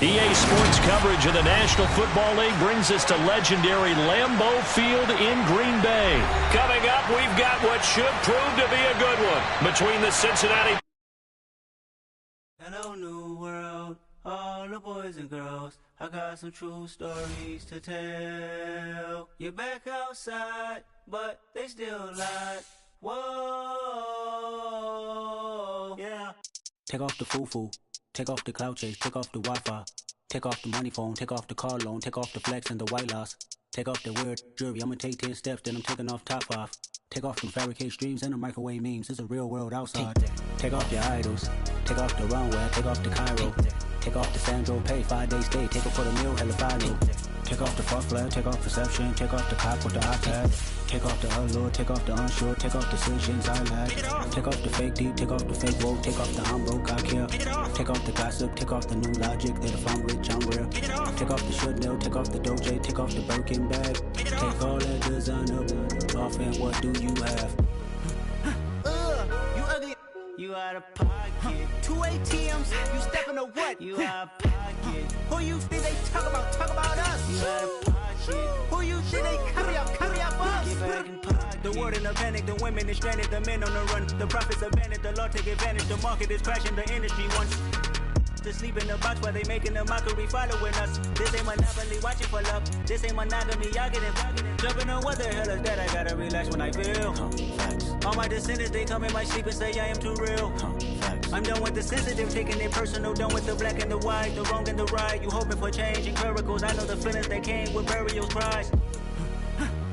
EA Sports coverage of the National Football League brings us to legendary Lambeau Field in Green Bay. Coming up, we've got what should prove to be a good one between the Cincinnati. Hello, new world, all the boys and girls. I got some true stories to tell. You're back outside, but they still lie. Whoa, yeah. Take off the foo-foo. Take off the cloud chase, take off the Wi-Fi. Take off the money phone, take off the car loan, take off the flex and the white loss. Take off the weird jewelry, I'ma take 10 steps, then I'm taking off top 5. Take off the fabricated streams and the microwave memes, it's a real world outside. Take off your idols, take off the runway, take off the Cairo. Take off the Sandro pay, 5-day stay, take off for the meal, hella follow. Take off the fuck flag, take off perception, take off the cop with the iPad. Take off the allure, take off the unsure, take off the decisions I lack. Take off the fake deep, take off the fake woke, take off the I'm broke, I care. Take off the gossip, take off the new logic that if I'm rich, I'm real. Take off the Chanel, take off the Doja, take off the Birkin bag. Take all that designer off and what do you have? You ugly. You out of pocket. 2 ATMs, you stepping to what? You out of pocket. Who you think they talk about us? You out of pocket. Who you think they carry up us? Get back in pocket. The world in a panic, the women is stranded, the men on the run. The profits abandoned, the law take advantage. The market is crashing, the industry wants to sleep in the box while they making a mockery following us. This ain't monopoly, watching for love. This ain't monogamy, y'all getting jumping on what the hell is that? I gotta relax when I feel. All my descendants, they come in my sleep and say I am too real. I'm done with the sensitive, taking it personal. Done with the black and the white, the wrong and the right. You hoping for change and miracles. I know the feelings that came with burial cries.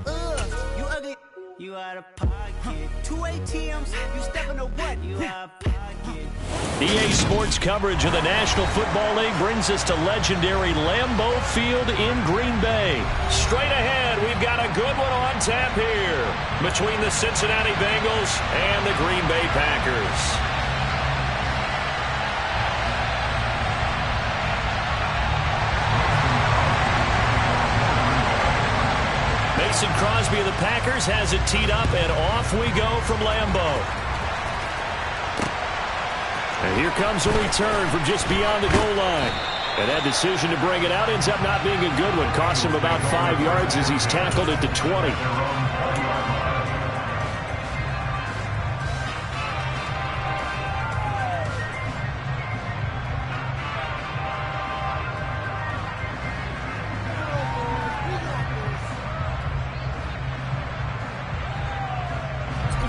You ugly. You out of pocket. 2 ATMs, you stepping to what? You out of pocket. EA Sports coverage of the National Football League brings us to legendary Lambeau Field in Green Bay. Straight ahead, we've got a good one on tap here between the Cincinnati Bengals and the Green Bay Packers. Mason Crosby of the Packers has it teed up, and off we go from Lambeau. And here comes a return from just beyond the goal line. And that decision to bring it out ends up not being a good one. Costs him about 5 yards as he's tackled at the 20.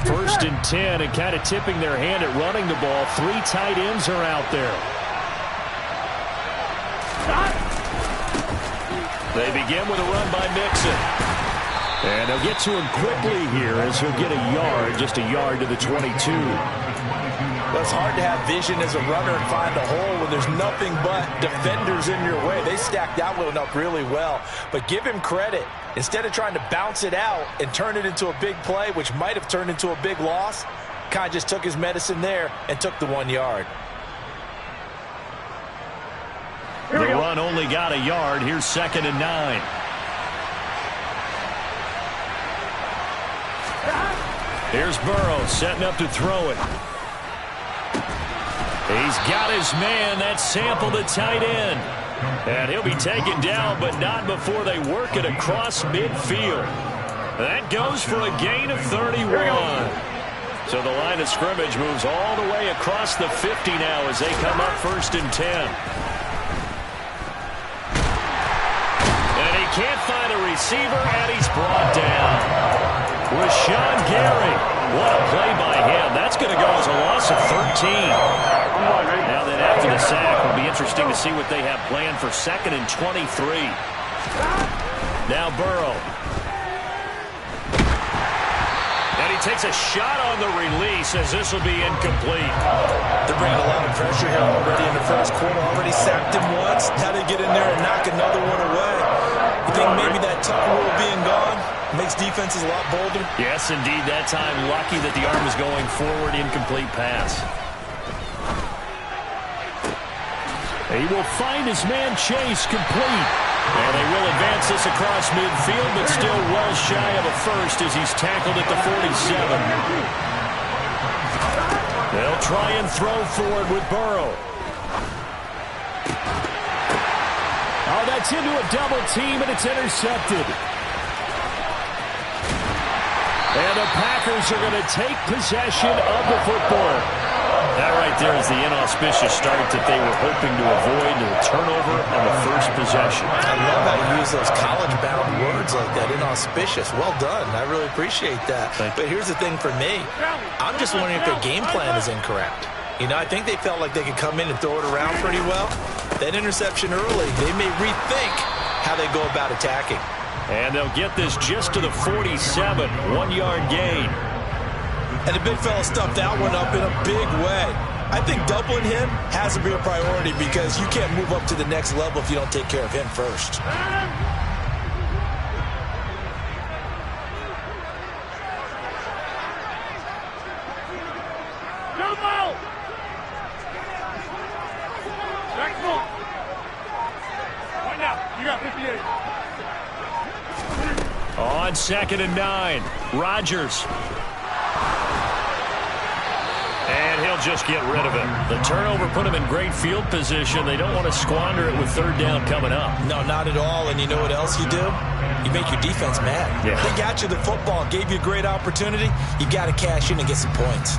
First and 10, and kind of tipping their hand at running the ball. 3 tight ends are out there. They begin with a run by Mixon. And they'll get to him quickly here as he'll get a yard, just a yard to the 22. Well, it's hard to have vision as a runner and find a hole when there's nothing but defenders in your way. They stacked that one up really well. But give him credit. Instead of trying to bounce it out and turn it into a big play, which might have turned into a big loss, kind of just took his medicine there and took the 1 yard. The run only got a yard. Here's 2nd and 9. Here's Burrow setting up to throw it. He's got his man. That's Sample, the tight end. And he'll be taken down, but not before they work it across midfield. That goes for a gain of 31. So the line of scrimmage moves all the way across the 50 now as they come up 1st and 10. Can't find a receiver, and he's brought down. Rashawn Gary. What a play by him. That's going to go as a loss of 13. Now then, after the sack, it'll be interesting to see what they have planned for 2nd and 23. Now Burrow. And he takes a shot on the release as this will be incomplete. They're bringing a lot of pressure here already in the first quarter. Already sacked him once. How to get in there and knock another one away. You think maybe that tuck rule being gone makes defenses a lot bolder? Yes, indeed. That time, lucky that the arm was going forward. Incomplete pass. He will find his man Chase complete. And they will advance this across midfield, but still well shy of a first as he's tackled at the 47. They'll try and throw forward with Burrow. Oh, that's into a double team, and it's intercepted. And the Packers are going to take possession of the football. That right there is the inauspicious start that they were hoping to avoid, and a turnover on the first possession. I love how you use those college-bound words like that, inauspicious. Well done. I really appreciate that. But here's the thing for me. I'm just wondering if their game plan is incorrect. You know, I think they felt like they could come in and throw it around pretty well. That interception early, they may rethink how they go about attacking. And they'll get this just to the 47, 1 yard gain. And the big fella stuffed that one up in a big way. I think doubling him has to be a priority because you can't move up to the next level if you don't take care of him first. On 2nd and 9, Rodgers. And he'll just get rid of it. The turnover put him in great field position. They don't want to squander it with 3rd down coming up. No, not at all. And you know what else you do? You make your defense mad. Yeah. They got you the football, gave you a great opportunity. You got to cash in and get some points.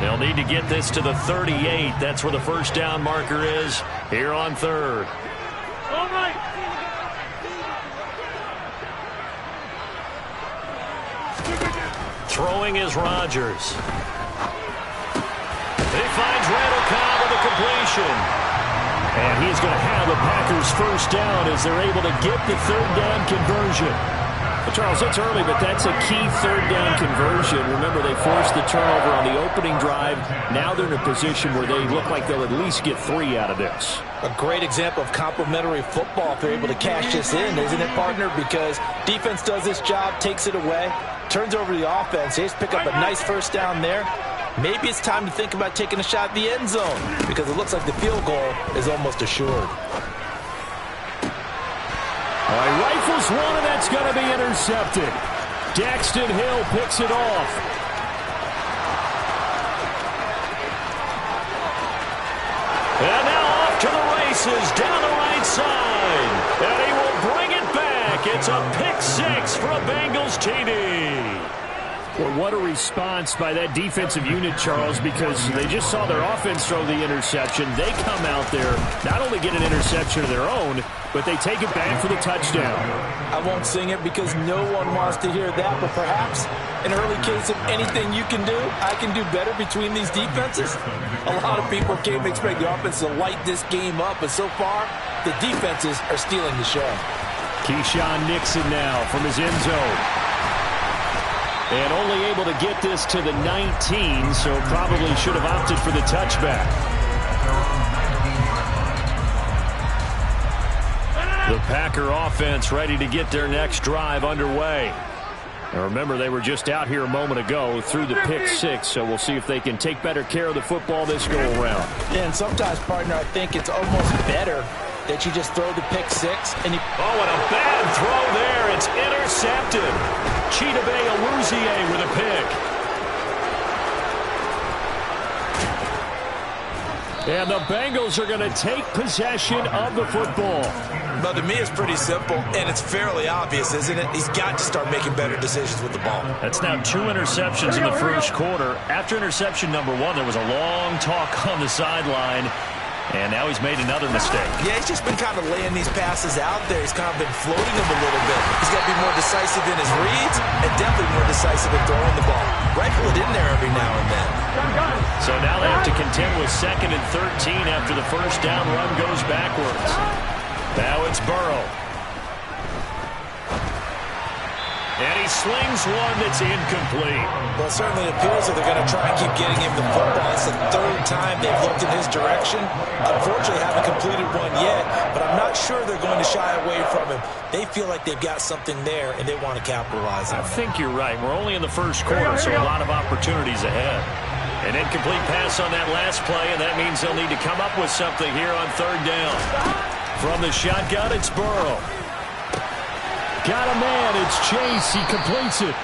They'll need to get this to the 38. That's where the 1st down marker is here on 3rd. All right. Throwing is Rodgers. He finds Randall Cobb with a completion. And he's going to have the Packers 1st down as they're able to get the 3rd down conversion. Well, Charles, it's early, but that's a key 3rd down conversion. Remember, they forced the turnover on the opening drive. Now they're in a position where they look like they'll at least get 3 out of this. A great example of complementary football if they're able to cash this in, isn't it, partner? Because defense does this job, takes it away, turns over the offense. They just pick up a nice 1st down there. Maybe it's time to think about taking a shot at the end zone because it looks like the field goal is almost assured. He rifles one, and that's going to be intercepted. Daxton Hill picks it off. And now off to the races, down the right side. And he will bring it back. It's a pick-6 for a Bengals TD. Well, what a response by that defensive unit, Charles, because they just saw their offense throw the interception. They come out there, not only get an interception of their own, but they take it back for the touchdown. I won't sing it because no one wants to hear that, but perhaps an early case of anything you can do, I can do better between these defenses. A lot of people came to expect the offense to light this game up, but so far, the defenses are stealing the show. Keyshawn Nixon now from his end zone. And only able to get this to the 19, so probably should have opted for the touchback. The Packer offense ready to get their next drive underway. And remember, they were just out here a moment ago through the pick-6, so we'll see if they can take better care of the football this go-around. Yeah, and sometimes, partner, I think it's almost better that you just throw the pick-6 and you... Oh, and a bad throw there. It's intercepted. Chidobe Awuzie with a pick. And the Bengals are going to take possession of the football. But to me, it's pretty simple, and it's fairly obvious, isn't it? He's got to start making better decisions with the ball. That's now 2 interceptions in the first quarter. After interception number 1, there was a long talk on the sideline. And now he's made another mistake. Yeah, he's just been kind of laying these passes out there. He's kind of been floating them a little bit. He's got to be more decisive in his reads and definitely more decisive in throwing the ball. Rifle it in there every now and then. So now they have to contend with 2nd and 13 after the first down run goes backwards. Now it's Burrow. And he slings one that's incomplete. Well, it certainly appears that they're going to try and keep getting him the football. It's the 3rd time they've looked in his direction. Unfortunately, haven't completed one yet, but I'm not sure they're going to shy away from him. They feel like they've got something there, and they want to capitalize on it. I think you're right. We're only in the first quarter, so a lot of opportunities ahead. An incomplete pass on that last play, and that means they'll need to come up with something here on 3rd down. From the shotgun, it's Burrow. Got a man, it's Chase, he completes it.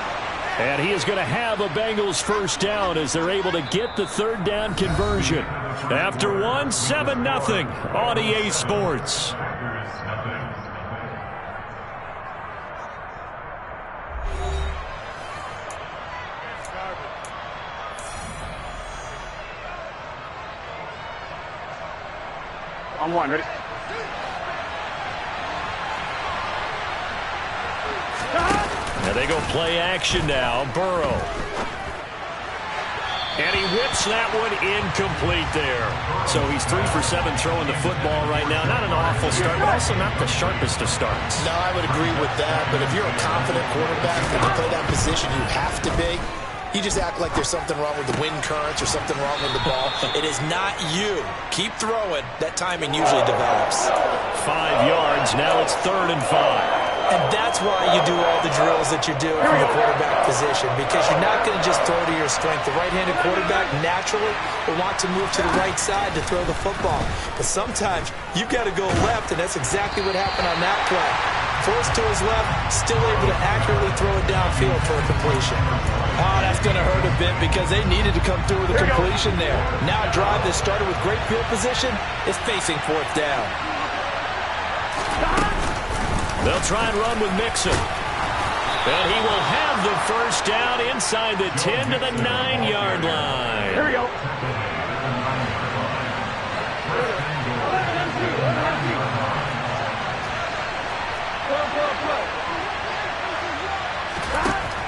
And he is going to have a Bengals first down as they're able to get the 3rd down conversion. After 1, 7-0 on EA Sports. On 1, ready? Now they go play action now. Burrow. And he whips that one incomplete there. So he's 3 for 7 throwing the football right now. Not an awful start, but also not the sharpest of starts. No, I would agree with that. But if you're a confident quarterback and you play that position, you have to be. You just act like there's something wrong with the wind currents or something wrong with the ball. It is not you. Keep throwing. That timing usually develops. 5 yards. Now it's 3rd and 5. And that's why you do all the drills that you're doing from the quarterback position, because you're not going to just throw to your strength. The right-handed quarterback naturally will want to move to the right side to throw the football. But sometimes you've got to go left, and that's exactly what happened on that play. Forced to his left, still able to accurately throw it downfield for a completion. Oh, that's going to hurt a bit because they needed to come through with a completion there. Now a drive that started with great field position is facing 4th down. They'll try and run with Mixon. And he will have the first down inside the 10 to the 9-yard line. Here we go.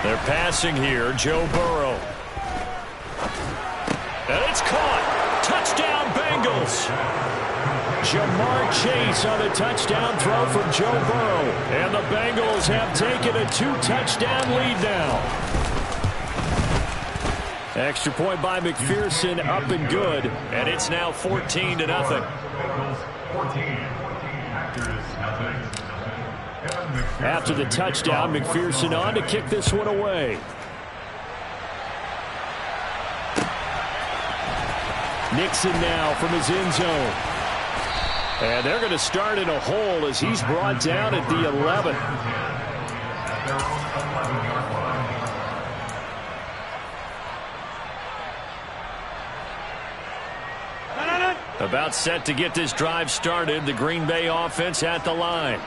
They're passing here. Joe Burrow. And it's caught. Touchdown, Bengals. Jamar Chase on the touchdown throw from Joe Burrow. And the Bengals have taken a 2-touchdown lead now. Extra point by McPherson, up and good. And it's now 14-0. After the touchdown, McPherson on to kick this one away. Nixon now from his end zone. And they're going to start in a hole as he's brought down at the 11. About set to get this drive started. The Green Bay offense at the line.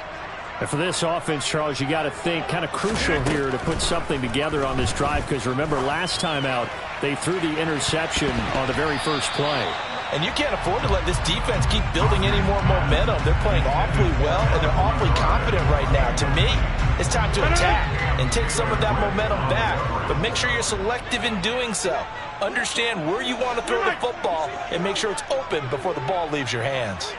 And for this offense, Charles, you got to think kind of crucial here to put something together on this drive, because remember last time out they threw the interception on the very first play. And you can't afford to let this defense keep building any more momentum. They're playing awfully well, and they're awfully confident right now. To me, it's time to attack and take some of that momentum back. But make sure you're selective in doing so. Understand where you want to throw the football and make sure it's open before the ball leaves your hands.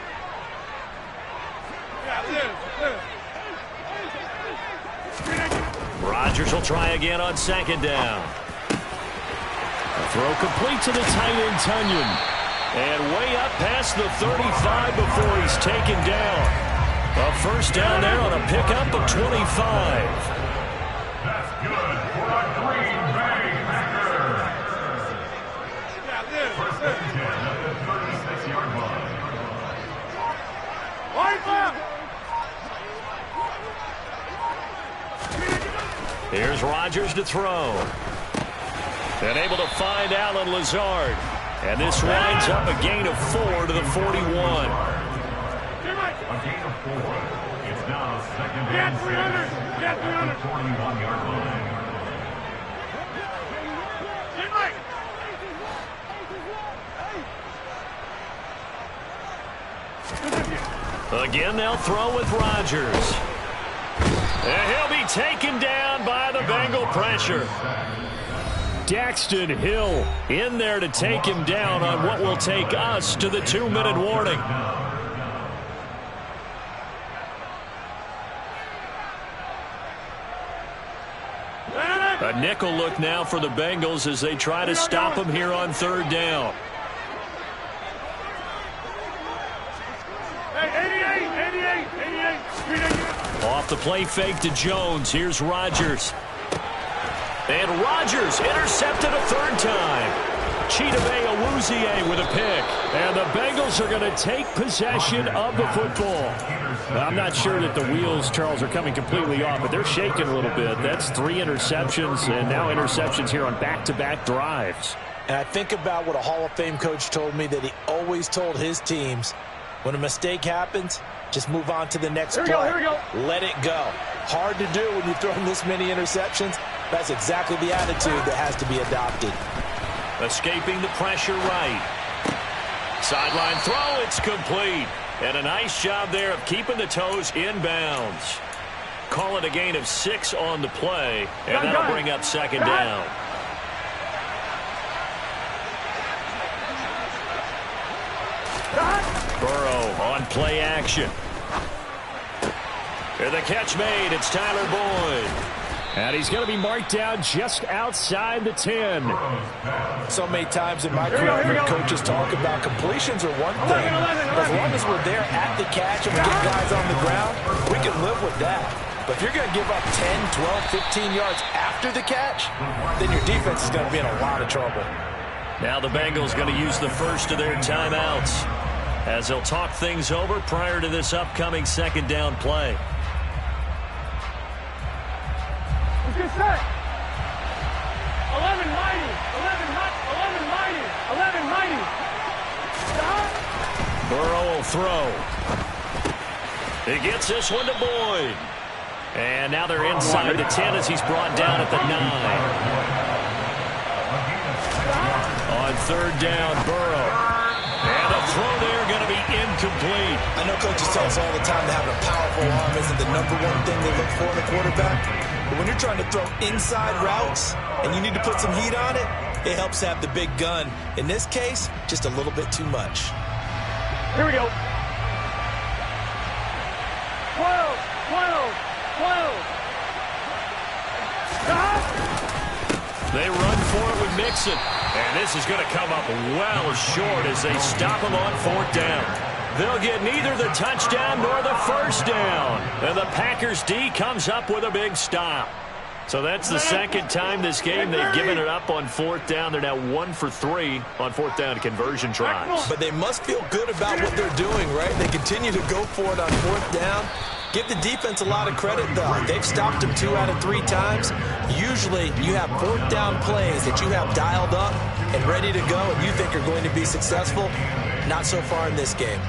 Rodgers will try again on second down. A throw complete to the tight end, Tunyon. And way up past the 35 before he's taken down. A first down there on a pickup of 25. That's good for a Green Bay Packers. First and 10 at the 36-yard line. Here's Rodgers to throw. And able to find Allen Lazard. And this winds up a gain of 4 to the 41. A gain of 4. It's now second and 6 at the 41-yard line. Again, they'll throw with Rodgers. And he'll be taken down by the Bengal pressure. Daxton Hill in there to take him down on what will take us to the 2-minute warning. A nickel look now for the Bengals as they try to stop him here on third down. Off the play fake to Jones. Here's Rodgers. And Rodgers intercepted a third time. Chidobe Awuzie with a pick. And the Bengals are going to take possession of the football. I'm not sure that the wheels, Charles, are coming completely off, but they're shaking a little bit. That's 3 interceptions, and now interceptions here on back-to-back drives. And I think about what a Hall of Fame coach told me that he always told his teams, when a mistake happens, just move on to the next play. Here we go. Let it go. Hard to do when you've thrown this many interceptions. That's exactly the attitude that has to be adopted. Escaping the pressure right. Sideline throw, it's complete. And a nice job there of keeping the toes inbounds. Call it a gain of 6 on the play, and that'll bring up second down. Burrow on play action. And the catch made, it's Tyler Boyd. And he's going to be marked down just outside the 10. So many times in my career, I've heard coaches talk about completions are one thing. As long as we're there at the catch and we get guys on the ground, we can live with that. But if you're going to give up 10, 12, 15 yards after the catch, then your defense is going to be in a lot of trouble. Now the Bengals going to use the first of their timeouts as they'll talk things over prior to this upcoming second down play. Get set. 11 mighty. 11 mighty. 11 mighty. Burrow will throw. He gets this one to Boyd. And now they're inside the 10 as he's brought down at the 9. On third down, Burrow. And the throw there going to be incomplete. I know coaches tell us all the time that having a powerful arm isn't the #1 thing they look for in a quarterback. But when you're trying to throw inside routes and you need to put some heat on it, it helps have the big gun. In this case, just a little bit too much. Here we go. 12. They run for it with Mixon. And this is going to come up well short as they stop him on fourth down. They'll get neither the touchdown nor the first down. And the Packers D comes up with a big stop. So that's the second time this game they've given it up on fourth down. They're now 1 for 3 on fourth down conversion tries. But they must feel good about what they're doing, right? They continue to go for it on fourth down. Give the defense a lot of credit, though. They've stopped them 2 out of 3 times. Usually, you have fourth down plays that you have dialed up and ready to go, and you think are going to be successful. Not so far in this game.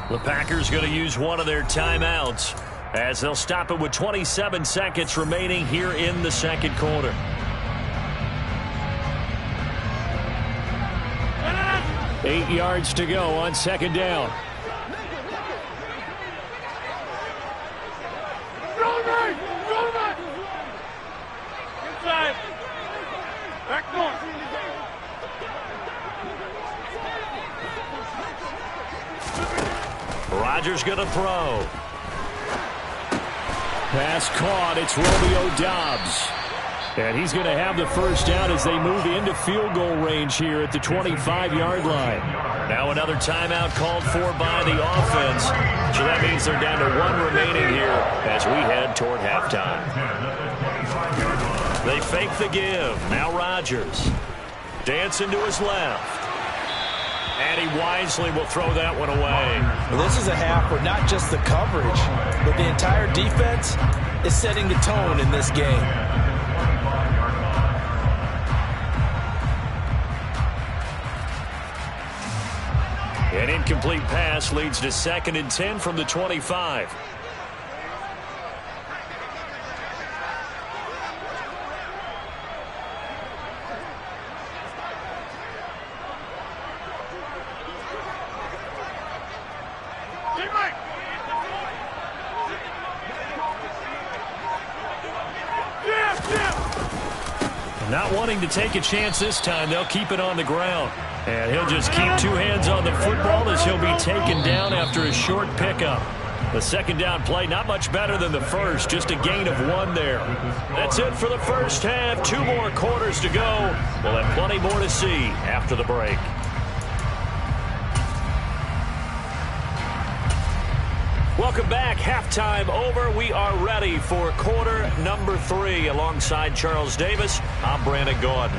The Packers going to use one of their timeouts as they'll stop it with 27 seconds remaining here in the second quarter. Eight yards to go on second down. Inside. Back north. Rodgers going to throw. Pass caught. It's Romeo Doubs. And he's going to have the first down as they move into field goal range here at the 25-yard line. Now another timeout called for by the offense. So that means they're down to 1 remaining here as we head toward halftime. They fake the give. Now Rodgers. Dancing to his left. And he wisely will throw that one away. Well, this is a half where not just the coverage, but the entire defense is setting the tone in this game. An incomplete pass leads to 2nd and 10 from the 25. Not wanting to take a chance this time, they'll keep it on the ground. And he'll just keep 2 hands on the football as he'll be taken down after a short pickup. The second down play, not much better than the first, just a gain of 1 there. That's it for the first half. 2 more quarters to go. We'll have plenty more to see after the break. Welcome back. Halftime over. We are ready for quarter number 3. Alongside Charles Davis, I'm Brandon Gaudin.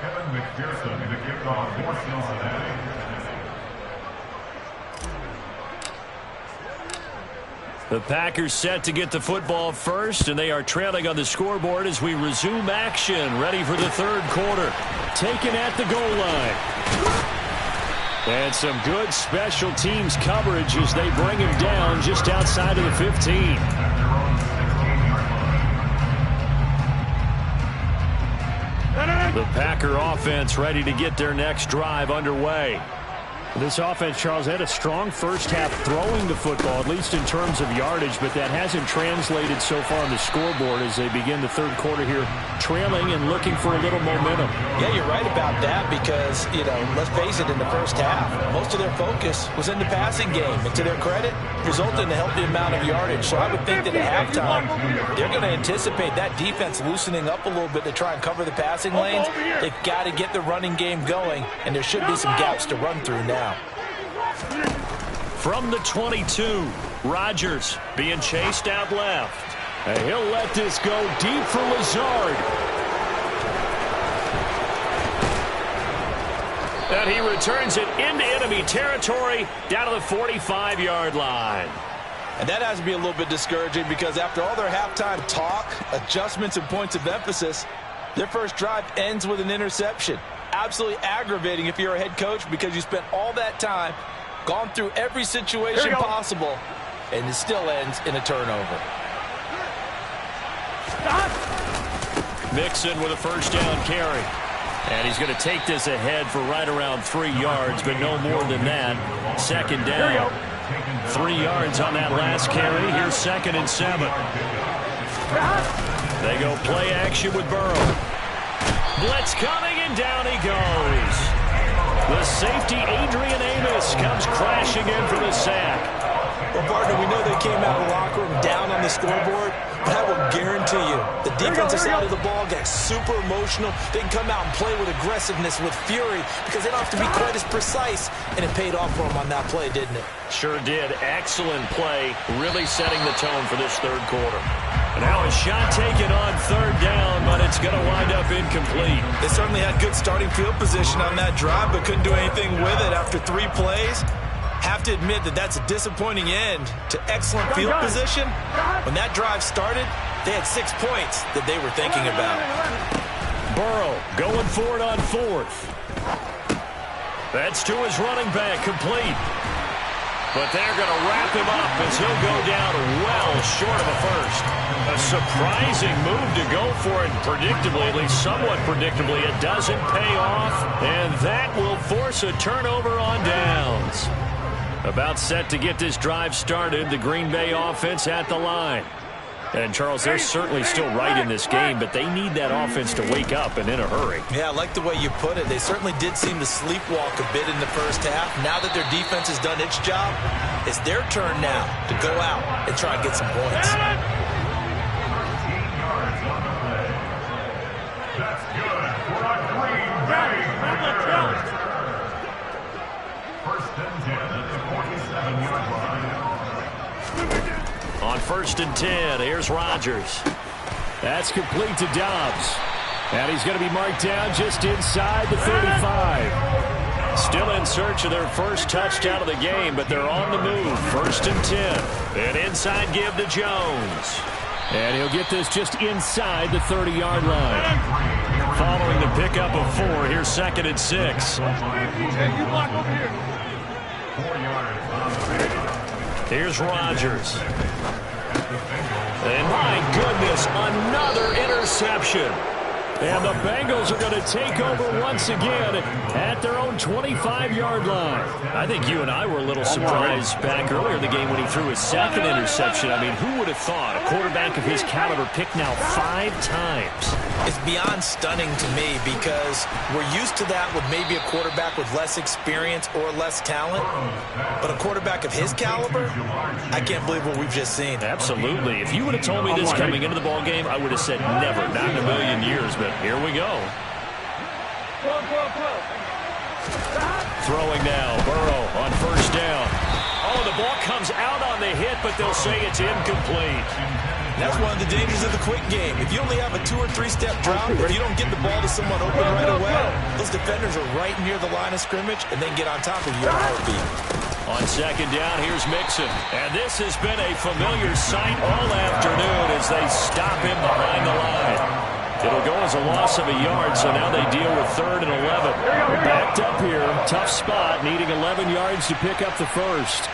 Kevin McPherson, the kickoff for Cincinnati. The Packers set to get the football first, and they are trailing on the scoreboard as we resume action, ready for the third quarter. Taken at the goal line. And some good special teams coverage as they bring him down just outside of the 15. The Packer offense ready to get their next drive underway. This offense, Charles, had a strong first half throwing the football, at least in terms of yardage, but that hasn't translated so far on the scoreboard as they begin the third quarter here, trailing and looking for a little momentum. Yeah, you're right about that because, let's face it, in the first half, most of their focus was in the passing game. And to their credit, resulted in a healthy amount of yardage. So I would think that at halftime, they're going to anticipate that defense loosening up a little bit to try and cover the passing lanes. They've got to get the running game going, and there should be some gaps to run through now. From the 22, Rodgers being chased out left. And he'll let this go deep for Lazard. And he returns it into enemy territory down to the 45-yard line. And that has to be a little bit discouraging because after all their halftime talk, adjustments, and points of emphasis, their first drive ends with an interception. Absolutely aggravating if you're a head coach because you spent all that time, gone through every situation possible, and it still ends in a turnover. Mixon with a first down carry. And he's going to take this ahead for right around 3 yards, but no more than that. Second down. 3 yards on that last carry. Here's 2nd and 7. They go play action with Burrow. Blitz coming, and down he goes. The safety, Adrian Amos, comes crashing in for the sack. Well, partner, we know they came out of the locker room down on the scoreboard, but I will guarantee you the defensive side of the ball got super emotional. They can come out and play with aggressiveness, with fury, because they don't have to be quite as precise, and it paid off for them on that play, didn't it? Sure did. Excellent play, really setting the tone for this third quarter. Now a shot taken on third down, but it's going to wind up incomplete. They certainly had good starting field position on that drive, but couldn't do anything with it after 3 plays. Have to admit that that's a disappointing end to excellent field position. When that drive started, they had 6 points that they were thinking about. Burrow going for it on 4th. That's to his running back, complete. But they're going to wrap him up as he'll go down well short of a first. A surprising move to go for it. Predictably, at least somewhat predictably, it doesn't pay off. And that will force a turnover on downs. About set to get this drive started, the Green Bay offense at the line. And, Charles, they're certainly still right in this game, but they need that offense to wake up and in a hurry. Yeah, I like the way you put it. They certainly did seem to sleepwalk a bit in the first half. Now that their defense has done its job, it's their turn now to go out and try and get some points. That's good for a Green Bay. First and 10 at the 47-yard line. On 1st and 10, here's Rodgers. That's complete to Dobbs. And he's going to be marked down just inside the 35. Still in search of their first touchdown of the game, but they're on the move. 1st and 10. An inside give to Jones. And he'll get this just inside the 30-yard line. Following the pickup of 4, here's 2nd and 6. Here's Rodgers. And my goodness, another interception. And the Bengals are going to take over once again at their own 25-yard line. I think you and I were a little surprised back earlier in the game when he threw his 2nd interception. I mean, who would have thought a quarterback of his caliber picked now 5 times? It's beyond stunning to me because we're used to that with maybe a quarterback with less experience or less talent. But a quarterback of his caliber, I can't believe what we've just seen. Absolutely. If you would have told me this coming into the ballgame, I would have said never, not in a million years. But here we go. Throwing now, Burrow on 1st down. Oh, the ball comes out on the hit, but they'll say it's incomplete. That's one of the dangers of the quick game. If you only have a 2- or 3-step drop, if you don't get the ball to someone open right away, those defenders are right near the line of scrimmage and then get on top of you in a heartbeat. On 2nd down, here's Mixon. And this has been a familiar sight all afternoon as they stop him behind the line. It'll go as a loss of a yard, so now they deal with 3rd and 11. Backed up here, tough spot, needing 11 yards to pick up the first.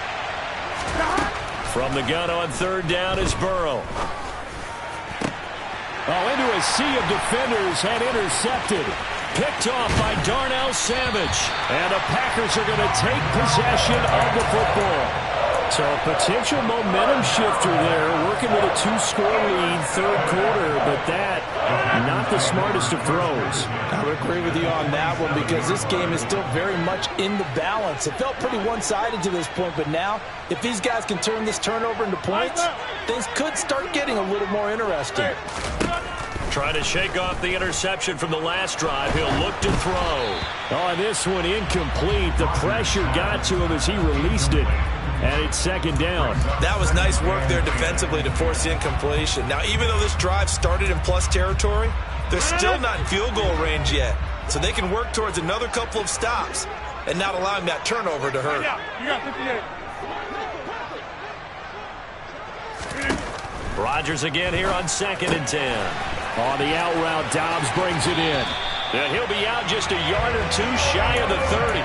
From the gun on 3rd down is Burrow. Oh, into a sea of defenders and intercepted. Picked off by Darnell Savage. And the Packers are going to take possession of the football. So a potential momentum shifter there, working with a 2-score lead, 3rd quarter, but that, not the smartest of throws. I would agree with you on that one because this game is still very much in the balance. It felt pretty one-sided to this point, but now, if these guys can turn this turnover into points, things could start getting a little more interesting. Trying to shake off the interception from the last drive. He'll look to throw. Oh, this one incomplete. The pressure got to him as he released it. And it's 2nd down. That was nice work there defensively to force the incompletion. Now, even though this drive started in plus territory, they're still not in field goal range yet. So they can work towards another couple of stops and not allowing that turnover to hurt. You got 58. Rodgers again here on 2nd and 10. On the out route, Dobbs brings it in. And he'll be out just a yard or 2 shy of the 30.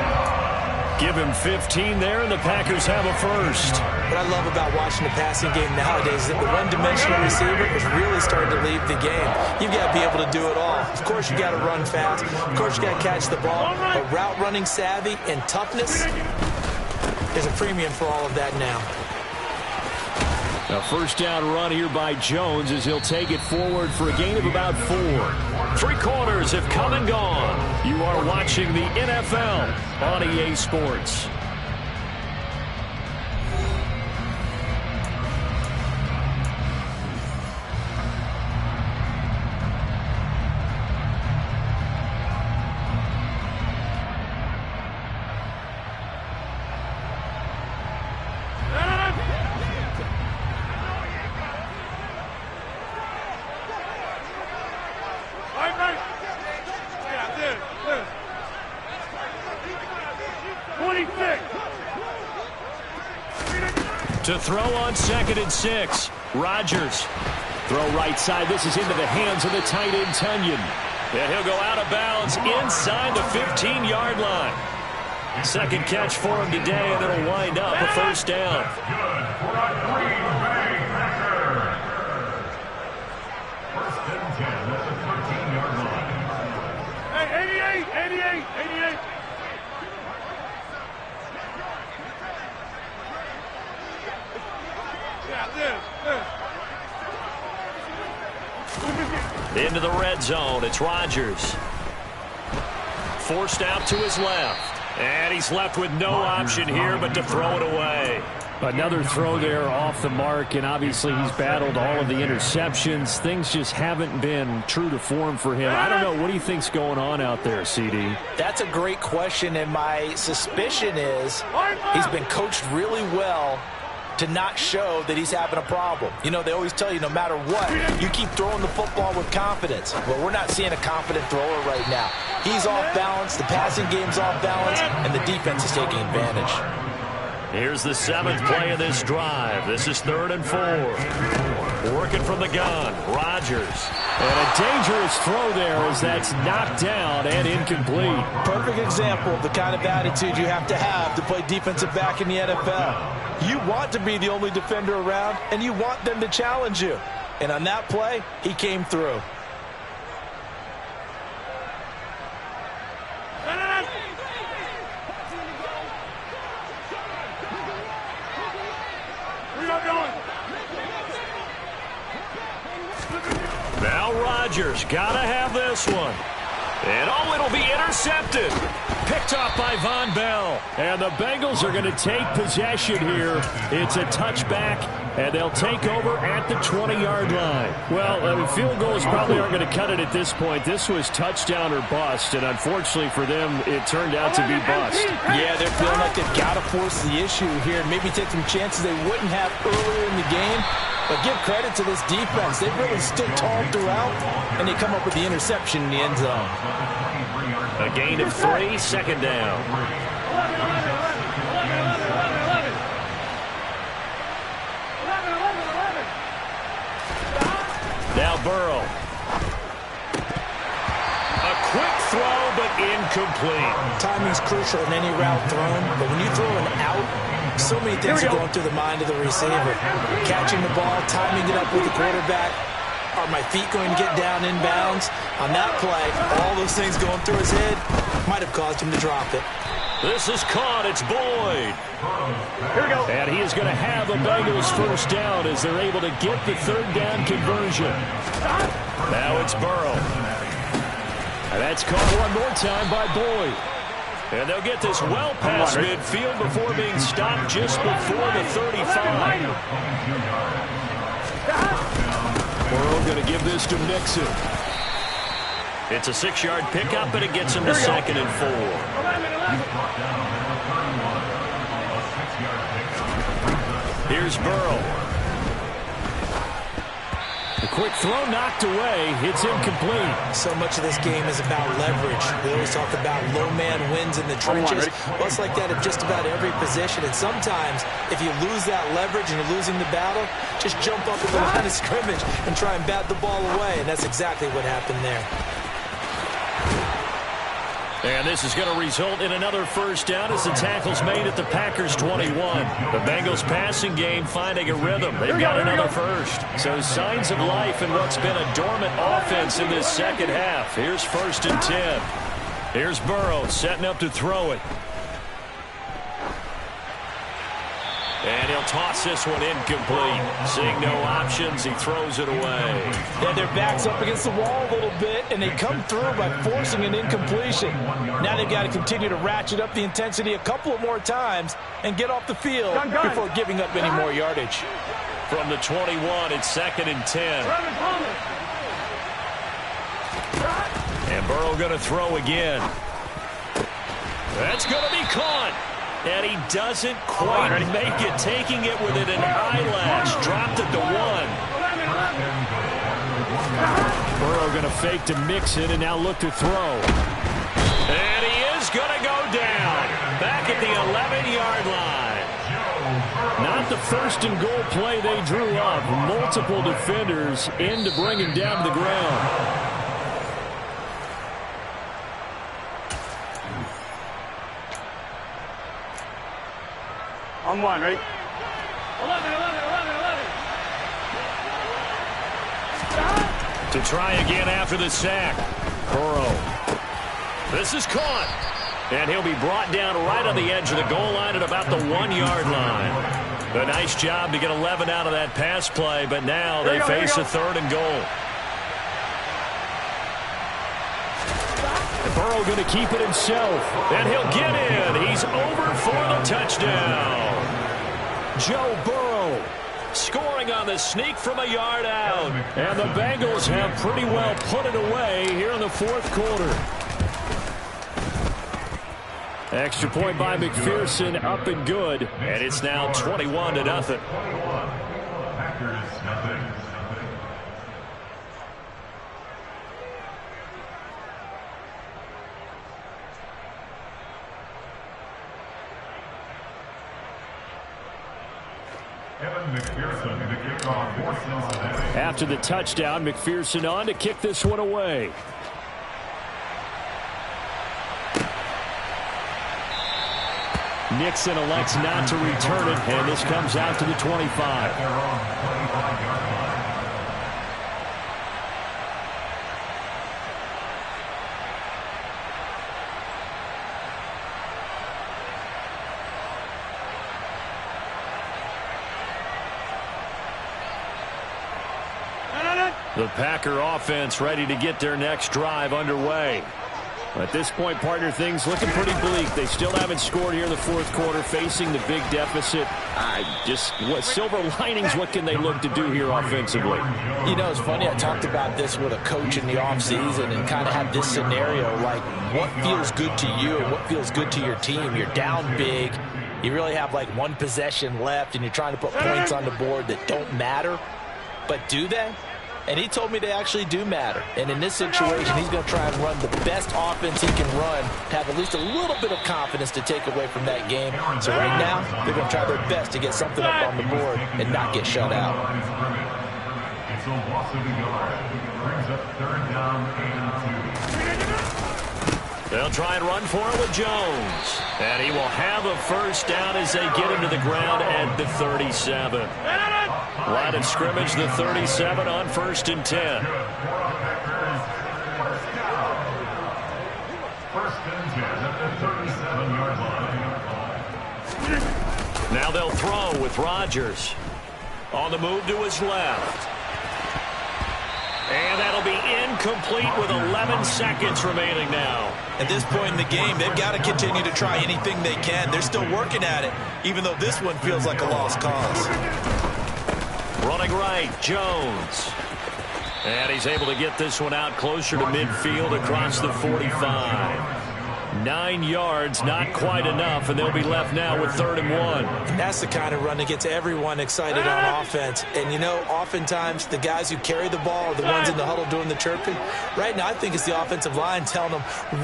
Give him 15 there, and the Packers have a first. What I love about watching the passing game nowadays is that the one-dimensional receiver is really starting to lead the game. You've got to be able to do it all. Of course, you got to run fast. Of course, you got to catch the ball. But route running savvy and toughness, there's a premium for all of that now. A 1st down run here by Jones as he'll take it forward for a gain of about 4. 3 quarters have come and gone. You are watching the NFL on EA Sports. To throw on 2nd and 6. Rodgers. Throw right side. This is into the hands of the tight end, Tunyon. And he'll go out of bounds inside the 15-yard line. Second catch for him today, and it'll wind up a first down. Hey, 88. Into the red zone. It's Rodgers. Forced out to his left. And he's left with no option here but to throw it away. Another throw there off the mark, and obviously he's battled all of the interceptions. Things just haven't been true to form for him. I don't know. What do you think's going on out there, CD? That's a great question, and my suspicion is he's been coached really well to not show that he's having a problem. You know, they always tell you no matter what, you keep throwing the football with confidence. Well, we're not seeing a confident thrower right now. He's off balance, the passing game's off balance, and the defense is taking advantage. Here's the 7th play of this drive. This is 3rd and 4. Working from the gun, Rodgers. And a dangerous throw there as that's knocked down and incomplete. Perfect example of the kind of attitude you have to play defensive back in the NFL. You want to be the only defender around, and you want them to challenge you. And on that play, he came through. Now Rodgers, gotta have this one. And it'll be intercepted. Picked off by Von Bell. And the Bengals are going to take possession here. It's a touchback, and they'll take over at the 20-yard line. Well, field goals probably aren't going to cut it at this point. This was touchdown or bust, and unfortunately for them, it turned out to be bust. Yeah, they're feeling like they've got to force the issue here, maybe take some chances they wouldn't have earlier in the game. But give credit to this defense. They've really stood tall throughout, and they come up with the interception in the end zone. A gain of 3, 2nd down. Now Burrow. A quick throw, but incomplete. Timing's crucial in any route thrown, but when you throw an out, so many things are going through the mind of the receiver. Catching the ball, timing it up with the quarterback. Are my feet going to get down inbounds? On that play, all those things going through his head might have caused him to drop it. This is caught. It's Boyd. Here we go. And he is going to have the Bengals first down as they're able to get the 3rd down conversion. Now it's Burrow. And that's caught one more time by Boyd. And they'll get this well past midfield before being stopped just before the 35. Burrow going to give this to Mixon. It's a 6-yard pickup, and it gets him to 2nd and 4. Here's Burrow. The quick throw knocked away. It's incomplete. So much of this game is about leverage. We always talk about low man wins in the trenches. Well, it's like that at just about every position. And sometimes, if you lose that leverage and you're losing the battle, just jump up at the line of scrimmage and try and bat the ball away. And that's exactly what happened there. And this is going to result in another first down as the tackle's made at the Packers' 21. The Bengals passing game finding a rhythm. They've got another first. So signs of life in what's been a dormant offense in this second half. Here's 1st and 10. Here's Burrow setting up to throw it. And he'll toss this one incomplete. Seeing no options, he throws it away. Yeah, their back's up against the wall a little bit, and they come through by forcing an incompletion. Now they've got to continue to ratchet up the intensity a couple of more times and get off the field before giving up any more yardage. From the 21, it's 2nd and 10. And Burrow going to throw again. That's going to be caught. And he doesn't quite make it, taking it within an eyelash. Dropped it to 1. Burrow going to fake to Mixon and now look to throw. And he is going to go down. Back at the 11-yard line. Not the first and goal play they drew up. Multiple defenders in to bring him down to the ground. On one, right? 11. To try again after the sack. Burrow. This is caught. And he'll be brought down right on the edge of the goal line at about the 1-yard line. A nice job to get 11 out of that pass play, but now they face a 3rd and goal. Burrow going to keep it himself, and he'll get in. He's over for the touchdown. Joe Burrow scoring on the sneak from a yard out. And the Bengals have pretty well put it away here in the 4th quarter. Extra point by McPherson, up and good. And it's now 21-0. After the touchdown, McPherson on to kick this one away. Nixon elects not to return it, and this comes out to the 25. The Packer offense ready to get their next drive underway. At this point, partner, things looking pretty bleak. They still haven't scored here in the 4th quarter, facing the big deficit. What silver linings, what can they look to do here offensively? You know, it's funny, I talked about this with a coach in the offseason and kind of had this scenario, like what feels good to you and what feels good to your team. You're down big. You really have like one possession left, and you're trying to put points on the board that don't matter. But do they? And he told me they actually do matter. And in this situation, he's going to try and run the best offense he can run to have at least a little bit of confidence to take away from that game. So right now, they're going to try their best to get something up on the board and not get shut out. They'll try and run for it with Jones. And he will have a first down as they get into the ground at the 37. Line of scrimmage, the 37 on 1st and 10. Now they'll throw with Rodgers. On the move to his left. And that'll be incomplete with 11 seconds remaining now. At this point in the game, they've got to continue to try anything they can. They're still working at it, even though this one feels like a lost cause. Running right, Jones. And he's able to get this one out closer to midfield across the 45. 9 yards, not quite enough, and they'll be left now with 3rd and 1. And that's the kind of run that gets everyone excited on offense. And, you know, oftentimes the guys who carry the ball are the ones in the huddle doing the chirping. Right now, I think it's the offensive line telling them,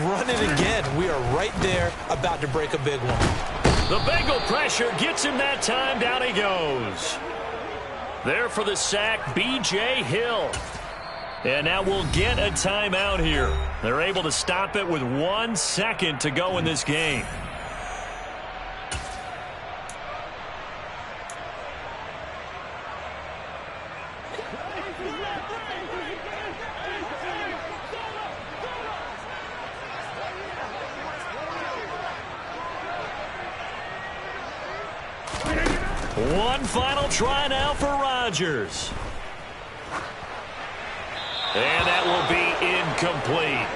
run it again. We are right there about to break a big one. The Bengal pressure gets him that time. Down he goes. There for the sack, B.J. Hill. And now we'll get a timeout here. They're able to stop it with 1 second to go in this game. One final try now for Rodgers. And that will be incomplete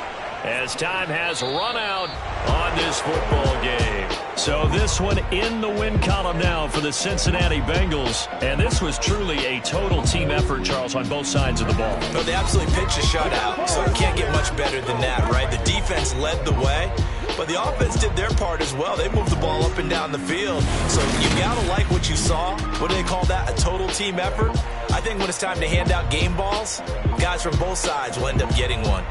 as time has run out on this football game. So this one in the win column now for the Cincinnati Bengals. And this was truly a total team effort, Charles, on both sides of the ball. Well, they absolutely pitched a shutout, so it can't get much better than that, right? The defense led the way, but the offense did their part as well. They moved the ball up and down the field. So you got to like what you saw. What do they call that? A total team effort? I think when it's time to hand out game balls, guys from both sides will end up getting one.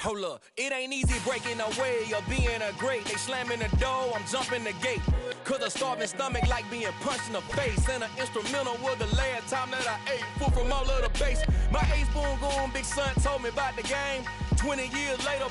Hold up, it ain't easy breaking away or being a great. They slamming the door, I'm jumping the gate. Cause a starving stomach like being punched in the face. And an instrumental was the last time that I ate. Full from all of the bass. My ace boom goon, big son told me about the game. 20 years later,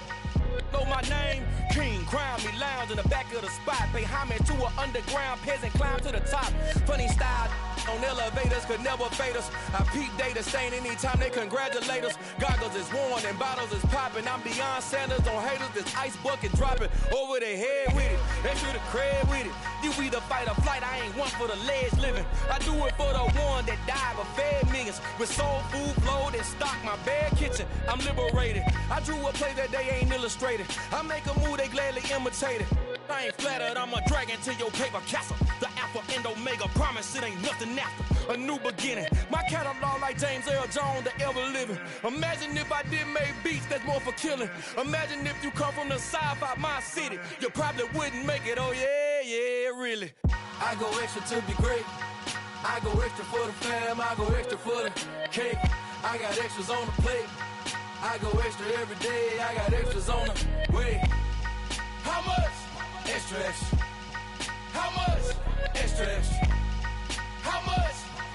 know my name. King, crown me, lounge in the back of the spot. Pay homage to an underground peasant, climb to the top. Funny style on elevators could never fade us. I peep data stain anytime they congratulate us. Goggles is worn and bottles is popping. I'm beyond Sanders on haters. This ice bucket dropping over their head with it. They should have cred with it. You either fight or flight. I ain't one for the ledge living. I do it for the one that died but fed millions. With soul food flowed and stock my bad kitchen. I'm liberated. I drew a play that they ain't illustrated. I make a move they gladly imitate it. I ain't flattered, I'm a dragon to your paper castle. The Alpha and Omega, promise it ain't nothing after. A new beginning. My catalog like James Earl Jones, the ever living. Imagine if I did make beats that's more for killing. Imagine if you come from the sci-fi my city. You probably wouldn't make it, oh yeah, really. I go extra to be great. I go extra for the fam, I go extra for the cake. I got extras on the plate. I go extra every day, I got extras on the way. How much? Extra, extra. How much? Extra, extra. How much?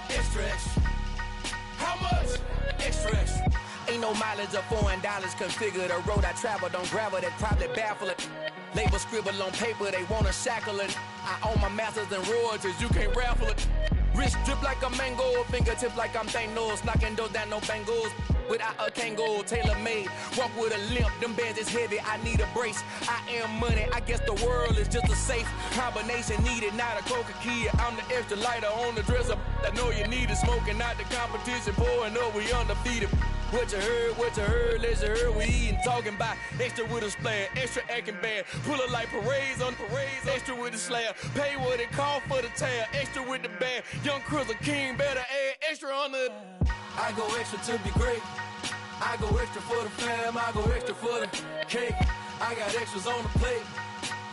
Extra, extra. How much? Extra, extra. Ain't no mileage of $4 configure the road I travel. Don't gravel that probably baffle it. Label scribble on paper, they wanna shackle it. I own my masters and royalties, you can't raffle it. Wrist drip like a mango, fingertips like I'm Thanos. Knocking those down, no bangles. Without a Kango, tailor-made. Walk with a limp, them bands is heavy, I need a brace. I am money, I guess the world is just a safe combination needed, not a coca key. I'm the extra lighter on the dresser. I know you need it, smoking out the competition, pouring up, we undefeated. What you heard, let's hear we eating, talking about extra with a splash, extra acting bad. Pull it like parades on parades, extra with the slab. Pay what it call for the tail, extra with the band. Young Crizzle King, better add extra on the. I go extra to be great. I go extra for the fam, I go extra for the cake. I got extras on the plate.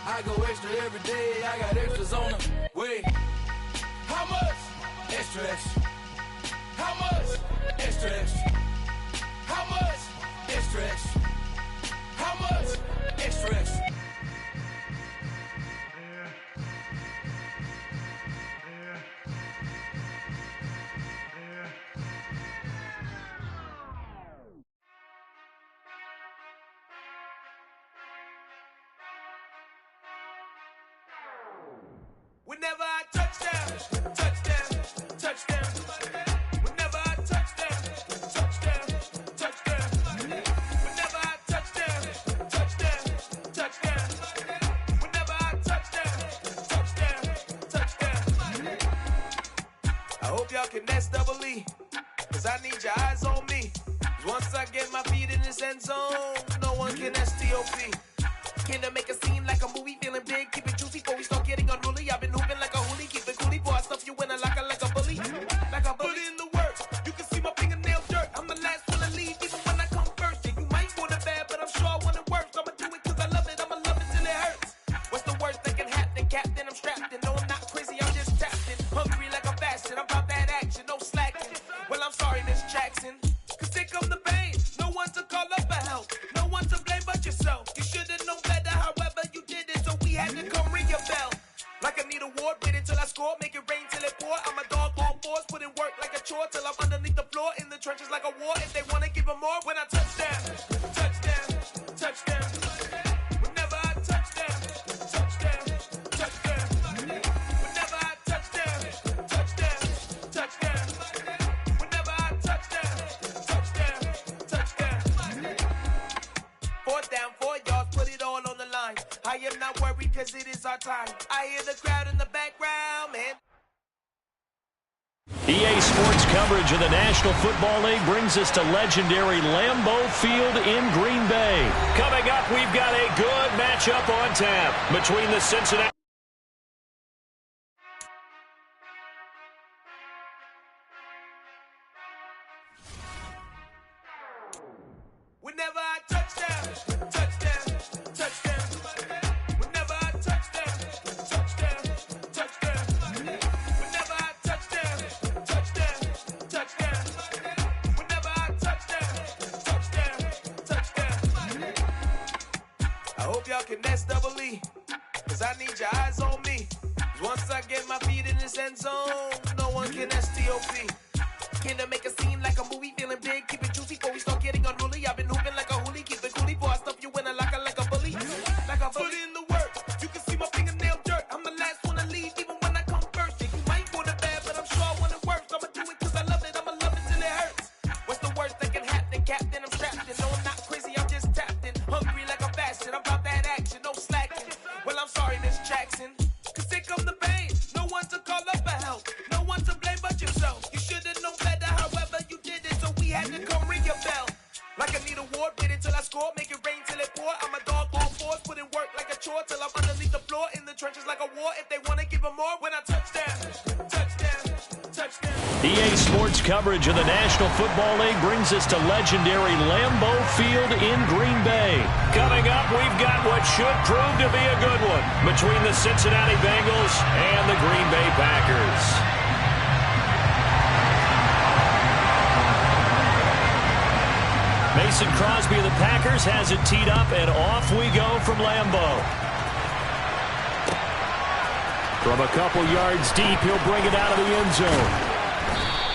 I go extra every day, I got extras on the way. How much? Extra, extra. How much? Extra, extra. How much? Extra, extra. How much? Extra, extra. Whenever I touchdown, touchdown, touchdown. Whenever I touchdown, touchdown, touchdown. Whenever I touchdown, touchdown, touchdown. Whenever I touchdown, touchdown, touchdown. I hope y'all can nest double E, cause I need your eyes on me. 'Cause once I get my feet in this end zone, no one can STOP. Can I make a scene like a movie, feeling big, keep it juicy before we start getting unruly. I've been hooping like a hoolie, keep it coolie, before I stuff you in a locker like a bully. Like a bully in the works, you can see my fingernail dirt. I'm the last one to leave, even when I come first. Yeah, you might want it bad, but I'm sure I want it worse. I'ma do it cause I love it, I'ma love it till it hurts. What's the worst that can happen, Captain? I'm strapped in, no I'm not crazy, I'm just tapped in. Hungry like I'm fasting, I'm about that action, no slacking. Well, I'm sorry, Miss Jackson, cause here come the pain. No one to call up for help, no one to blame but yourself. You should've known better, however you did it, so we had to come ring your bell. Like I need a ward, wait until I score, make it rain till it pour. I'm a dog on fours, put in work like a chore till I'm underneath the floor, in the trenches like a war. If they wanna give them more, when I touchdown, touchdown, touchdown. Whenever I touchdown, touchdown, touchdown. Whenever I touchdown, touchdown, touchdown. Whenever I touchdown, touchdown, touchdown. 4th down, 4 yards, put it all on the line. I am not worried cause it is our time. I hear the crowd in the background, man. EA Sports coverage of the National Football League brings us to legendary Lambeau Field in Green Bay. Coming up, we've got a good matchup on tap between the Cincinnati. Whenever I touchdown, touchdown, touchdown. Whenever I touchdown, touchdown, touchdown. Whenever I touchdown, touchdown, touchdown. Whenever I touchdown, touchdown, touchdown. working, that's double E. Cause I need your eyes on me. Once I get my feet in this end zone, no one can STOP. Can I make a scene like a movie, feeling big, keep it juicy before we start getting unruly. I've been hooping like a hoolie, keep it coolie before I stuff you in a locker like a bully. Like a bully. Put in the work, you can see my fingernail dirt. I'm the last one to leave, even when I come first. Yeah, you might want it bad, but I'm sure I want it worse. I'ma do it cause I love it, I'ma love it till it hurts. What's the worst that can happen, Captain? I'm strapped in, no I'm not crazy, I'm just tapped in. Hungry like a fashion, I'm about that action, no slacking. Well, I'm sorry, Miss Jackson, cause here come the pain. No one to call up for help, no one to blame but yourself. You should've known better, however you did it, so we had to come ring your bell. Like I need a ward, wait until I score, make it rain till it pour. I'm a dog all fours, put in work like a chore till I'm underneath the floor, in the trenches like a war. If they wanna give them more, when I touch down, touchdown, touchdown. EA Sports coverage of the National Football League brings us to legendary Lambeau Field in Green Bay. Coming up, we've got what should prove to be a good one between the Cincinnati Bengals and the Green Bay Packers. Mason Crosby of the Packers has it teed up, and off we go from Lambeau. From a couple yards deep, he'll bring it out of the end zone.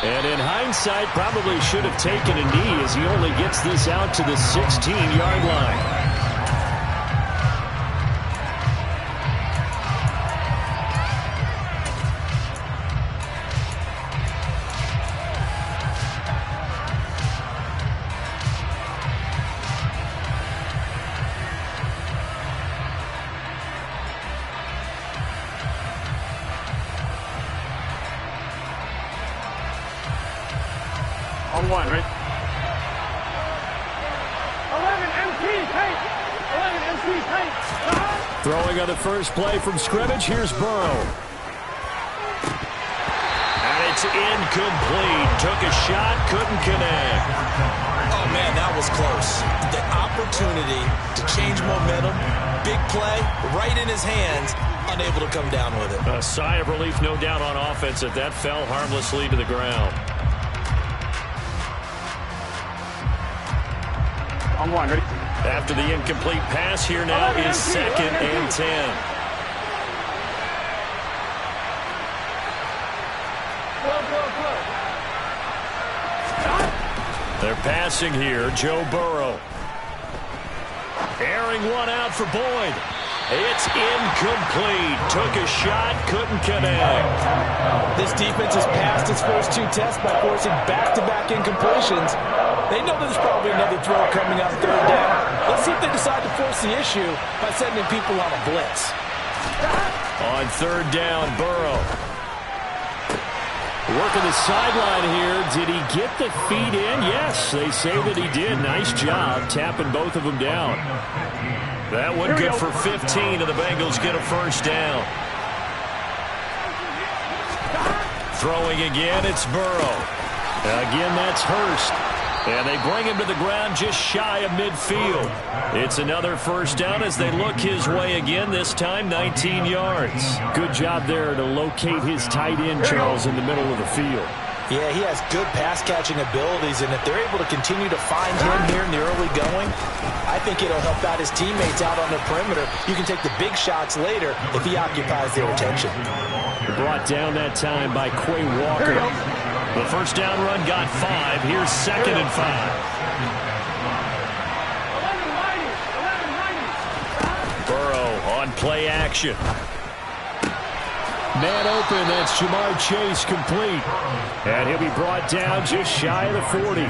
And in hindsight, probably should have taken a knee as he only gets this out to the 16-yard line. On one, right? 11 MP paint. 11 MP paint. Throwing on the first play from scrimmage. Here's Burrow. And it's incomplete. Took a shot, couldn't connect. Oh, man, that was close. The opportunity to change momentum, big play, right in his hands, unable to come down with it. A sigh of relief, no doubt, on offense that fell harmlessly to the ground. On one, ready? After the incomplete pass, here now is 2nd and 10. They're passing here. Joe Burrow. Airing one out for Boyd. It's incomplete. Took a shot, couldn't connect. This defense has passed its first two tests by forcing back-to-back incompletions. They know there's probably another throw coming on third down. Let's see if they decide to force the issue by sending people on a blitz. On third down, Burrow. Working the sideline here. Did he get the feet in? Yes, they say that he did. Nice job tapping both of them down. That one good for 15, and the Bengals get a first down. Throwing again, it's Burrow. Again, that's Hurst. And they bring him to the ground just shy of midfield. It's another first down as they look his way again, this time 19 yards. Good job there to locate his tight end, Charles, in the middle of the field. Yeah, he has good pass-catching abilities, and if they're able to continue to find him here in the early going, I think it'll help out his teammates out on the perimeter. You can take the big shots later if he occupies their attention. Brought down that time by Quay Walker. The first down run got 5. Here's 2nd and 5. Burrow on play action. Man open, that's Jamar Chase, complete. And he'll be brought down just shy of the 40.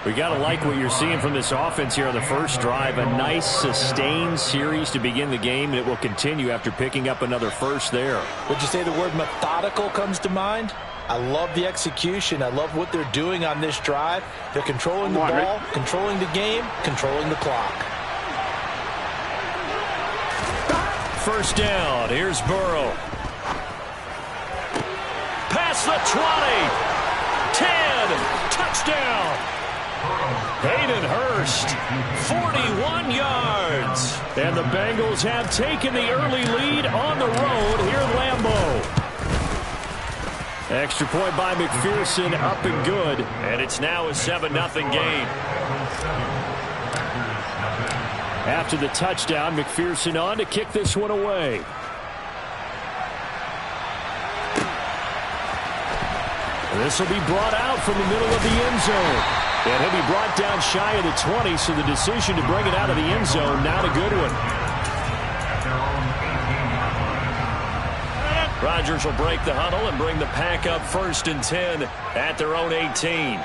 We got to like what you're seeing from this offense here on the first drive. A nice, sustained series to begin the game, and it will continue after picking up another first there. Would you say the word methodical comes to mind? I love the execution. I love what they're doing on this drive. They're controlling the ball, controlling the game, controlling the clock. First down, here's Burrow. Past the 20, 10, touchdown. Hayden Hurst, 41 yards. And the Bengals have taken the early lead on the road here at Lambeau. Extra point by McPherson, up and good. And it's now a 7-0 game. After the touchdown, McPherson on to kick this one away. This will be brought out from the middle of the end zone. And he'll be brought down shy of the 20, so the decision to bring it out of the end zone, not a good one. Rodgers will break the huddle and bring the pack up 1st and 10 at their own 18.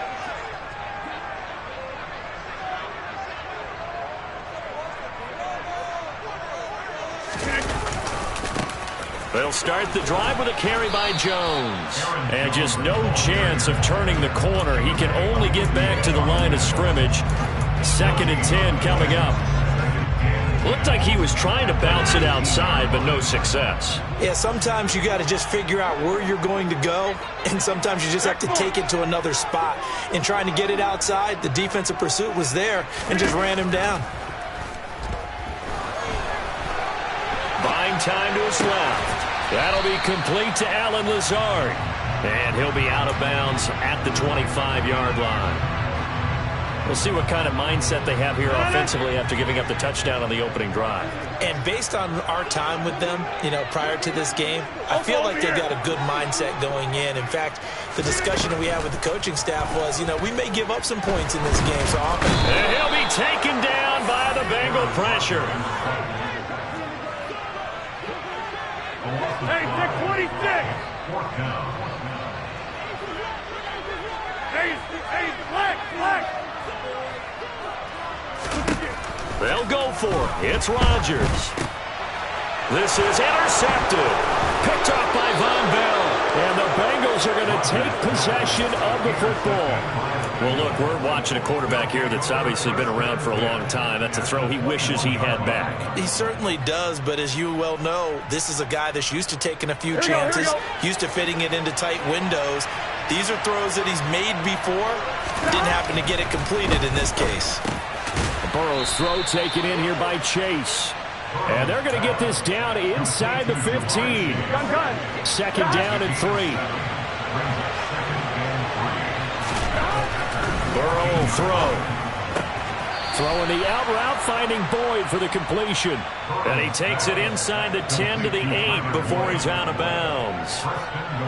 They'll start the drive with a carry by Jones. And just no chance of turning the corner. He can only get back to the line of scrimmage. 2nd and 10 coming up. Looked like he was trying to bounce it outside, but no success. Yeah, sometimes you got to just figure out where you're going to go, and sometimes you just have to take it to another spot. In trying to get it outside, the defensive pursuit was there and just ran him down. Buying time to his left. That'll be complete to Allen Lazard. And he'll be out of bounds at the 25-yard line. We'll see what kind of mindset they have here offensively after giving up the touchdown on the opening drive. And based on our time with them, prior to this game, I feel like they've got a good mindset going in. In fact, the discussion that we had with the coaching staff was, we may give up some points in this game. So often, and he'll be taken down by the Bengal pressure. Hey, 626. Hey, flex. They'll go for it. It's Rodgers. This is intercepted. Picked off by Von Bell. And the Bengals are going to take possession of the football. Well, look, we're watching a quarterback here that's obviously been around for a long time. That's a throw he wishes he had back. He certainly does, but as you well know, this is a guy that's used to taking a few chances, used to fitting it into tight windows. These are throws that he's made before. Didn't happen to get it completed in this case. Burrow's throw taken in here by Chase. And they're going to get this down inside the 15. 2nd down and 3. Burrow will throw. Throwing the out route, finding Boyd for the completion. And he takes it inside the 10 to the 8 before he's out of bounds.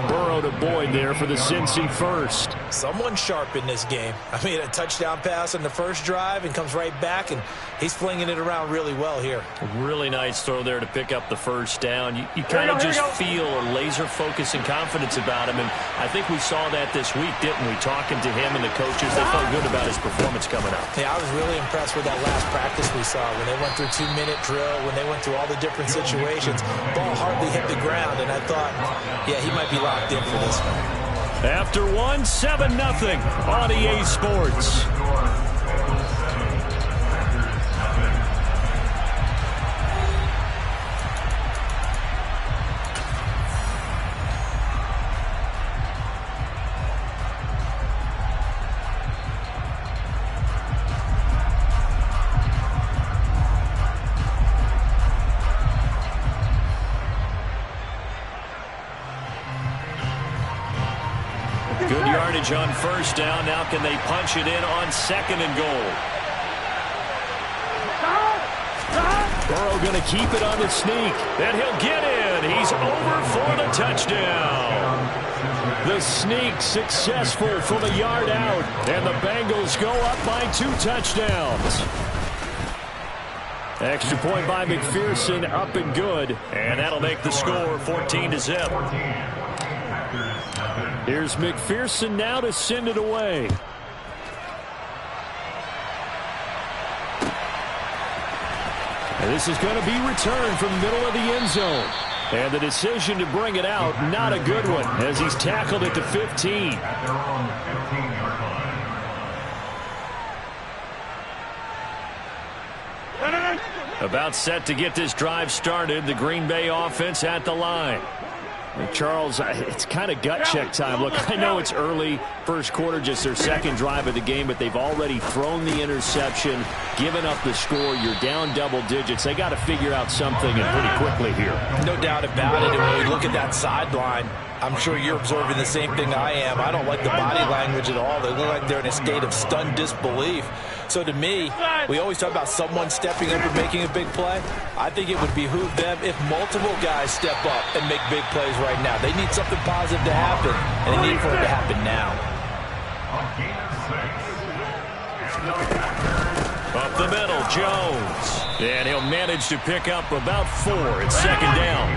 Burrow to Boyd there for the Cincy first. Someone sharp in this game. I mean, a touchdown pass on the first drive and comes right back, and he's flinging it around really well here. Really nice throw there to pick up the first down. You kind of just feel a laser focus and confidence about him, and I think we saw that this week, didn't we? Talking to him and the coaches, they felt good about his performance coming up. Yeah, I was really impressed with that last practice we saw when they went through 2-minute drill, when they went through all the different situations. Ball hardly hit the ground, and I thought, yeah, he might be locked in for this one. After 7-0 on EA Sports. Good yardage on first down. Now can they punch it in on 2nd and goal? Burrow going to keep it on the sneak. And he'll get in. He's over for the touchdown. The sneak successful from a yard out. And the Bengals go up by 2 touchdowns. Extra point by McPherson, up and good. And that'll make the score 14-0. Here's McPherson now to send it away. And this is going to be returned from the middle of the end zone. And the decision to bring it out, not a good one, as he's tackled at the 15. About set to get this drive started. The Green Bay offense at the line. And Charles, it's kind of gut check time. Look, I know it's early, first quarter, just their second drive of the game, but they've already thrown the interception, given up the score. You're down double digits. They got to figure out something, and pretty quickly here. No doubt about it. And when we look at that sideline, I'm sure you're observing the same thing I am. I don't like the body language at all. They look like they're in a state of stunned disbelief. So to me, we always talk about someone stepping up and making a big play. I think it would behoove them if multiple guys step up and make big plays right now. They need something positive to happen, and they need for it to happen now. Up the middle, Jones. And he'll manage to pick up about 4. It's second down.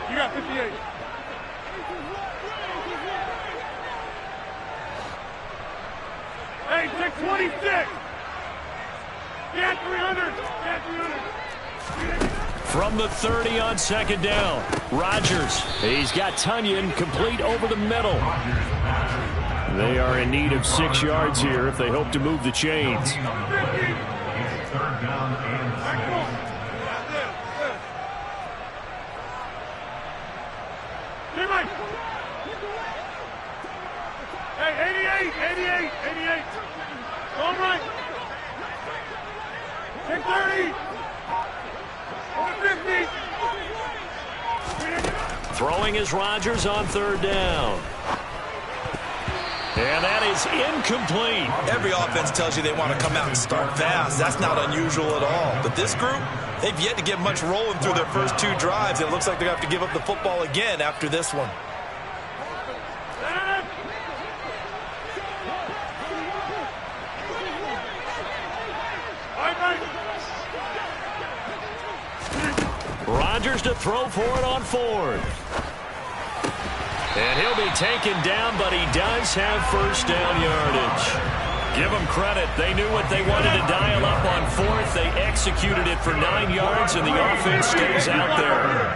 You got 58. Hey, take 26. Get 300. Get 300. From the 30 on second down, Rodgers. He's got Tonyan complete over the middle. They are in need of 6 yards here if they hope to move the chains. Third down and 6. Hey, 88. All right. Take 30. 50. Throwing is Rodgers on third down. And that is incomplete. Every offense tells you they want to come out and start fast. That's not unusual at all. But this group, they've yet to get much rolling through their first 2 drives. It looks like they're going to have to give up the football again after this one. Rodgers to throw for it on 4th. And he'll be taken down, but he does have first down yardage. Give them credit. They knew what they wanted to dial up on 4th. They executed it for 9 yards, and the offense stays out there.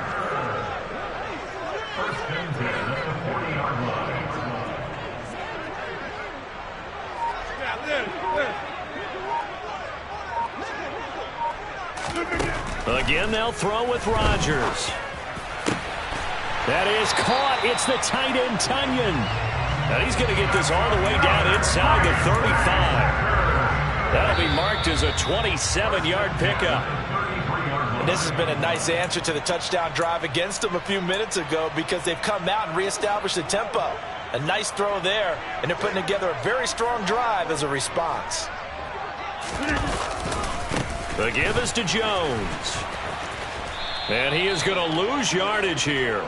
Again, they'll throw with Rodgers. That is caught. It's the tight end, Tonyan. And he's going to get this all the way down inside the 35. That'll be marked as a 27-yard pickup. And this has been a nice answer to the touchdown drive against them a few minutes ago because they've come out and reestablished the tempo. A nice throw there, and they're putting together a very strong drive as a response. The give is to Jones. And he is going to lose yardage here.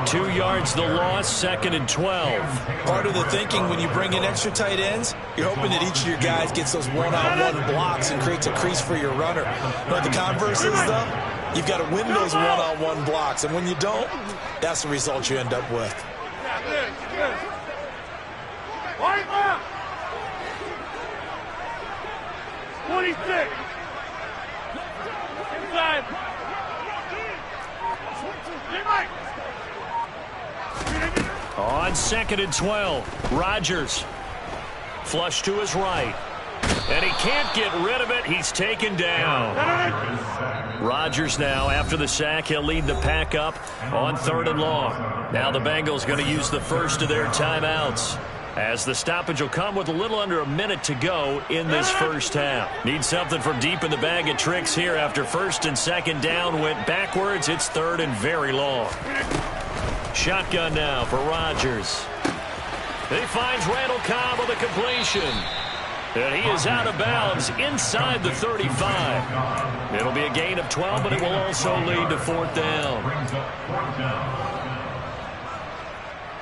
2 yards the loss, 2nd and 12. Part of the thinking when you bring in extra tight ends, you're hoping that each of your guys gets those one-on-one blocks and creates a crease for your runner. But the converse is, though, you've got to win those one-on-one blocks. And when you don't, that's the result you end up with. 26. Inside. On 2nd and 12, Rodgers. Flush to his right. And he can't get rid of it. He's taken down. Rodgers now, after the sack, he'll lead the pack up on 3rd and long. Now the Bengals going to use the first of their timeouts, as the stoppage will come with a little under a minute to go in this first half. Need something from deep in the bag of tricks here after 1st and 2nd down went backwards. It's 3rd and very long. Shotgun now for Rodgers. He finds Randall Cobb with a completion. And he is out of bounds inside the 35. It'll be a gain of 12, but it will also lead to 4th down.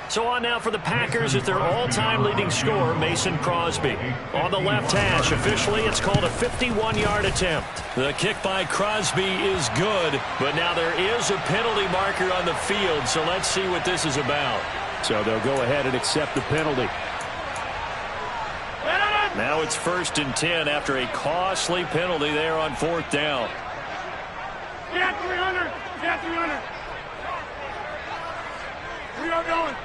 So on now for the Packers is their all-time leading scorer, Mason Crosby. On the left hash, officially it's called a 51-yard attempt. The kick by Crosby is good, but now there is a penalty marker on the field, so let's see what this is about. So they'll go ahead and accept the penalty. Now it's 1st and 10 after a costly penalty there on 4th down. Get 300. Get 300. We are going.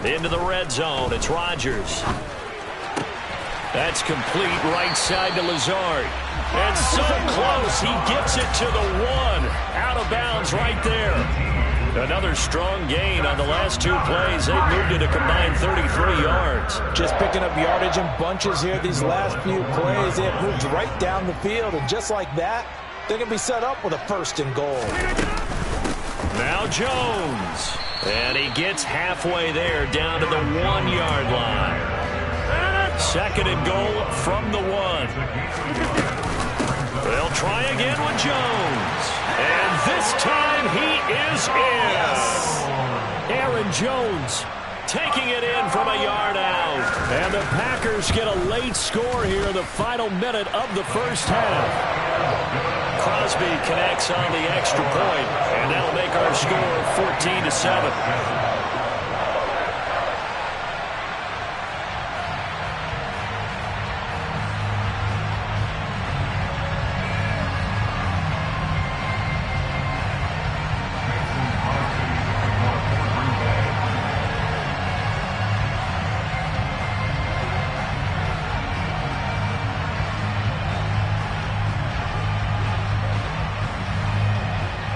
Into the red zone. It's Rodgers. That's complete right side to Lazard. And so close. He gets it to the 1. Out of bounds right there. Another strong gain on the last 2 plays. They've moved it a combined 33 yards. Just picking up yardage in bunches here these last few plays. They have moved right down the field, and just like that, they're going to be set up with a 1st and goal. Now Jones. And he gets halfway there down to the 1-yard line. 2nd and goal from the 1. They'll try again with Jones. And this time he is in. Yes. Aaron Jones taking it in from a yard out. And the Packers get a late score here in the final minute of the first half. Crosby connects on the extra point, and that'll make our score 14-7.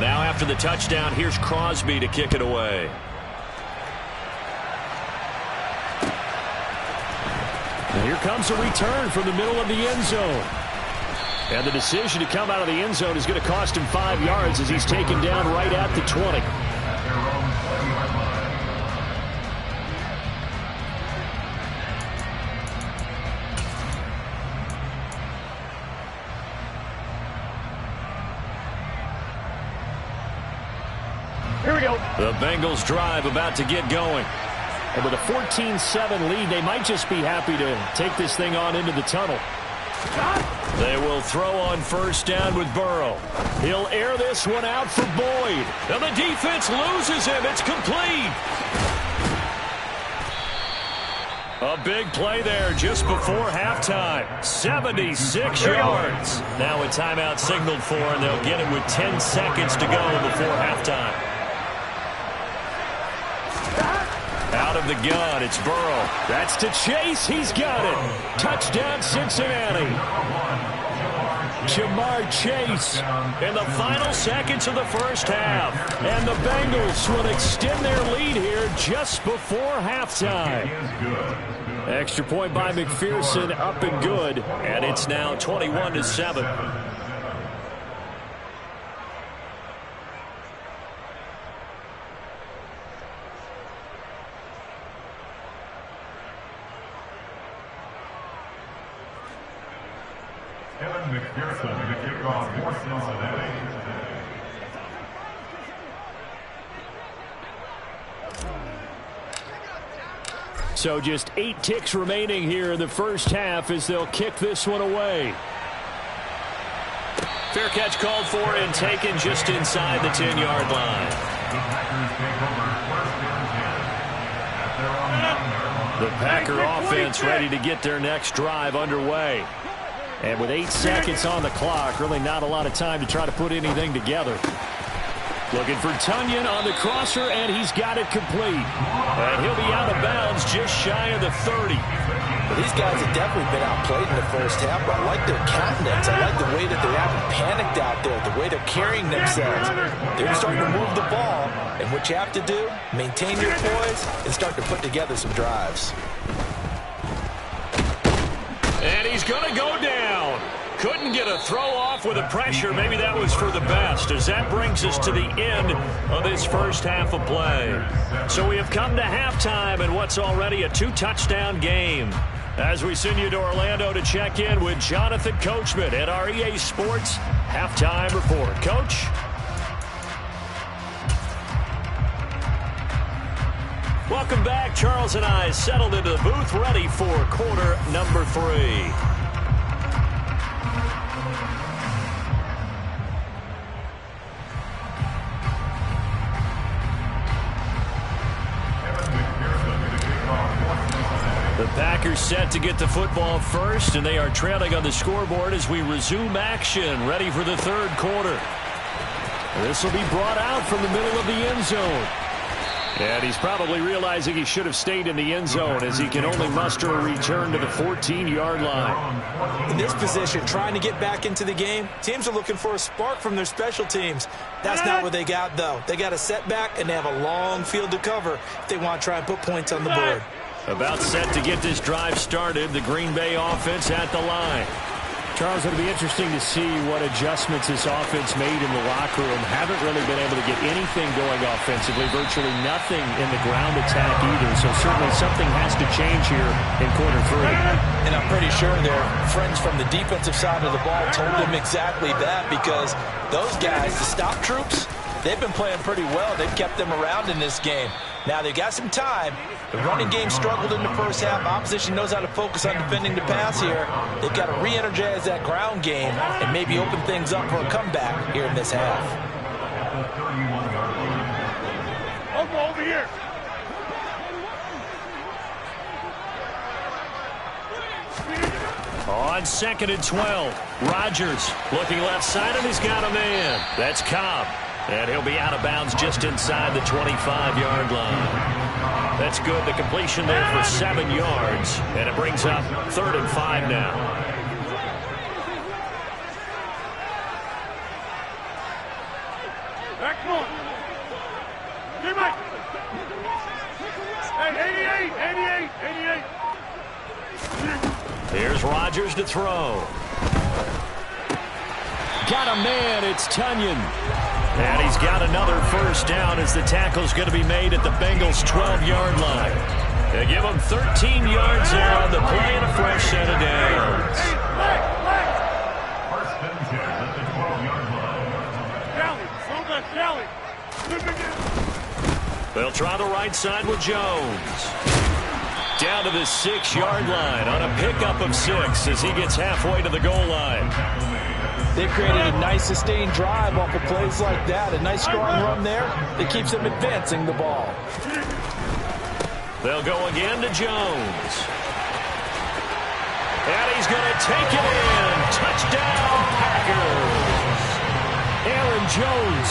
Now after the touchdown, here's Crosby to kick it away. And here comes a return from the middle of the end zone. And the decision to come out of the end zone is going to cost him 5 yards as he's taken down right at the 20. Here we go. The Bengals drive about to get going. And with a 14-7 lead, they might just be happy to take this thing on into the tunnel. They will throw on 1st down with Burrow. He'll air this one out for Boyd. And the defense loses him. It's complete. A big play there just before halftime. 76 yards. Now a timeout signaled for, and they'll get it with 10 seconds to go before halftime. Out of the gun, it's Burrow. That's to Chase. He's got it. Touchdown, Cincinnati. Jamar Chase in the final seconds of the first half. And the Bengals will extend their lead here just before halftime. Extra point by McPherson, up and good. And it's now 21-7. McPherson to kick off for Cincinnati. So just 8 ticks remaining here in the first half as they'll kick this one away. Fair catch called for and taken just inside the 10-yard line. The Packer offense ready to get their next drive underway. And with 8 seconds on the clock, really not a lot of time to try to put anything together. Looking for Tunyon on the crosser, and he's got it complete. And he'll be out of bounds just shy of the 30. Well, these guys have definitely been outplayed in the first half, but I like their countenance. I like the way that they haven't panicked out there, the way they're carrying themselves. They're starting to move the ball, and what you have to do, maintain your poise and start to put together some drives. And he's going to go down. Couldn't get a throw off with the pressure. Maybe that was for the best, as that brings us to the end of this first half of play. So we have come to halftime in what's already a 2-touchdown game. As we send you to Orlando to check in with Jonathan Coachman at our EA Sports Halftime Report. Coach? Welcome back. Charles and I settled into the booth, ready for quarter number 3. The Packers set to get the football first, and they are trailing on the scoreboard as we resume action, ready for the third quarter. This will be brought out from the middle of the end zone. And he's probably realizing he should have stayed in the end zone as he can only muster a return to the 14-yard line. In this position, trying to get back into the game, teams are looking for a spark from their special teams. That's not what they got, though. They got a setback, and they have a long field to cover if they want to try and put points on the board. About set to get this drive started, the Green Bay offense at the line. Charles, it'll be interesting to see what adjustments this offense made in the locker room. Haven't really been able to get anything going offensively, virtually nothing in the ground attack either. So certainly something has to change here in quarter 3. And I'm pretty sure their friends from the defensive side of the ball told them exactly that, because those guys, the stop troops, they've been playing pretty well. They've kept them around in this game. Now they've got some time. The running game struggled in the first half. Opposition knows how to focus on defending the pass here. They've got to re-energize that ground game and maybe open things up for a comeback here in this half. Over here. On 2nd and 12, Rodgers looking left side, and he's got a man. That's Cobb. And he'll be out of bounds just inside the 25-yard line. That's good. The completion there for 7 yards. And it brings up 3rd and 5 now. Back on. Teammate. Hey, 88. Here's Rodgers to throw. Got a man. It's Tunyon. And he's got another first down as the tackle's going to be made at the Bengals' 12-yard line. They give them 13 yards there on the play and a fresh set of downs. First and 10 at the 12-yard line. Kelly. They'll try the right side with Jones. Down to the 6-yard line on a pickup of 6 as he gets halfway to the goal line. They've created a nice sustained drive off of plays like that. A nice strong run there that keeps them advancing the ball. They'll go again to Jones. And he's going to take it in. Touchdown, Packers. Aaron Jones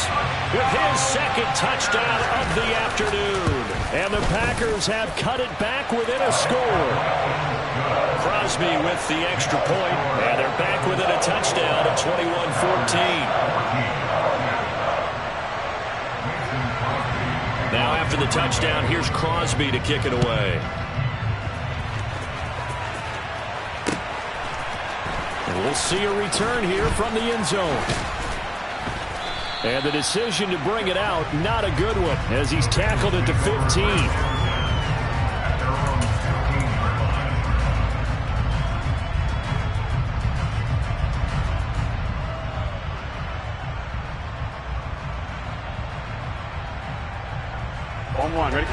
with his 2nd touchdown of the afternoon. And the Packers have cut it back within a score. Crosby with the extra point, and they're back within a touchdown at 21-14. Now after the touchdown, here's Crosby to kick it away. And we'll see a return here from the end zone. And the decision to bring it out, not a good one, as he's tackled at the 15.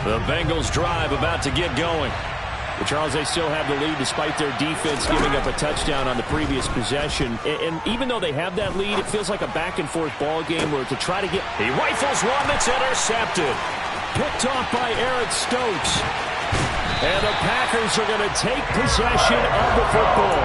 The Bengals drive about to get going. But Charles, they still have the lead despite their defense giving up a touchdown on the previous possession. And even though they have that lead, it feels like a back-and-forth ball game where to try to get... He rifles one that's intercepted. Picked off by Eric Stokes. And the Packers are going to take possession of the football.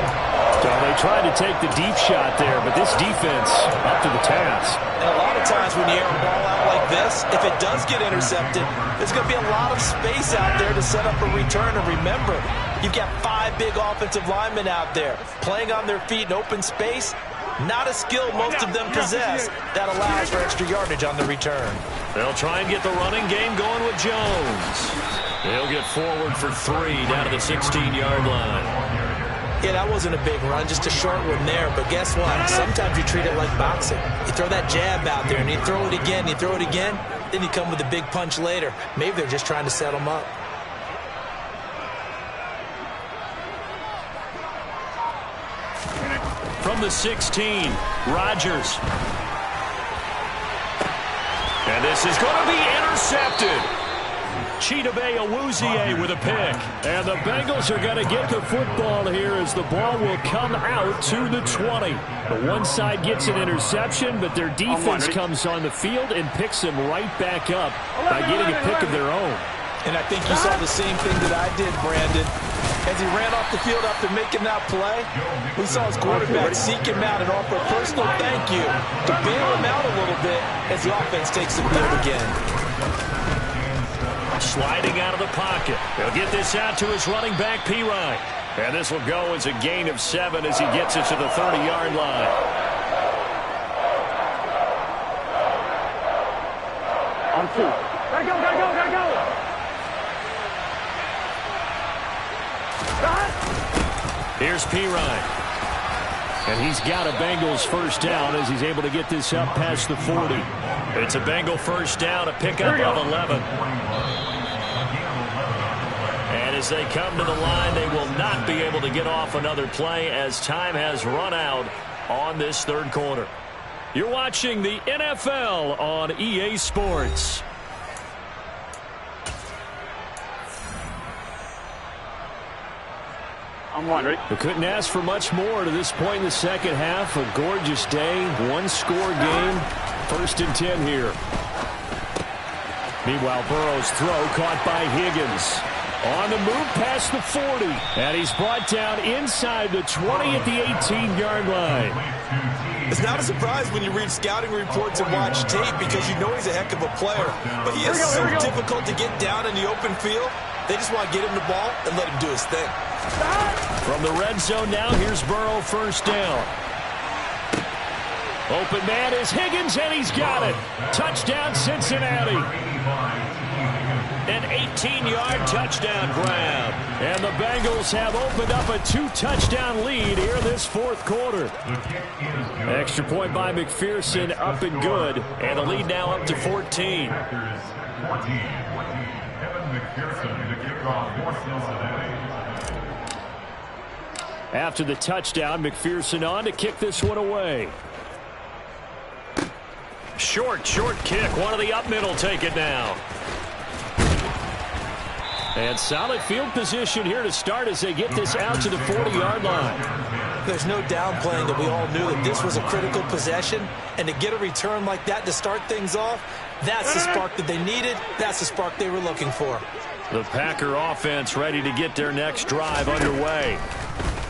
So they tried to take the deep shot there, but this defense up to the task. And a lot of times when you air a ball out like this, if it does get intercepted, there's going to be a lot of space out there to set up a return. And remember, you've got 5 big offensive linemen out there playing on their feet in open space. Not a skill most of them possess that allows for extra yardage on the return. They'll try and get the running game going with Jones. He'll get forward for 3 down to the 16-yard line. Yeah, that wasn't a big run, just a short one there. But guess what? Sometimes you treat it like boxing. You throw that jab out there, and you throw it again, you throw it again, then you come with a big punch later. Maybe they're just trying to set them up. From the 16, Rodgers. And this is going to be intercepted. Chidobe Awuzie with a pick. And the Bengals are going to get the football here as the ball will come out to the 20. The one side gets an interception, but their defense comes on the field and picks them right back up by getting a pick of their own. And I think you saw the same thing that I did, Brandon. As he ran off the field after making that play, we saw his quarterback seek him out and offer a personal thank you to bail him out a little bit as the offense takes the field again. Sliding out of the pocket. He'll get this out to his running back, Pirine. And this will go as a gain of 7 as he gets it to the 30-yard line. On 2. Gotta go, gotta go, gotta go! Here's Pirine. And he's got a Bengals first down as he's able to get this up past the 40. It's a Bengal first down, a pickup of 11. And as they come to the line, they will not be able to get off another play as time has run out on this third quarter. You're watching the NFL on EA Sports. I'm one, ready? We couldn't ask for much more to this point in the second half. A gorgeous day, one-score game. 1st and 10 here. Meanwhile, Burrow's throw caught by Higgins. On the move past the 40. And he's brought down inside the 20 at the 18-yard line. It's not a surprise when you read scouting reports and watch tape because you know he's a heck of a player. But he is so difficult to get down in the open field. They just want to get him the ball and let him do his thing. From the red zone now, here's Burrow first down. Open man is Higgins, and he's got it. Touchdown, Cincinnati. An 18-yard touchdown grab. And the Bengals have opened up a 2-touchdown lead here in this fourth quarter. Extra point by McPherson, up and good. And the lead now up to 14. After the touchdown, McPherson on to kick this one away. Short kick. One of the up middle take it now. And solid field position here to start as they get this out to the 40-yard line. There's no downplaying that we all knew that this was a critical possession. And to get a return like that to start things off, that's the spark that they needed. That's the spark they were looking for. The Packer offense ready to get their next drive underway.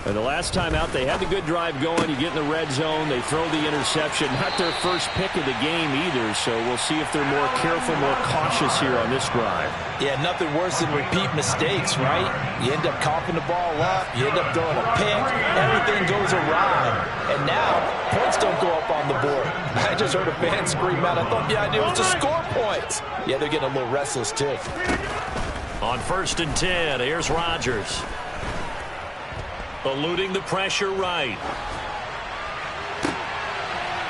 And the last time out, they had the good drive going. You get in the red zone, they throw the interception. Not their first pick of the game either, so we'll see if they're more careful, more cautious here on this drive. Yeah, nothing worse than repeat mistakes, right? You end up coughing the ball up, you end up throwing a pick, everything goes awry. And now, points don't go up on the board. I just heard a fan scream out, I thought the idea was to score points. Yeah, they're getting a little restless, too. On 1st and 10, here's Rodgers. Eluding the pressure right.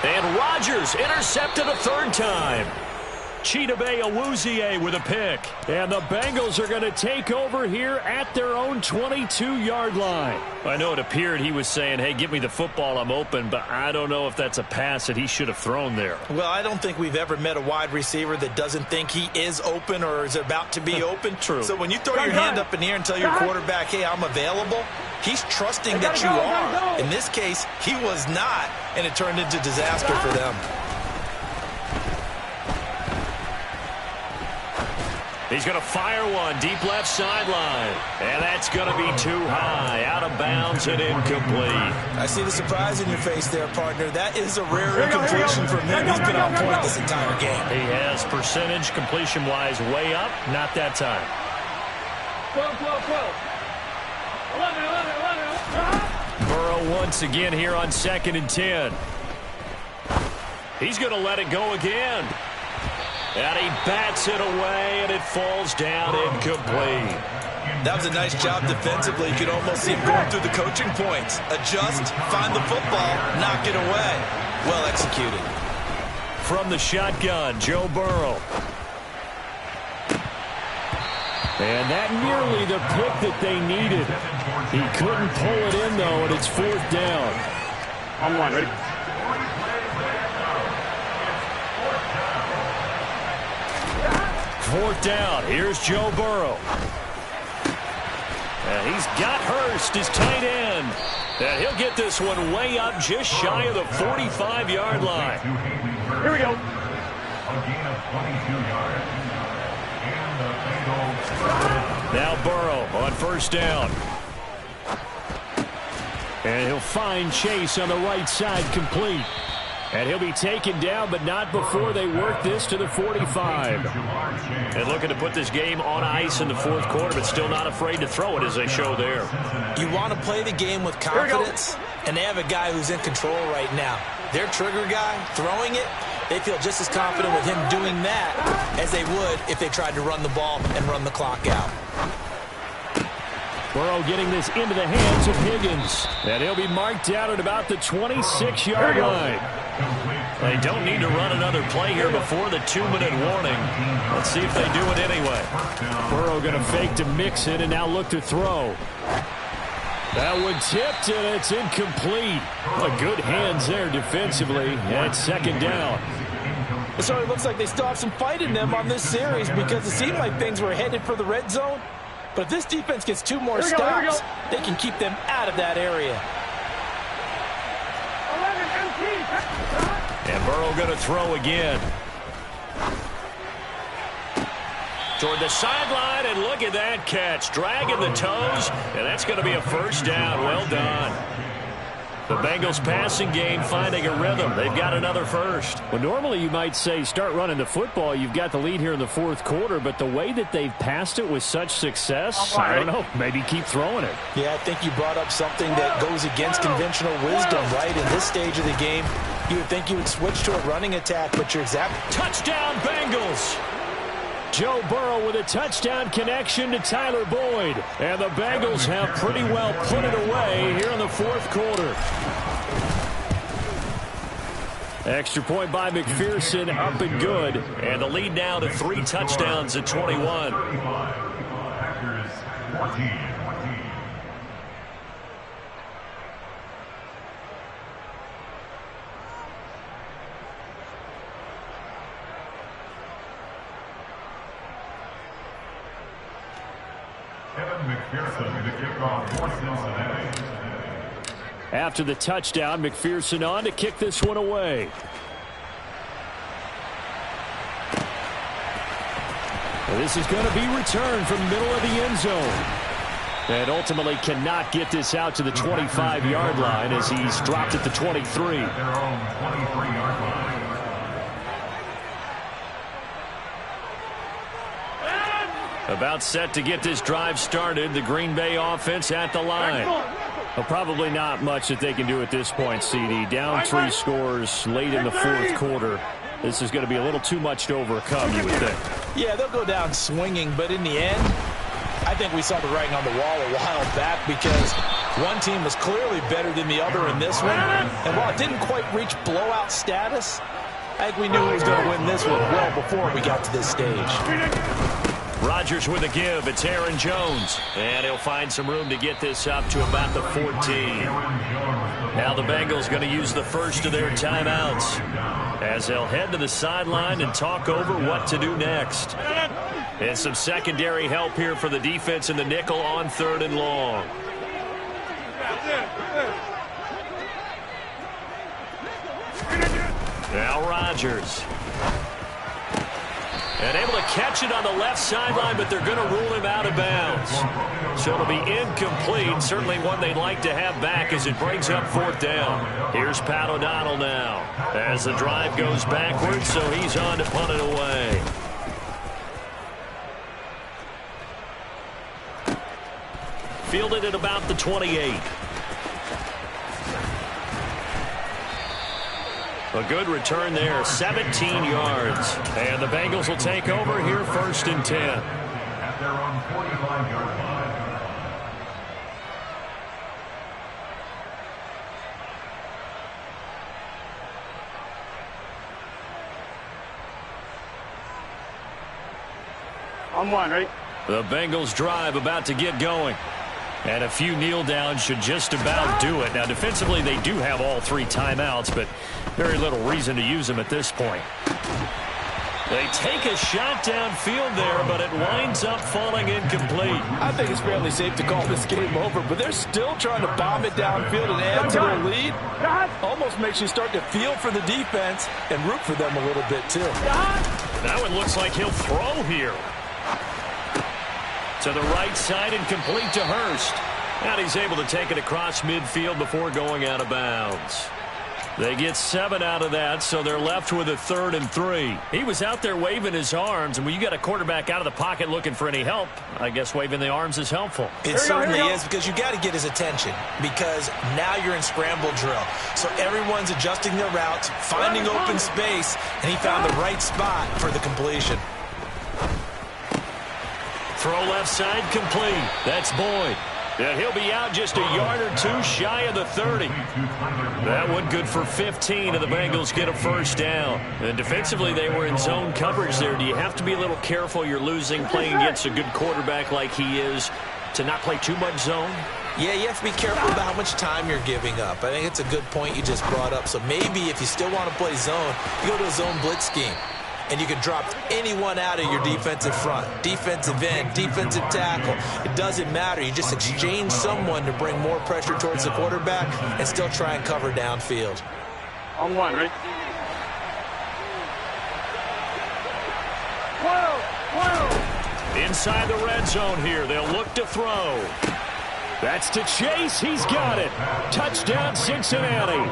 And Rodgers intercepted a third time. Chidobe Awuzie with a pick. And the Bengals are going to take over here at their own 22-yard line. I know it appeared he was saying, hey, give me the football, I'm open, but I don't know if that's a pass that he should have thrown there. Well, I don't think we've ever met a wide receiver that doesn't think he is open or is about to be open. True. So when you throw your hand up in the air and tell your quarterback, hey, I'm available, he's trusting that you are. In this case, he was not, and it turned into disaster for them. He's going to fire one deep left sideline. And that's going to be too high. Out of bounds and incomplete. I see the surprise in your face there, partner. That is a rare incompletion from him. He's been on point this entire game. He has percentage completion-wise way up. Not that time. 12. Burrow once again here on 2nd and 10. He's going to let it go again. And he bats it away, and it falls down incomplete. That was a nice job defensively. You could almost see him going through the coaching points. Adjust, find the football, knock it away. Well executed. From the shotgun, Joe Burrow. And that nearly the pick that they needed. He couldn't pull it in, though, and it's 4th down. On one, ready? Fourth down. Here's Joe Burrow. And he's got Hurst, his tight end. And he'll get this one way up just shy of the 45-yard line. Here we go. Now Burrow on 1st down. And he'll find Chase on the right side complete. And he'll be taken down, but not before they work this to the 45. And looking to put this game on ice in the fourth quarter, but still not afraid to throw it as they show there. You want to play the game with confidence, and they have a guy who's in control right now. Their trigger guy, throwing it, they feel just as confident with him doing that as they would if they tried to run the ball and run the clock out. Burrow getting this into the hands of Higgins. And he'll be marked down at about the 26-yard line. They don't need to run another play here before the 2-minute warning. Let's see if they do it anyway. Burrow going to fake to mix it and now look to throw. That one tipped, and it's incomplete. Good hands there defensively, and it's second down. So it looks like they still have some fight in them on this series because it seemed like things were headed for the red zone. But if this defense gets 2 more stops, they can keep them out of that area. And Burrow going to throw again. Toward the sideline, and look at that catch. Dragging the toes, and that's going to be a first down. Well done. The Bengals passing game finding a rhythm. They've got another first. Well, normally you might say start running the football. You've got the lead here in the fourth quarter, but the way that they've passed it with such success, I don't know, maybe keep throwing it. Yeah, I think you brought up something that goes against conventional wisdom, right? In this stage of the game, you would think you would switch to a running attack, but you're exactly... Touchdown, Bengals! Joe Burrow with a touchdown connection to Tyler Boyd. And the Bengals have pretty well put it away here in the fourth quarter. Extra point by McPherson, up and good. And the lead now to 3 touchdowns at 21. Packers 14. McPherson, the kickoff for Cincinnati. After the touchdown, McPherson on to kick this one away. Well, this is going to be returned from the middle of the end zone. And ultimately cannot get this out to the 25-yard line as he's dropped at the 23. Their own 23-yard line. About set to get this drive started. The Green Bay offense at the line. Well, probably not much that they can do at this point, CD. Down 3 scores late in the fourth quarter. This is going to be a little too much to overcome, you would think. Yeah, they'll go down swinging, but in the end, I think we saw the writing on the wall a while back because one team was clearly better than the other in this one. And while it didn't quite reach blowout status, I think we knew who was going to win this one well before we got to this stage. Rodgers with a give. It's Aaron Jones. And he'll find some room to get this up to about the 14. Now the Bengals going to use the first of their timeouts as they'll head to the sideline and talk over what to do next. And some secondary help here for the defense in the nickel on 3rd and long. Now Rodgers. And able to catch it on the left sideline, but they're going to rule him out of bounds. So it'll be incomplete. Certainly one they'd like to have back as it brings up 4th down. Here's Pat O'Donnell now as the drive goes backwards, so he's on to punt it away. Fielded at about the 28. A good return there, 17 yards. And the Bengals will take over here 1st and 10. At their own 45-yard line. On 1, right? The Bengals drive about to get going. And a few kneel downs should just about do it. Now, defensively, they do have all 3 timeouts, but very little reason to use them at this point. They take a shot downfield there, but it winds up falling incomplete. I think it's fairly safe to call this game over, but they're still trying to bomb it downfield and add to their lead. Almost makes you start to feel for the defense and root for them a little bit, too. Now it looks like he'll throw here. To the right side and complete to Hurst. And he's able to take it across midfield before going out of bounds. They get 7 out of that, so they're left with a 3rd and 3. He was out there waving his arms, and when you got a quarterback out of the pocket looking for any help, I guess waving the arms is helpful. It certainly is, because you got to get his attention, because now you're in scramble drill. So everyone's adjusting their routes, finding open space, and he found the right spot for the completion. Throw left side complete. That's Boyd. And he'll be out just a yard or 2 shy of the 30. That one good for 15, and the Bengals get a first down. And defensively, they were in zone coverage there. Do you have to be a little careful? You're losing playing against a good quarterback like he is to not play too much zone? Yeah, you have to be careful about how much time you're giving up. I think it's a good point you just brought up. So maybe if you still want to play zone, you go to a zone blitz scheme. And you can drop anyone out of your defensive front, defensive end, defensive tackle. It doesn't matter. You just exchange someone to bring more pressure towards the quarterback and still try and cover downfield. On one, right? 12. Inside the red zone here. They'll look to throw. That's to Chase. He's got it. Touchdown, Cincinnati.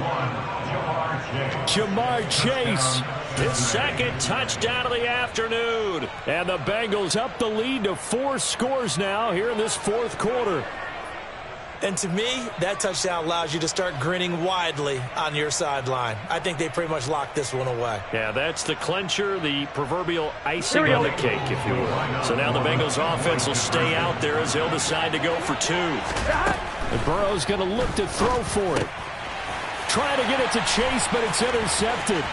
Jamar Chase. His 2nd touchdown of the afternoon. And the Bengals up the lead to 4 scores now here in this 4th quarter. And to me, that touchdown allows you to start grinning widely on your sideline. I think they pretty much locked this one away. Yeah, that's the clincher, the proverbial icing on the cake, if you will. So now the Bengals offense will stay out there as they'll decide to go for 2. And Burrow's going to look to throw for it. Trying to get it to Chase, but it's intercepted.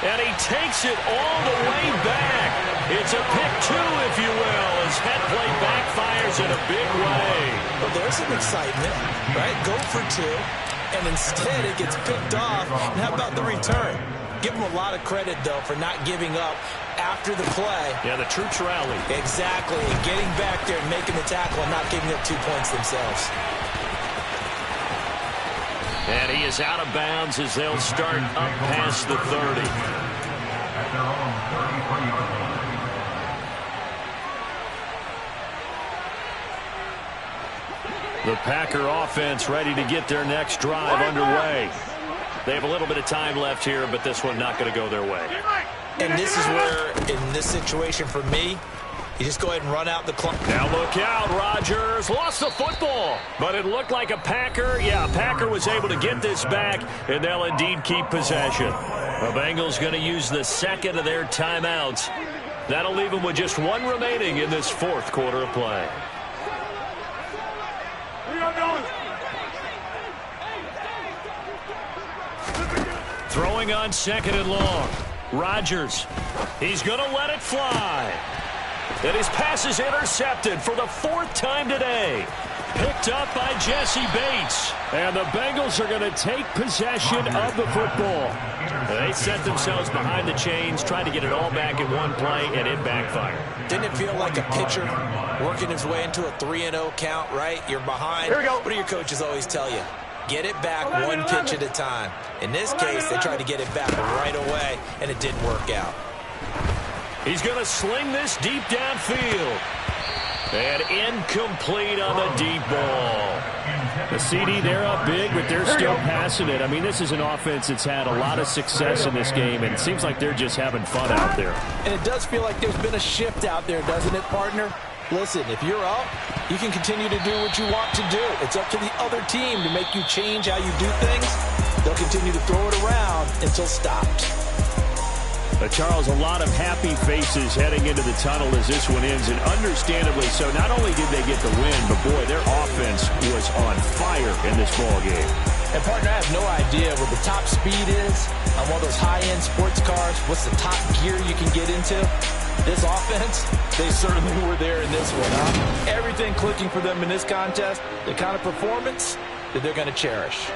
And he takes it all the way back. It's a pick 2, if you will, as head play backfires in a big way. Well, there's some excitement, right? Go for 2, and instead it gets picked off. And how about the return? Give him a lot of credit, though, for not giving up after the play. Yeah, the troops rally. Exactly. Getting back there and making the tackle and not giving up 2 points themselves. And he is out of bounds as they'll start up past the 30. The Packer offense ready to get their next drive underway. They have a little bit of time left here, but this one not going to go their way. And this is where, in this situation for me, you just go ahead and run out the clock. Now look out, Rodgers lost the football, but it looked like a Packer. Yeah, Packer was able to get this back, and they'll indeed keep possession. The Bengals going to use the 2nd of their timeouts. That'll leave them with just 1 remaining in this 4th quarter of play. Throwing on 2nd and long. Rodgers. He's going to let it fly. And his pass is intercepted for the 4th time today. Picked up by Jesse Bates. And the Bengals are going to take possession of the football. They set themselves behind the chains, trying to get it all back in one play, and it backfired. Didn't it feel like a pitcher working his way into a 3-0 count, right? You're behind. Here we go. What do your coaches always tell you? Get it back 1 pitch at a time. In this case, they tried to get it back right away, and it didn't work out. He's going to sling this deep downfield. And incomplete on the deep ball. The CD, they're up big, but they're still passing it. I mean, this is an offense that's had a lot of success in this game, and it seems like they're just having fun out there. And it does feel like there's been a shift out there, doesn't it, partner? Listen, if you're up, you can continue to do what you want to do. It's up to the other team to make you change how you do things. They'll continue to throw it around until stopped. Charles, a lot of happy faces heading into the tunnel as this one ends, and understandably so. Not only did they get the win, but boy, their offense was on fire in this ball game. And partner, I have no idea what the top speed is on one of those high-end sports cars. What's the top gear you can get into? This offense, they certainly were there in this one, huh? Everything clicking for them in this contest, the kind of performance that they're going to cherish.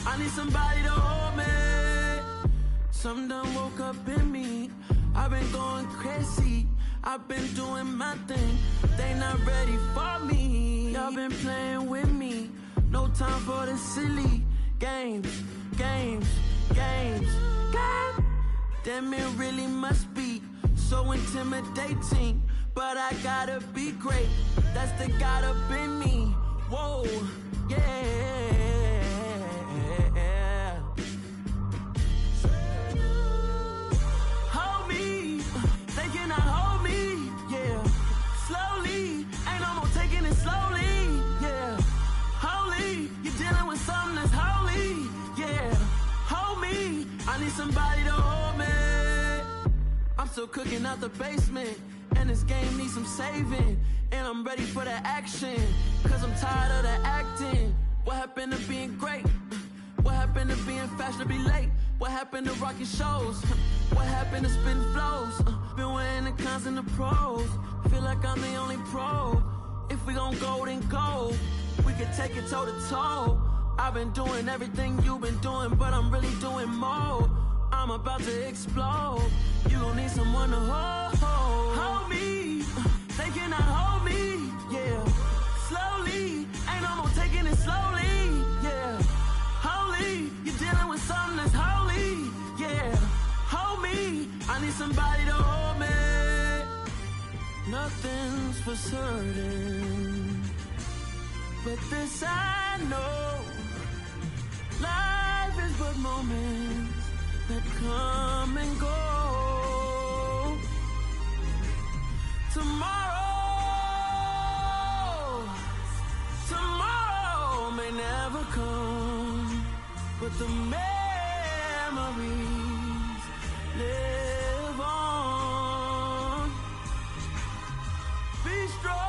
I need somebody to hold me. Something done woke up in me. I've been going crazy. I've been doing my thing. They not ready for me. Y'all been playing with me. No time for the silly games. God damn, it really must be so intimidating. But I gotta be great. That's the God up in me. Whoa, yeah. Hold me, they cannot hold me, yeah. Slowly, ain't no more taking it slowly, yeah. Holy, you're dealing with something that's holy, yeah. Hold me, I need somebody to hold me. I'm still cooking out the basement, and this game needs some saving. And I'm ready for the action, cause I'm tired of the acting. What happened to being great? What happened to being fashionably late? What happened to rocking shows? What happened to spitting flows? Been weighing the cons and the pros. Feel like I'm the only pro. If we gon' go, then go. We can take it toe to toe. I've been doing everything you've been doing, but I'm really doing more. I'm about to explode. You gon' need someone to hold me. They cannot hold me, yeah. Slowly, ain't no more taking it slowly, yeah. Holy, you're dealing with something that's holy, yeah. Hold me, I need somebody to hold me. Nothing's for certain, but this I know. Life is but moments that come and go. Tomorrow may never come, but the memories live on. Be strong,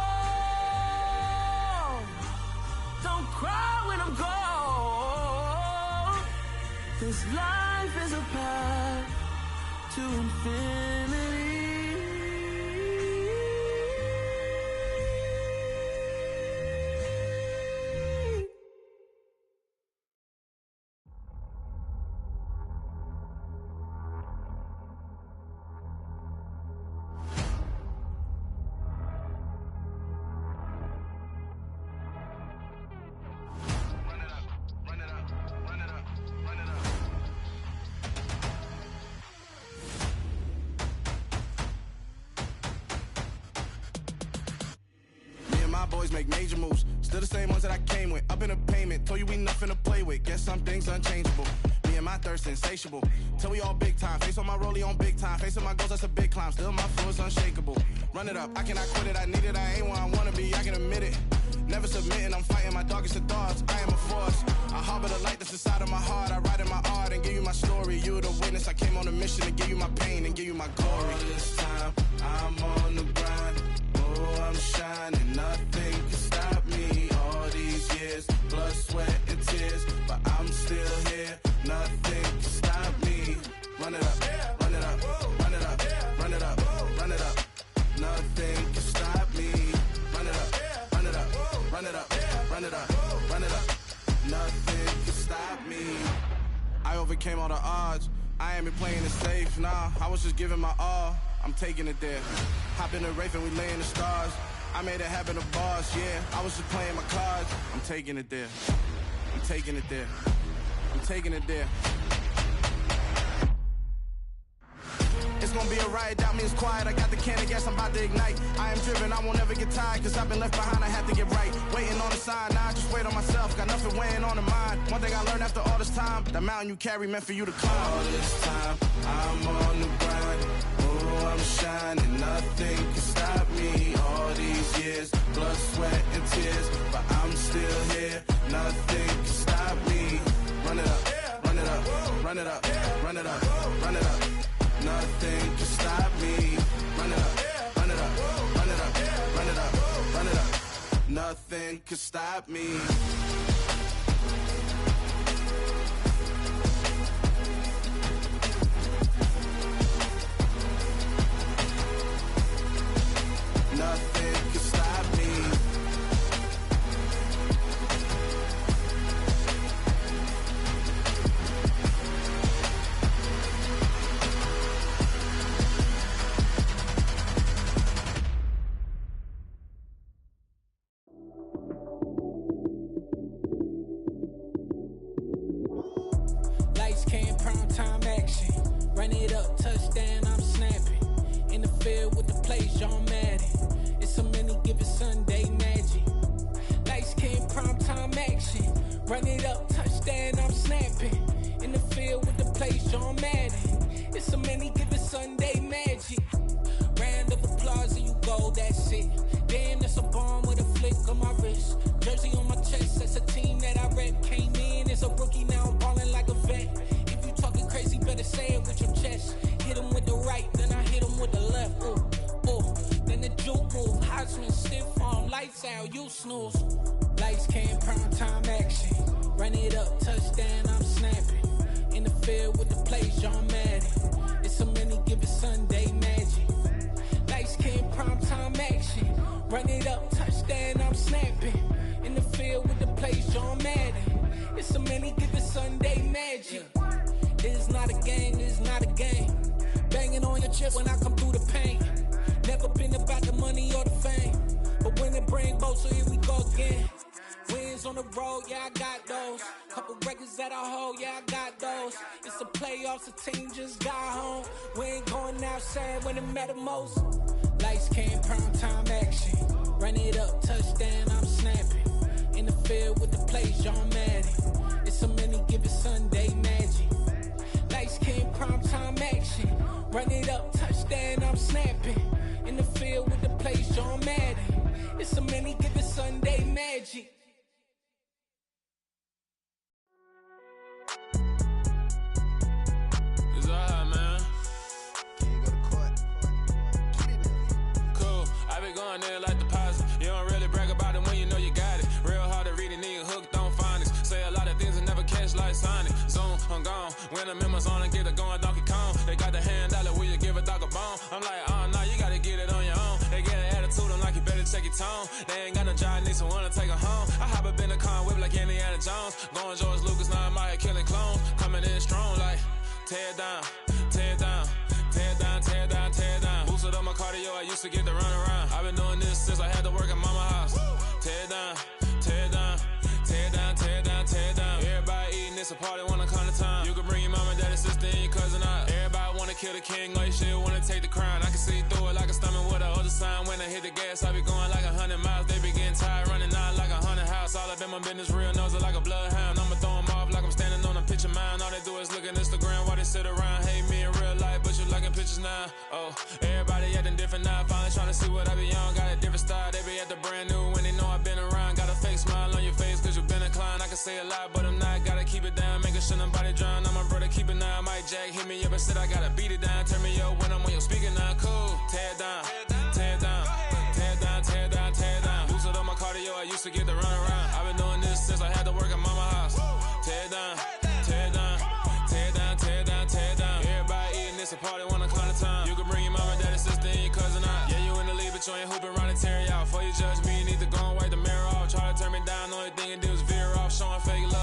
don't cry when I'm gone. This life is a path to infinity. Boys make major moves, still the same ones that I came with. Up in a payment, told you we nothing to play with. Guess some things unchangeable. Me and my thirst insatiable. Till we all big time. Face on my rollie on big time. Facing my goals, that's a big climb. Still my flow is unshakable. Run it up, I cannot quit it. I need it, I ain't where I wanna be. I can admit it. Never submitting, I'm fighting my darkest of thoughts. I am a force. I harbor the light that's inside of my heart. I write in my art and give you my story. You the witness. I came on a mission to give you my pain and give you my glory. All this time, I'm on the grind. Oh, I'm shining. Nothing can stop me. All these years, blood, sweat, and tears, but I'm still here. Nothing can stop me. Run it up, run it up, run it up, run it up, run it up. Nothing can stop me. Run it up, run it up, run it up, run it up, run it up. Nothing can stop me. I overcame all the odds. I ain't been playing it safe, nah. I was just giving my all. I'm taking it there. Hop in the Wraith and we lay in the stars. I made it happen to bars, yeah. I was just playing my cards. I'm taking it there. I'm taking it there. I'm taking it there. It's gonna be a riot, doubt me it's quiet. I got the can of gas, I'm about to ignite. I am driven, I won't ever get tired, cause I've been left behind, I have to get right. Waiting on the sign, now I just wait on myself. Got nothing weighing on the mind. One thing I learned after all this time, the mountain you carry meant for you to climb. All this time, I'm on the grind. Oh, I'm shining, nothing can stop me. All these years, blood, sweat, and tears, but I'm still here. Nothing can stop me. Run it up, run it up, run it up, run it up, run it up. Nothing can stop me. Run it up, run it up, run it up, run it up, run it up. Nothing can stop me. Nothing can stop me. it up, touchdown, I'm snapping. In the field with the plays, John Madden. It's a many given Sunday magic. Light skin, prime time action. Run it up, touchdown, I'm snapping. In the field with the plays, John Madden. It's a many given Sunday magic. Round of applause and you go, that's it. Damn, that's a bomb with a flick on my wrist. Jersey on my chest, that's a team that I rep. Came in as a rookie, now I'm ballin' like a vet. If you talking crazy, better say it with your chest. Hit him with the right, then I hit him with the left. Ooh, ooh. Then the juke move, Heisman stiff arm, lights out, you snooze. Lights came, prime time action. Run it up, touchdown, I'm snapping. In the field with the plays, John Madden. It's a many given Sunday magic. Lights came, prime time action. Run it up, touchdown, I'm snapping. In the field with the plays, John Madden. It's a many given Sunday magic. This is not a game, this is not a game. Banging on your chest when I come through the pain. Never been about the money or the fame. But when it bring both, so here we go again. Wins on the road, yeah, I got those. Couple records that I hold, yeah, I got those. It's the playoffs, the team just got home. We ain't going outside when it matter most. Lights came, prime time action. Run it up, touchdown, I'm snapping. In the field with the plays, John Madden. It's a many given Sunday magic. Lights came, prime time action. Run it up, touchdown, I'm snapping. In the field with the plays, John Madden. It's a many given Sunday magic. It's all hot, man. Can you go to court? Cool, I be going there like deposit. You don't really brag about it when you know you got it. Real hard to read a nigga hooked on phonics. Say a lot of things and never catch like Sonic. Zoom, I'm gone. When I'm in my zone and get it going Donkey Kong. They got the hand dollar, will you give a dog a bone? I'm like, oh, no, you gotta get it on your own. They get an attitude, I'm like, you better check your tone. They ain't got no job, need someone to take her home. I hop up in the car, whip like Indiana Jones. Going George Lucas, now I'm out here killing clones. Coming in strong like, tear down, tear down, tear down, tear down, tear down. Boosted up my cardio, I used to get to run around. I've been doing this since I had to work at mama house. Tear down, tear down, tear down, tear down, tear down. Everybody eating, it's a party, wanna come to time. You can bring your mama, daddy, sister, and your cousin out. Everybody wanna kill the king, or you shit wanna take the crown. I can see through it like a stomach with a other sign. When I hit the gas, I be going like 100 miles. They be getting tired, running out like 100 house. All up in my business, real nose like a bloodhound. I'ma throw them off like I'm standing on a picture mound. All they do is look at Instagram while they sit around. Hate me in real life, but you liking pictures now. Oh, everybody acting different now. Finally trying to see what I be on. Got a different style, they be at the brand new when they know I've been around. Got a fake smile on your face cause you been inclined. I can say a lot, but I'm not. Gotta keep it down, making sure nobody drown. I'm my brother, keep it now. Mike Jack hit me up and said I gotta beat it down.